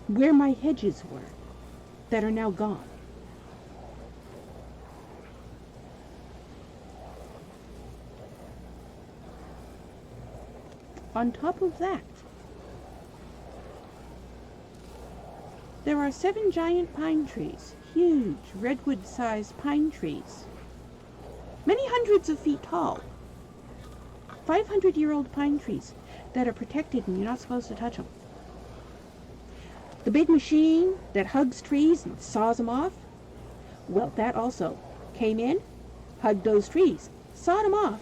Where my hedges were, that are now gone. On top of that, there are 7 giant pine trees, huge redwood-sized pine trees, many hundreds of feet tall, 500-year-old pine trees that are protected and you're not supposed to touch them. The big machine that hugs trees and saws them off, well, that also came in, hugged those trees, sawed them off,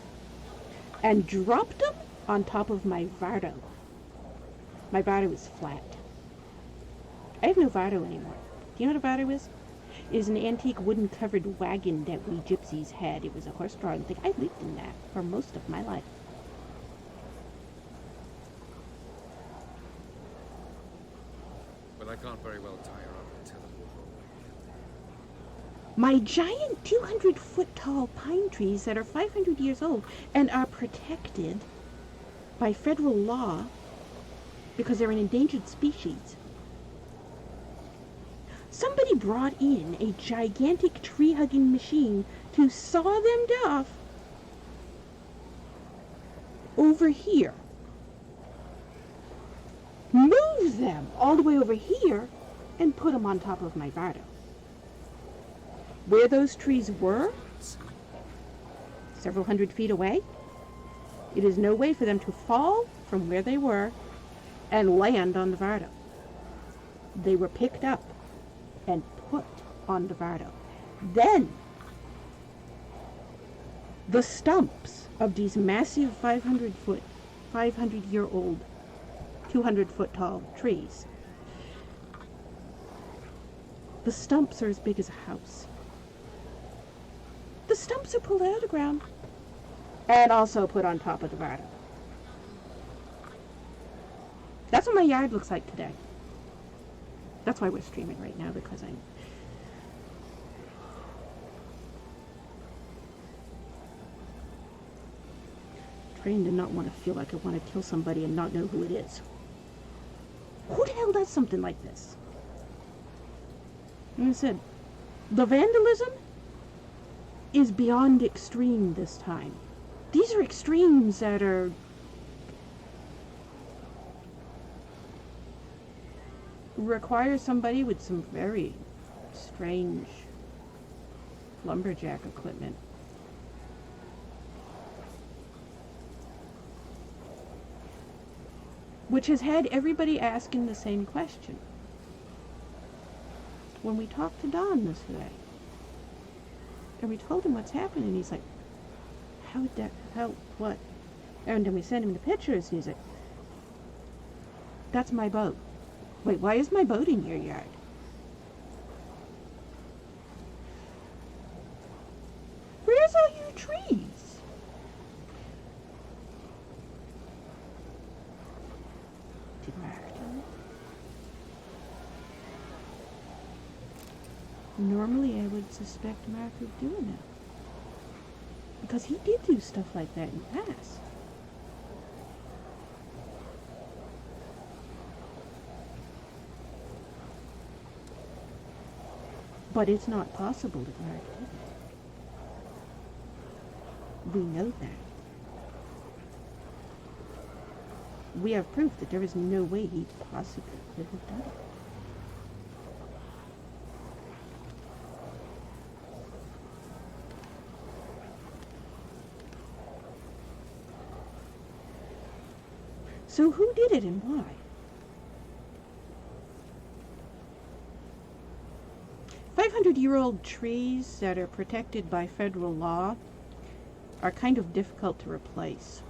and dropped them on top of my Vardo. My Vardo is flat. I have no Vardo anymore. Do you know what a Vardo is? It is an antique wooden-covered wagon that we gypsies had. It was a horse-drawn thing. I lived in that for most of my life. But I can't very well tie her up and teleport her away. My giant 200-foot tall pine trees that are 500 years old and are protected by federal law because they're an endangered species. Somebody brought in a gigantic tree-hugging machine to saw them off over here. Move them all the way over here and put them on top of my Vardo. Where those trees were, several hundred feet away, it is no way for them to fall from where they were and land on the Vardo. They were picked up and put on the Vardo. Then, the stumps of these massive 500-year-old, 200-foot tall trees, the stumps are as big as a house. The stumps are pulled out of the ground and also put on top of the Vardo. That's what my yard looks like today. That's why we're streaming right now, because I'm trained to not want to feel like I want to kill somebody and not know who it is. Who the hell does something like this? Like I said, the vandalism is beyond extreme this time. These are extremes that are require somebody with some very strange lumberjack equipment. Which has had everybody asking the same question. When we talked to Don this day, and we told him what's happening, he's like, what? And then we sent him the pictures, and he's like, that's my boat. Wait, why is my boat in your yard? Where's all your trees? Did Mark do it? Normally I would suspect Mark of doing that. Because he did do stuff like that in the past. But it's not possible that Mark did it. We know that. We have proof that there is no way he possibly could have done it. So who did it and why? 500-year-old trees that are protected by federal law are kind of difficult to replace.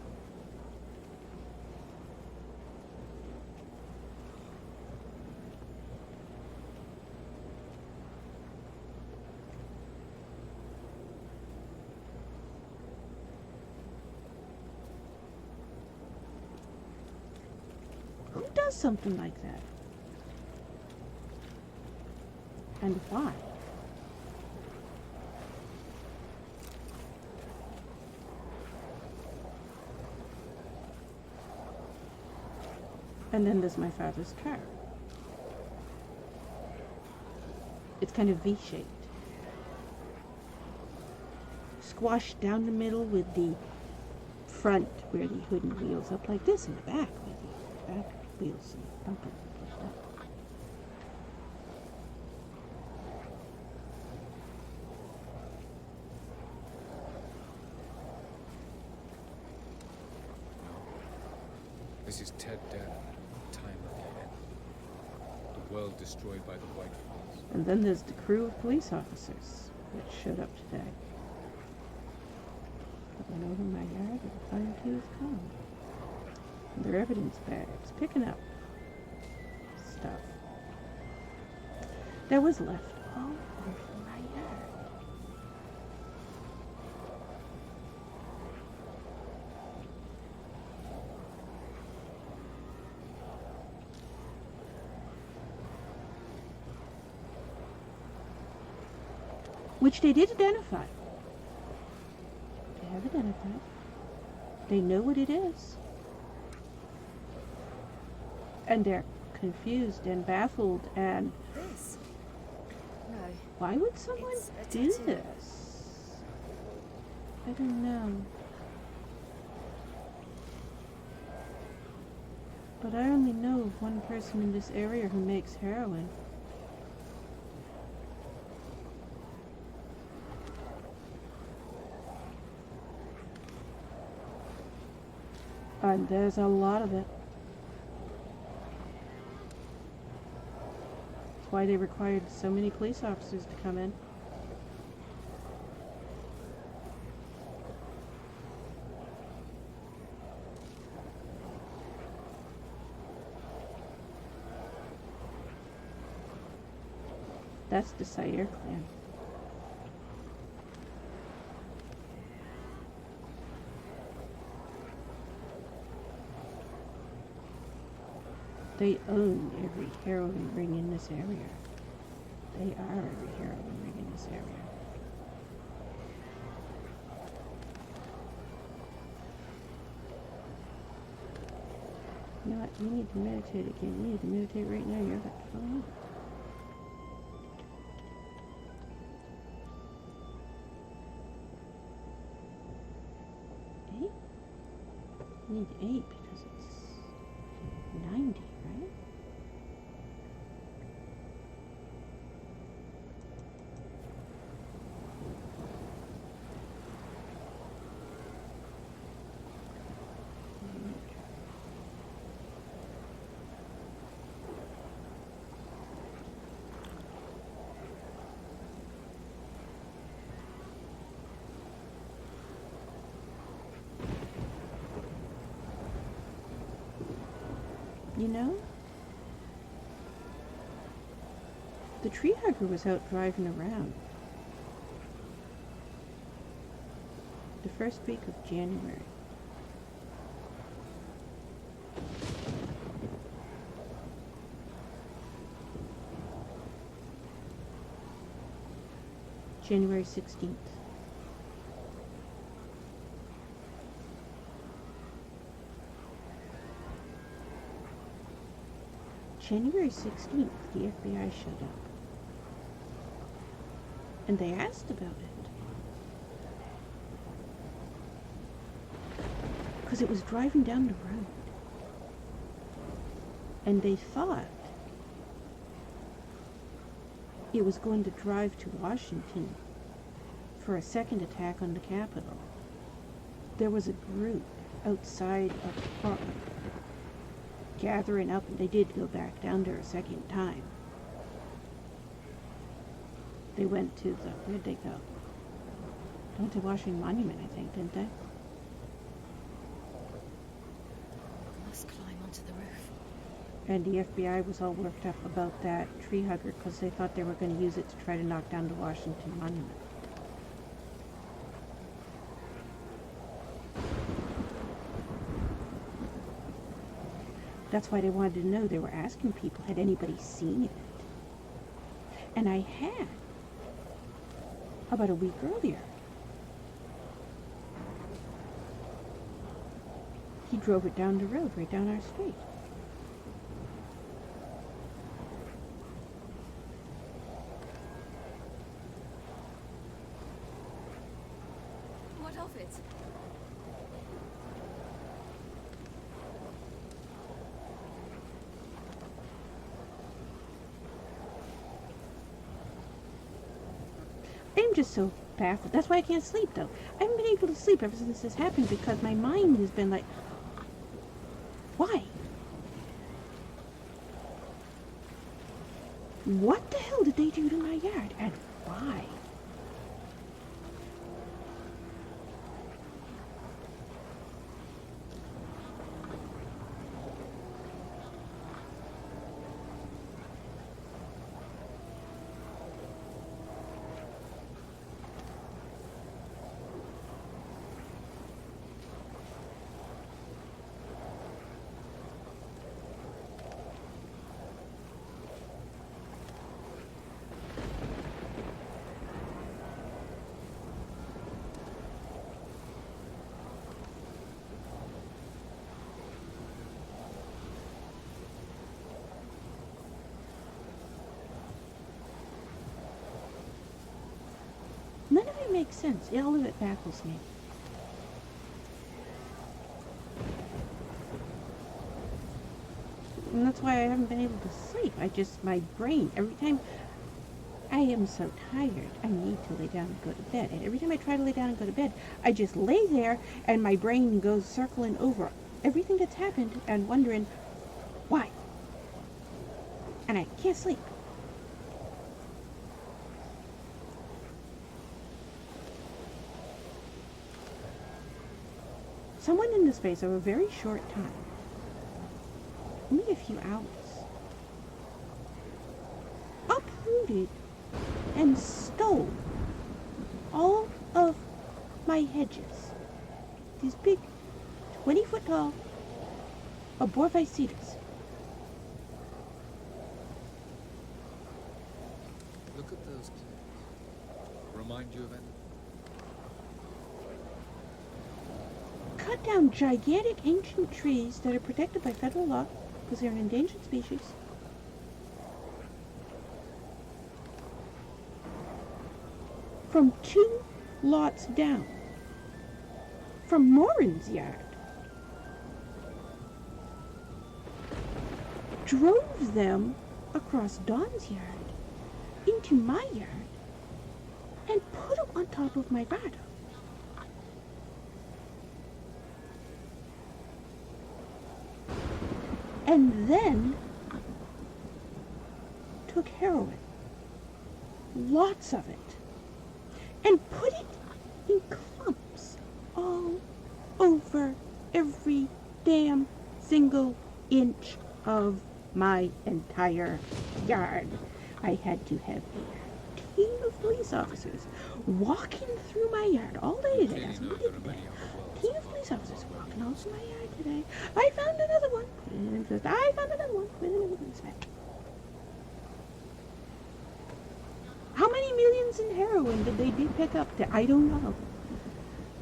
Who does something like that? And why? And then there's my father's car. It's kind of V-shaped. Squashed down the middle with the front where the hood and wheels up like this, and the back where the back wheels and bumper pushed up. This is Ted Danner, time of the end. The world destroyed by the White Falls. And then there's the crew of police officers that showed up today. That went over my yard and fired his gun. And their evidence bags, picking up stuff that was left all over my yard. Which they did identify. They have identified. They know what it is. And they're confused and baffled and This? No. why would someone It's a do tattoo. this? I don't know. But I only know of one person in this area who makes heroin. And there's a lot of it. That's why they required so many police officers to come in. That's the Sire clan. They own every heroin ring in this area. They are every heroin ring in this area. You know what? You need to meditate again. You need to meditate right now. You're about to fall over. Eight? You need 8 because it's 90, right? You know, the tree hugger was out driving around the first week of January. January 16th. January 16th, the FBI showed up. And they asked about it. Because it was driving down the road. And they thought it was going to drive to Washington for a second attack on the Capitol. There was a group outside of the park gathering up, and they did go back down there a second time. They went to the, where'd they go? They went to Washington Monument, I think, didn't they? Must climb onto the roof. And the FBI was all worked up about that tree hugger because they thought they were going to use it to try to knock down the Washington Monument. That's why they wanted to know. They were asking people, had anybody seen it? And I had, about a week earlier. He drove it down the road, right down our street. What of it? I'm just so baffled. That's why I can't sleep, though. I haven't been able to sleep ever since this happened because my mind has been like, why? What the hell did they do to my yard? And why? None of it makes sense. All of it baffles me. And that's why I haven't been able to sleep. My brain, every time I am so tired, I need to lay down and go to bed. And every time I try to lay down and go to bed, I just lay there and my brain goes circling over everything that's happened and wondering why. And I can't sleep. Someone in the space of a very short time, only a few hours, uprooted and stole all of my hedges. These big, 20-foot tall, arborvitae cedars. Look at those clearings. Remind you of anything? Cut down gigantic ancient trees that are protected by federal law because they're an endangered species. From 2 lots down. From Morin's yard. Drove them across Dawn's yard into my yard and put them on top of my garden. And then took heroin, lots of it, and put it in clumps all over every damn single inch of my entire yard. I had to have a team of police officers walking through my yard all day today. That's what we did today. Team of police officers walking all through my yard today. I found another one. I found another one with another police bag. How many millions in heroin did they pick up? I don't know.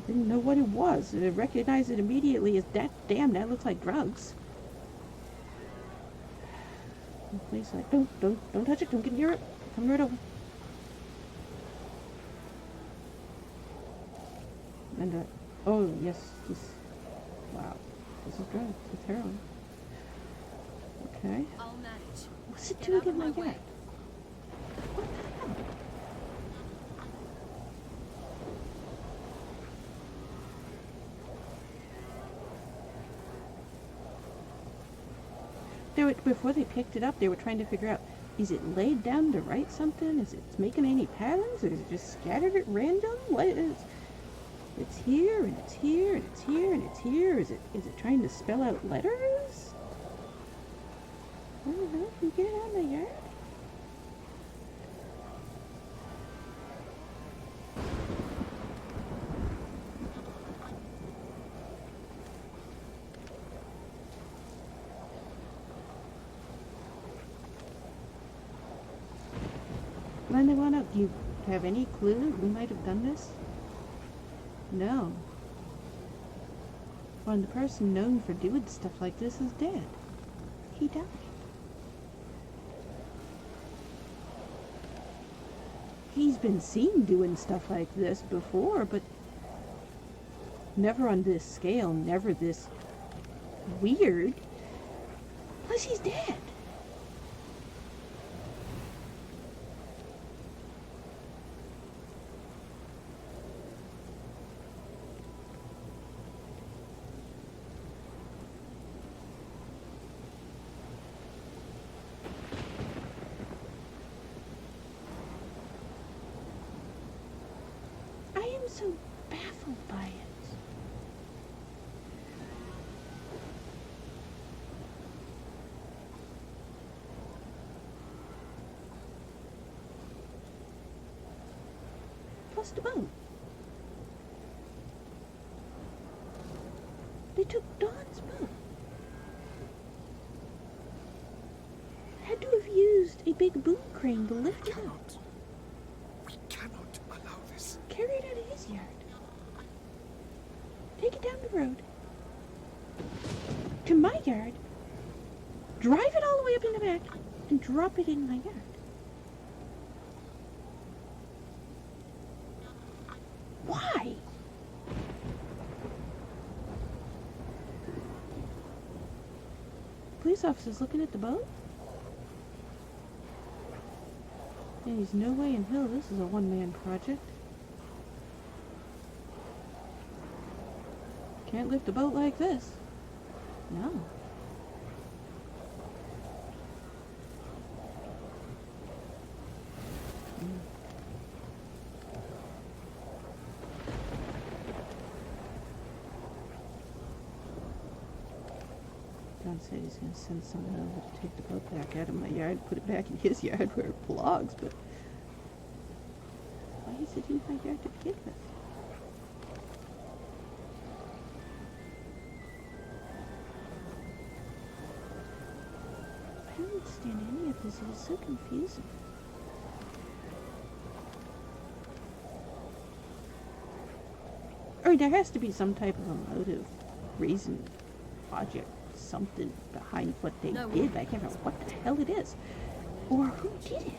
Didn't know what it was. I recognized it immediately as that. Damn, that looks like drugs. The police like, don't touch it. Don't get near it. Come right over. And oh yes, wow, this is drugs. It's heroin. Okay. I'll manage. What's it Get doing out of in my my way. yard? What the hell? before they picked it up, they were trying to figure out, is it laid down to write something? Is it making any patterns? Or is it just scattered at random? What is... It's here, and it's here, and it's here, and it's here. Is it trying to spell out letters? I don't know. Can you get it out of my yard? Linda, do you have any clue who might have done this? No. Well, the person known for doing stuff like this is dead. He died. He's been seen doing stuff like this before, but never on this scale, never this weird. Plus, he's dead. So baffled by it. Plus the boat. They took Dawn's boat. Had to have used a big boom crane to lift it out. We cannot allow this. Carry it out of his yard. Take it down the road. To my yard. Drive it all the way up in the back. And drop it in my yard. Why? Police officers looking at the boat? There's no way in hell this is a one-man project. Can't lift a boat like this. No. John said he's going to send someone over to take the boat back out of my yard, put it back in his yard where it belongs, but why is it in my yard to begin with? I don't understand any of this. It is so confusing. Or there has to be some type of a motive, reason, logic, something behind what they did. I can't remember what the hell it is. Or who did it.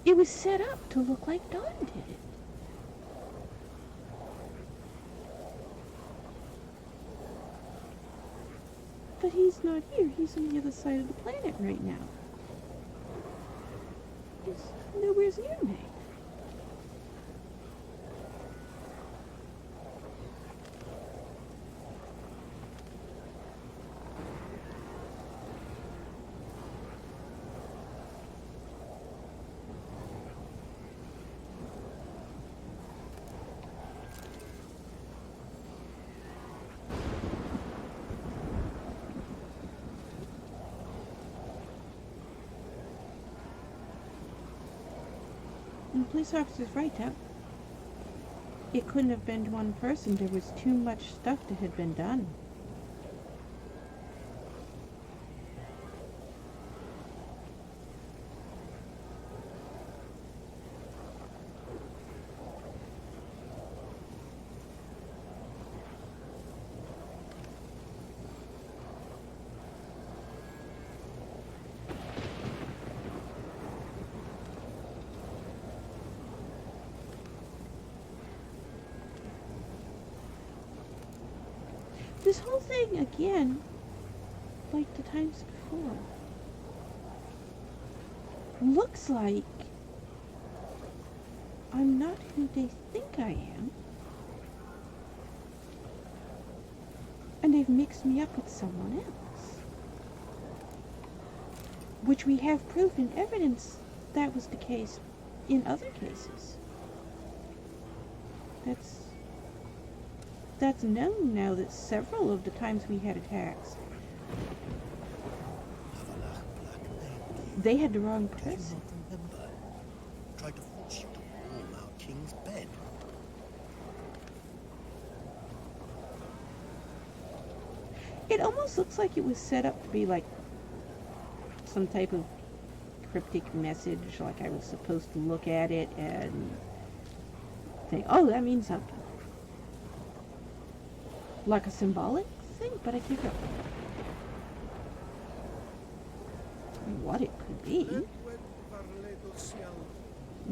It was set up to look like Dawn did it. But he's not here. He's on the other side of the planet right now. He's nowhere near me. And the police officer's right, that it couldn't have been one person. There was too much stuff that had been done. This whole thing, again, like the times before, looks like I'm not who they think I am. And they've mixed me up with someone else. Which we have proof and evidence that was the case in other cases. That's known now that several of the times we had attacks, Avallac'h blackmailed you. they had the wrong Do you person. not remember? Tried to force you to warm our king's bed. It almost looks like it was set up to be like some type of cryptic message, like I was supposed to look at it and think, oh, that means something. Like a symbolic thing, but I can't know what it could be.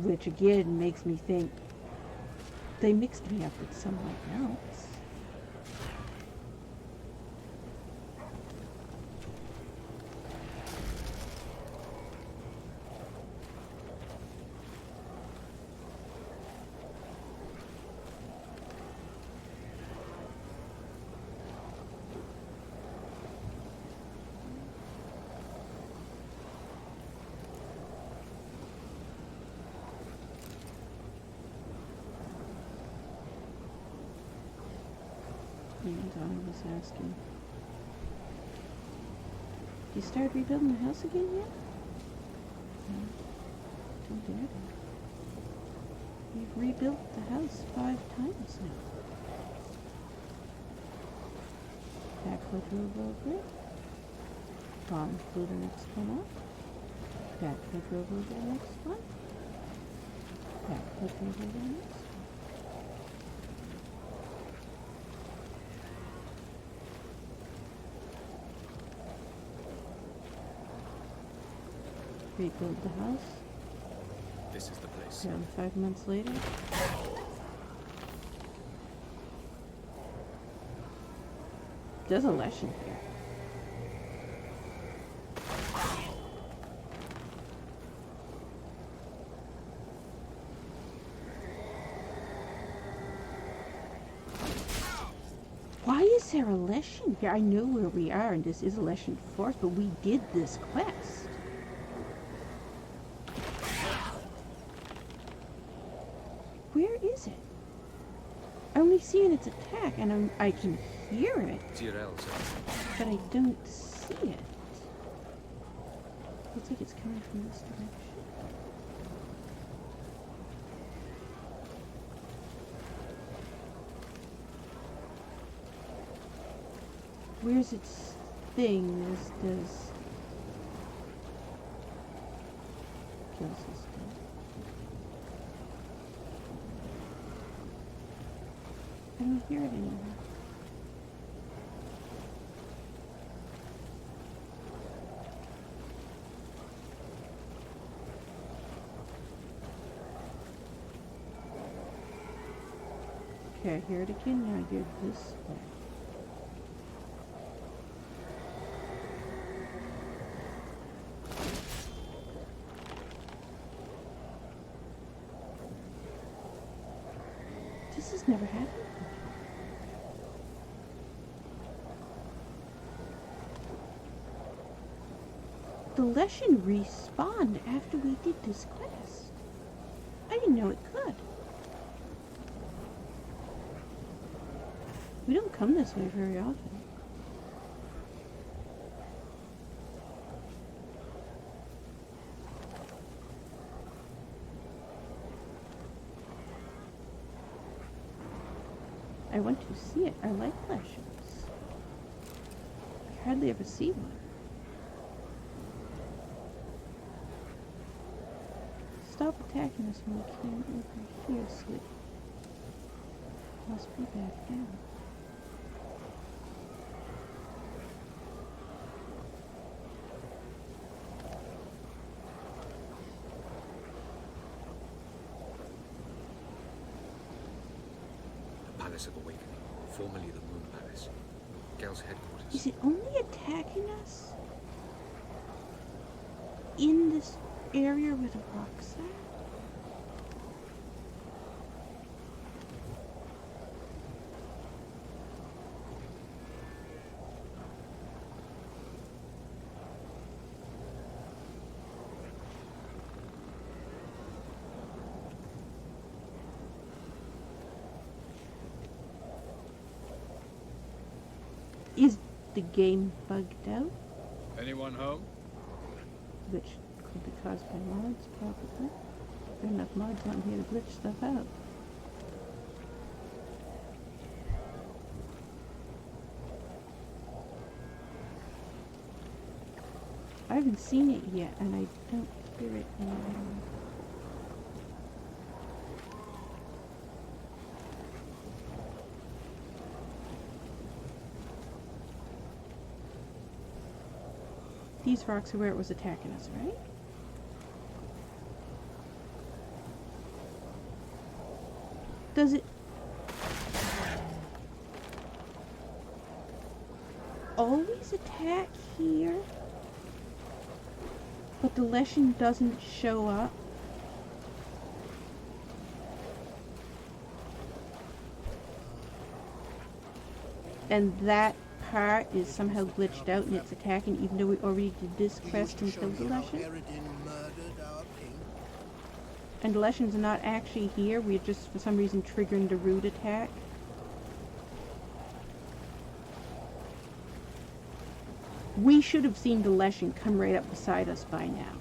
Which again makes me think they mixed me up with someone else. And I was asking, you started rebuilding the house again yet? No. Don't dare to. We've rebuilt the house 5 times now. Backflip over it. Bomb flew the next one up. Backflip over the next one. Backflip over the next one. Rebuild the house. This is the place. Around 5 months later. There's a lesson here. Why is there a lesson here? I know where we are, and this is a lesson for us, but we did this quest. Where is it? I'm only seeing its attack, and I can hear it, Tyrell says. but I don't see it. Looks like it's coming from this direction. Where's its thing? Does kills this thing. I don't hear it anymore. Okay, I hear it again. Now I hear this way. This has never happened before. The lesson respawned after we did this quest. I didn't know it could. We don't come this way very often. I want to see it. I like lessons. I hardly ever see one. Stop attacking us when we came over here, sweet. Must be back down. The Palace of Awakening, formerly the Moon Palace. Gel's headquarters. Is it only attacking us in this area with a rock slide? the game bugged out, Anyone home? which could be caused by mods, probably. There are enough mods on here to glitch stuff out. I haven't seen it yet, and I don't hear it anymore. These rocks are where it was attacking us, right? Does it always attack here, but the lesson doesn't show up? And that part is somehow glitched out and it's attacking even though we already did this quest and killed the Leshen? Murdered our king. And the Leshens are not actually here, we're just for some reason triggering the root attack. We should have seen the Leshen come right up beside us by now.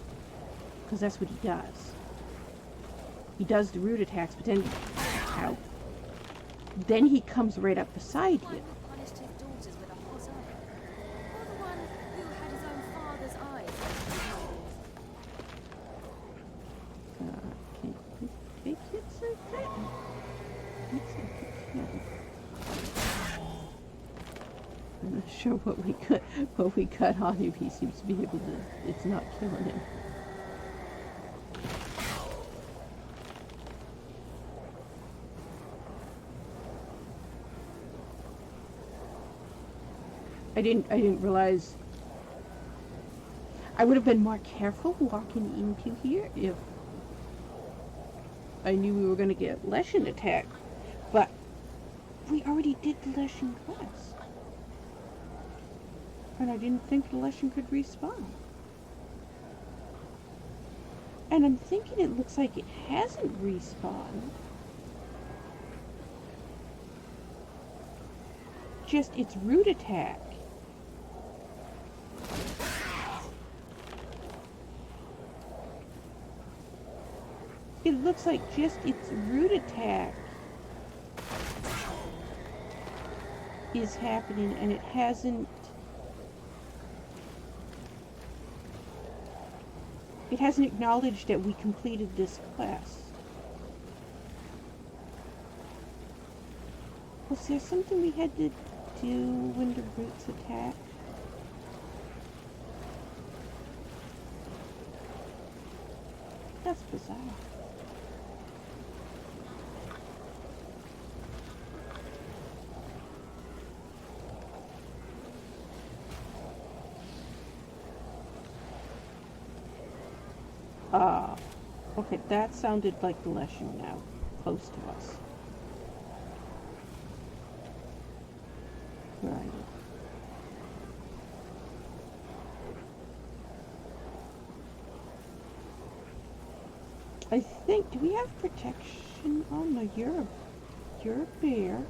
Because that's what he does. He does the root attacks, but then... Ow. Then he comes right up beside you. Punished his daughters with a hot iron. Or the one who had his own father's eyes. Can you make it so that? Looks like it can. I'm not sure what we cut on him. He seems to be able to. It's not killing him. I didn't realize. I would have been more careful walking into here if I knew we were going to get Leshen attacked. But we already did the Leshen quest. And I didn't think the Leshen could respawn. And I'm thinking it looks like it hasn't respawned. Just its root attack. It looks like just its root attack is happening and it hasn't acknowledged that we completed this quest. Was there something we had to do when the roots attack? That's bizarre. Okay, that sounded like the Leshen now, close to us. Right. I think, do we have protection? Oh no, you're a bear.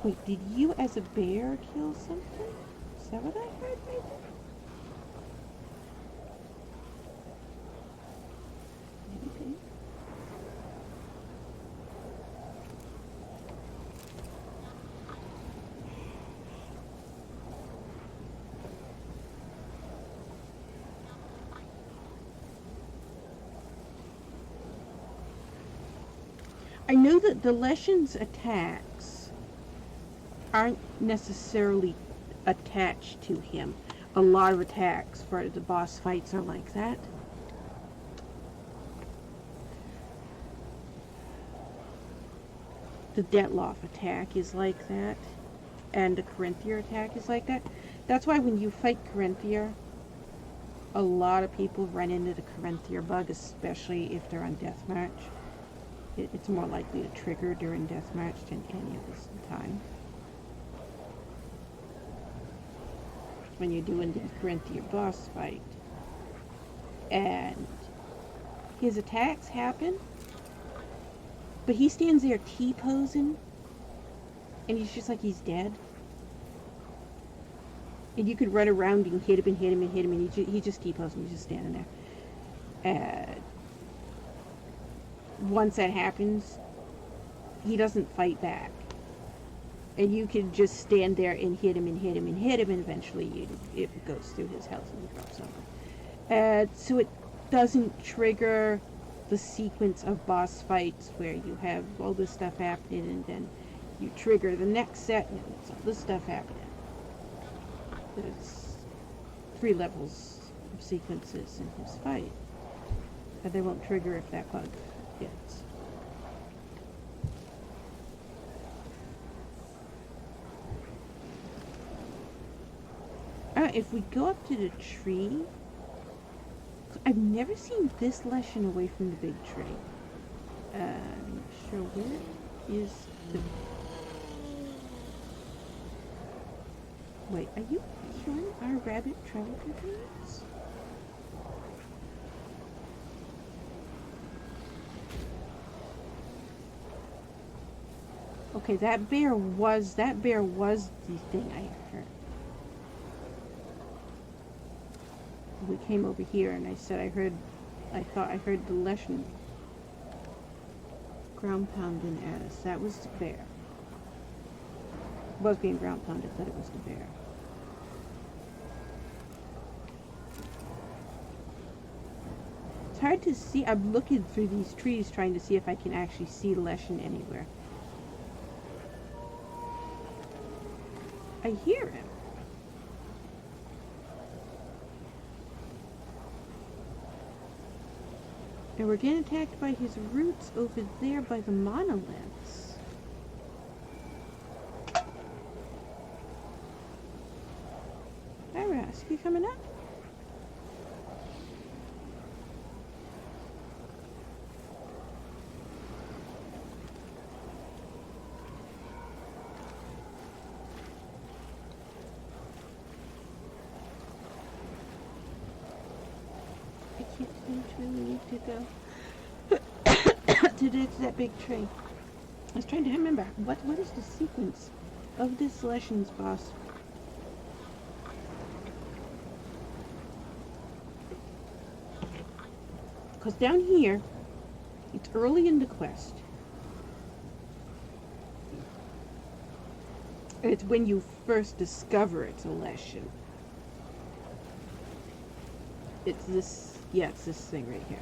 Wait, did you as a bear kill something? Is that what I heard maybe? Maybe. I know that the Leshen's attacks aren't necessarily attached to him. A lot of attacks for the boss fights are like that. The Detloff attack is like that. And the Corinthia attack is like that. That's why when you fight Corinthia, a lot of people run into the Corinthia bug, especially if they're on deathmatch. It's more likely to trigger during deathmatch than any other time. When you're doing the Corinthia boss fight. And his attacks happen, but he stands there T-posing and he's just like he's dead. And you could run around and hit him and hit him and hit him, and he just T-poses and he's just standing there. Once that happens, he doesn't fight back. And you can just stand there and hit him and hit him and hit him, and eventually it goes through his health and he drops over. So it doesn't trigger the sequence of boss fights where you have all this stuff happening and then you trigger the next set and it's all this stuff happening. There's 3 levels of sequences in his fight. But they won't trigger if that bug hits. If we go up to the tree, I've never seen this lesson away from the big tree. I'm not sure where is the... Wait, are you hearing our rabbit travel companions? Okay, that bear was the thing I heard. We came over here and I said I thought I heard the lesson ground pounding at us. That was the bear. It was being ground pounded, but it was the bear. It's hard to see. I'm looking through these trees trying to see if I can actually see Leshen anywhere. I hear him. And we're getting attacked by his roots over there by the monoliths. Hi, Rask. You coming up? I can't see which way we need to go to get to that big tree. I was trying to remember what is the sequence of this Leshen's boss. Because down here, it's early in the quest. And it's when you first discover it's a Leshen. It's this thing right here.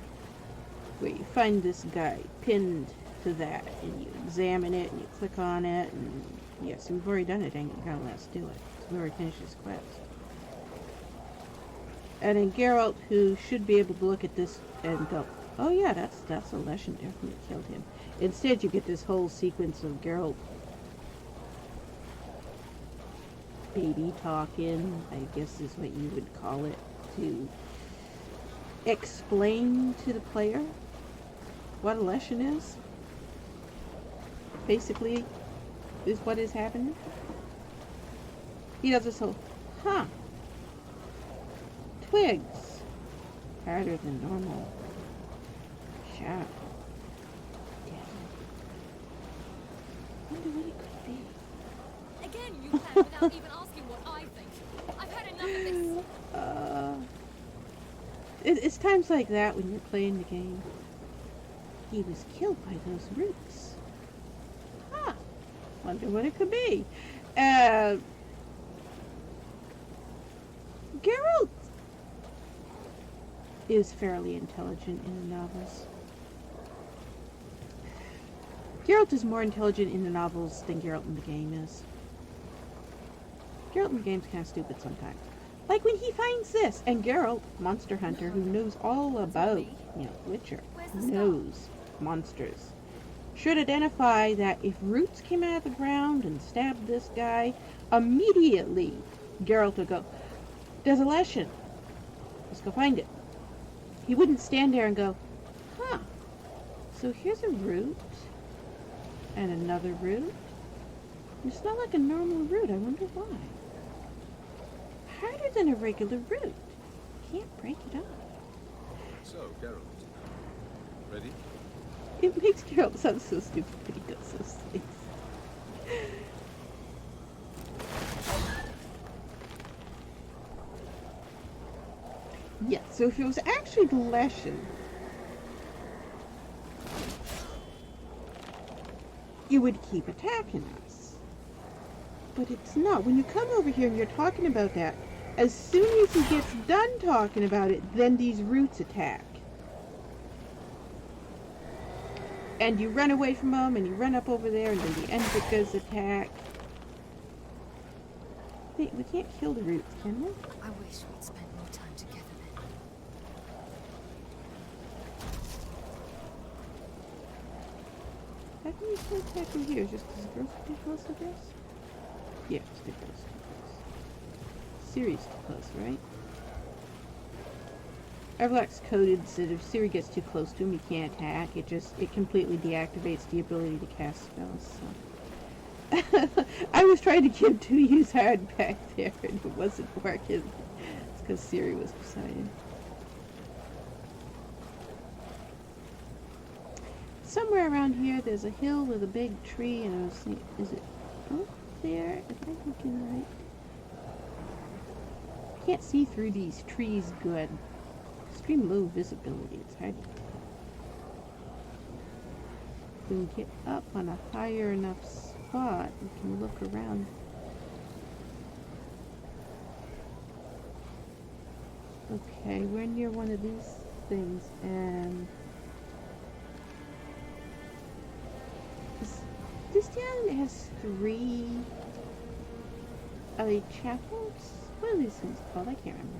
Where you find this guy pinned to that, and you examine it, and you click on it, and yes, we've already done it, ain't gonna let us do it. So we already finished this quest. And then Geralt, who should be able to look at this and go, oh yeah, that's a Leshen, definitely killed him. Instead, you get this whole sequence of Geralt baby talking, I guess is what you would call it, to explain to the player what a Leshen is. Basically, is what is happening. He does this whole, twigs. Harder than normal. Sharp. Wonder what it could be. Again, you plan without even asking what I think. I've had enough of this. It's times like that when you're playing the game. He was killed by those roots. Wonder what it could be. Geralt is fairly intelligent in the novels. Geralt is more intelligent in the novels than Geralt in the game is. Geralt in the game's kind of stupid sometimes. Like when he finds this, and Geralt, monster hunter, who knows all about, Witcher, knows monsters, should identify that if roots came out of the ground and stabbed this guy, immediately Geralt would go, there's a Leshen. Let's go find it. He wouldn't stand there and go, so here's a root, and another root. It's not like a normal root, I wonder why. Harder than a regular root. Can't break it up. So, Geralt, ready? It makes Geralt sound so stupid when he does those things. Yeah, so if it was actually the Leshen, it would keep attacking us. But it's not. When you come over here and you're talking about that, as soon as he gets done talking about it, then these roots attack. And you run away from them, and you run up over there, and then the Envikas attack. Wait, we can't kill the roots, can we? I wish we'd spent more time together then. How can you still attack from here? Just because the girls are too close, I guess? Yeah, it's too close, too close. Siri's too close, right? Avallac'h's coded so that if Siri gets too close to him, he can't attack. It completely deactivates the ability to cast spells, so. I was trying to get 2 use hard back there, and it wasn't working. It's because Siri was beside him. Somewhere around here, there's a hill with a big tree, and I was thinking, is it up there? Am I looking right? Can't see through these trees good. Extreme low visibility. It's hard to tell. When we get up on a higher enough spot, we can look around. Okay, we're near one of these things, and this town has 3 chapels? What are these things called? I can't remember.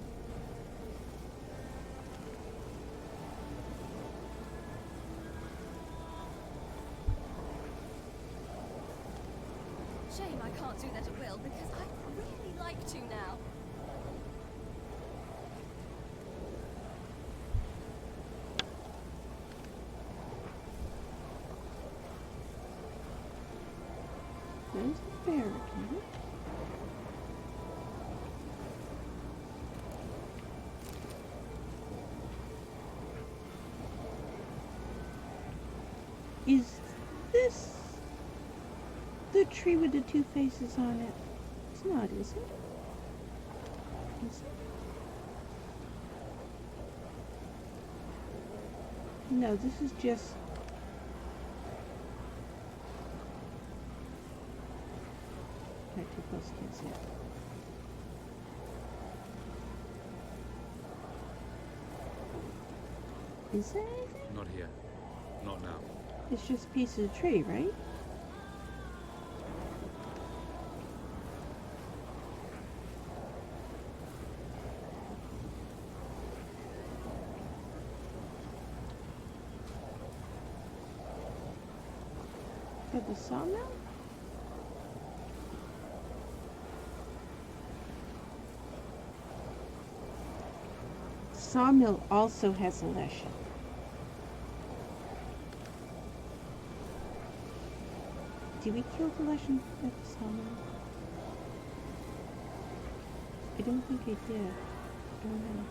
Shame I can't do that at will, because I'd really like to now. There's the barricade. Is this the tree with the 2 faces on it? It's not, is it? Is it? No, this is just... Right, too close, can't see it. Is there anything? Not here. Not now. It's just a piece of the tree, right? For the sawmill? Sawmill also has a Leshen. Did we kill the Leshen at the sawmill? I don't think I did. I don't know.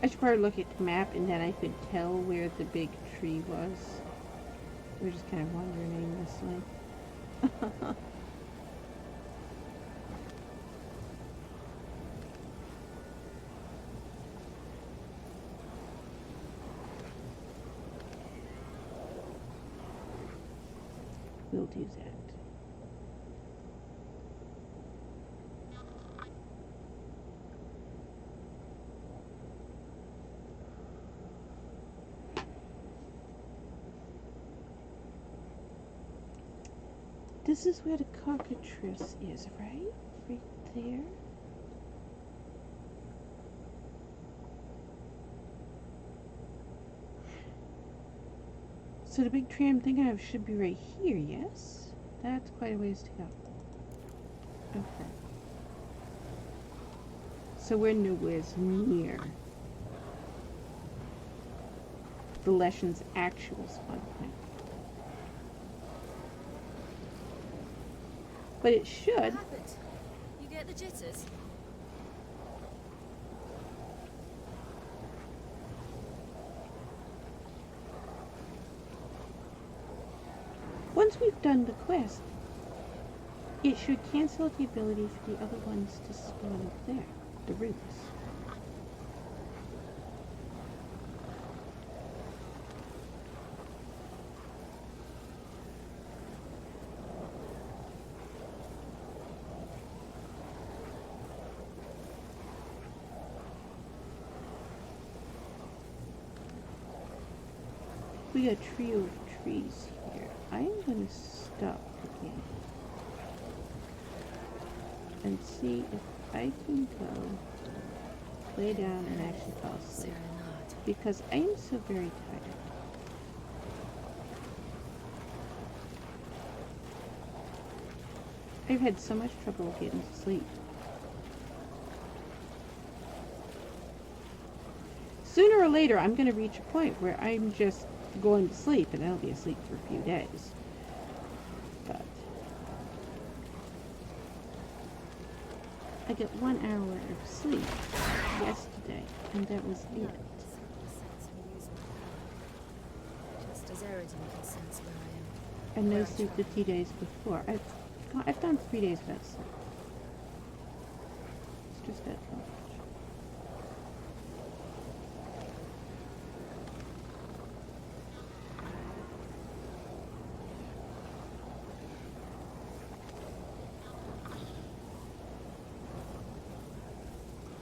I should probably look at the map and then I could tell where the big tree was. We're just kind of wandering aimlessly. We'll do that. This is where the cockatrice is, right? Right there. So the big tree I'm thinking of should be right here, yes? That's quite a ways to go. Okay. So we're nowhere near. the Leshen's actual spawn point. But it should. What happened? You get the jitters? Once we've done the quest, it should cancel out the ability for the other ones to spawn up there, the roots. We got a trio of trees here. I am going to stop the game and see if I can go lay down and actually fall asleep, because I am so very tired. I've had so much trouble getting to sleep. Sooner or later, I'm going to reach a point where I'm just going to sleep, and I'll be asleep for a few days. But I got 1 hour of sleep yesterday, and that was it. Just as Eridan can sense where I am. And no sleep the 2 days before. I've done 3 days without sleep. It's just that much.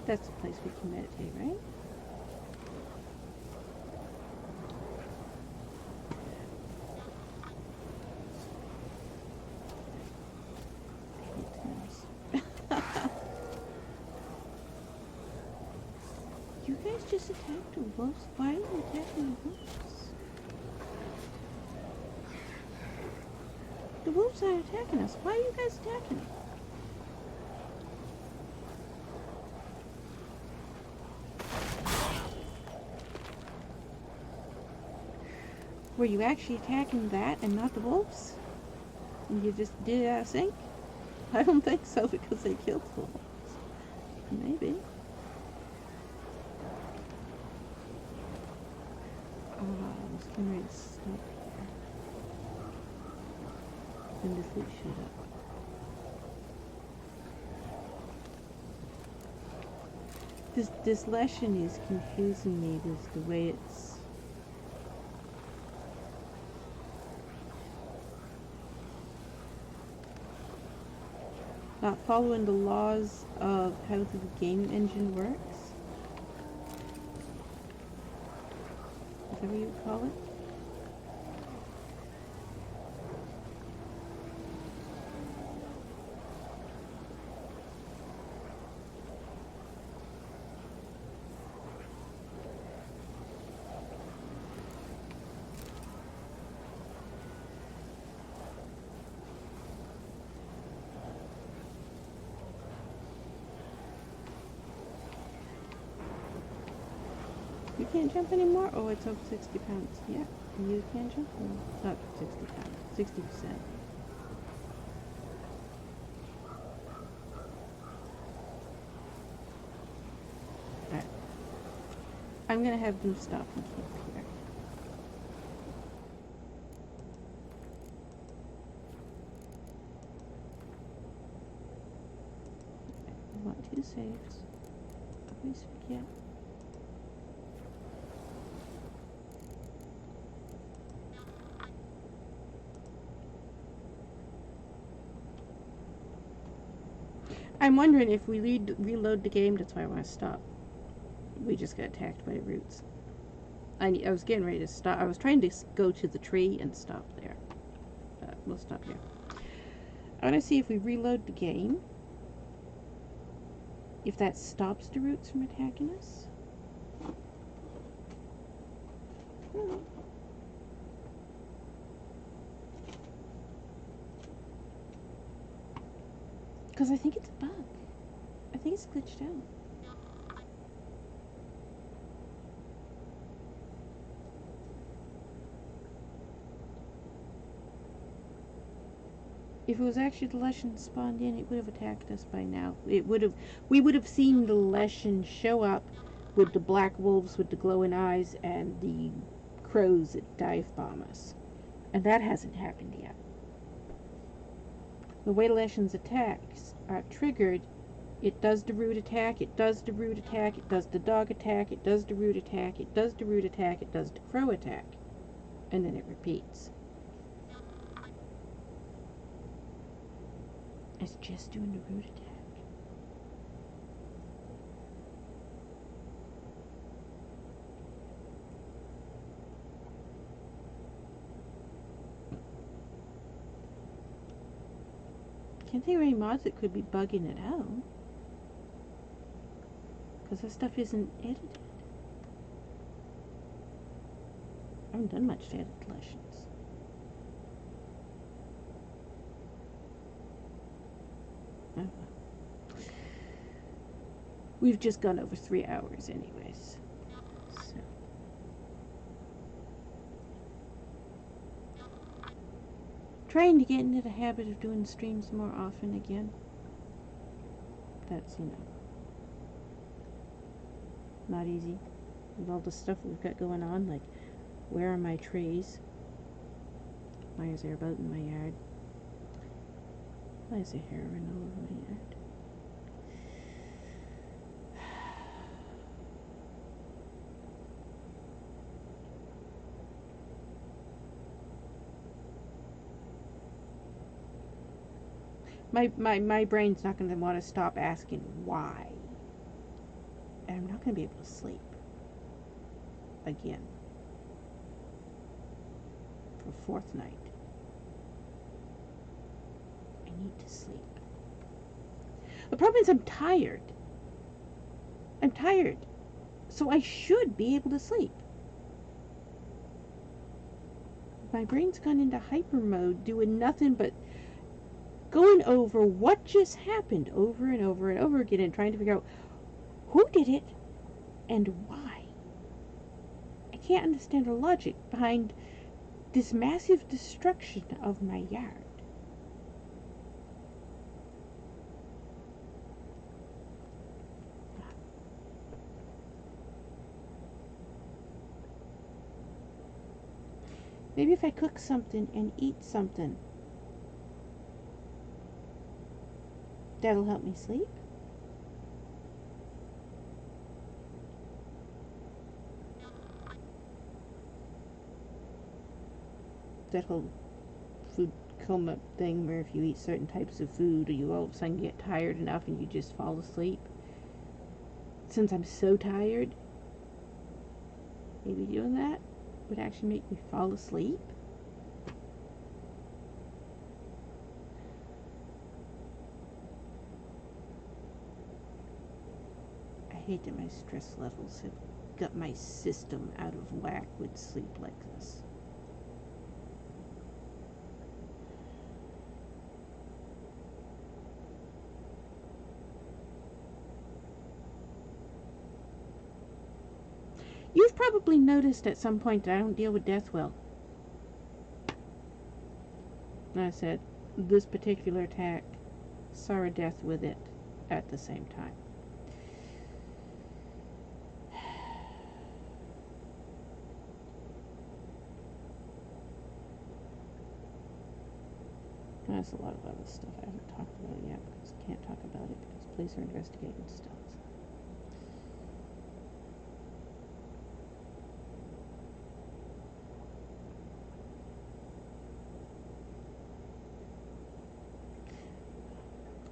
That's the place we can meditate, right? You guys just attacked the wolves? Why are you attacking the wolves? The wolves aren't attacking us. Why are you guys attacking us? Were you actually attacking that and not the wolves? And you just did it out of sync? I don't think so, because they killed the wolves. Maybe. I was getting ready to stop here. Then the food showed up. This lesson is confusing me with the way it's not following the laws of how the game engine works. Whatever you call it. You can't jump anymore? Oh, it's over 60 pounds. Yeah, you can jump. No, not 60 pounds. 60%. Alright. I'm gonna have them stop and camp here. I want 2 saves. Always forget. I'm wondering if we reload the game, that's why I want to stop. We just got attacked by roots. I was getting ready to stop. I was trying to go to the tree and stop there. We'll stop here. I want to see if we reload the game, if that stops the roots from attacking us. Because I think it's a bug. I think it's glitched out. If it was actually the Leshens spawned in, it would have attacked us by now. We would have seen the Leshens show up with the black wolves with the glowing eyes and the crows that dive bomb us. And that hasn't happened yet. The way Leshens attacks are triggered, it does the root attack, it does the root attack, it does the dog attack, it does the root attack, it does the root attack, it does the crow attack. And then it repeats. It's just doing the root attack. Can't think of any mods that could be bugging it out. Because this stuff isn't edited. I haven't done much to edit Leshens. Oh well. We've just gone over 3 hours anyways. So. Trying to get into the habit of doing streams more often again. That's, not easy. With all the stuff we've got going on, like, where are my trees? Why is there a boat in my yard? Why is there heroin all over my yard? My brain's not going to want to stop asking why. And I'm not going to be able to sleep. Again. For 4th night. I need to sleep. The problem is I'm tired. I'm tired. So I should be able to sleep. My brain's gone into hyper mode doing nothing but going over what just happened over and over and over again and trying to figure out who did it and why. I can't understand the logic behind this massive destruction of my yard. Maybe if I cook something and eat something, that'll help me sleep. That whole food coma thing where if you eat certain types of food, you all of a sudden get tired enough and you just fall asleep. Since I'm so tired, maybe doing that would actually make me fall asleep. I hate that my stress levels have got my system out of whack with sleep like this. You've probably noticed at some point that I don't deal with death well. I said, this particular attack saw a death with it at the same time. There's a lot of other stuff I haven't talked about yet because I can't talk about it because police are investigating stuff.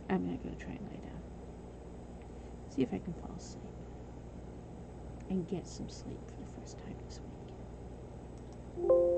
I'm going to go try and lay down. See if I can fall asleep. And get some sleep for the first time this week.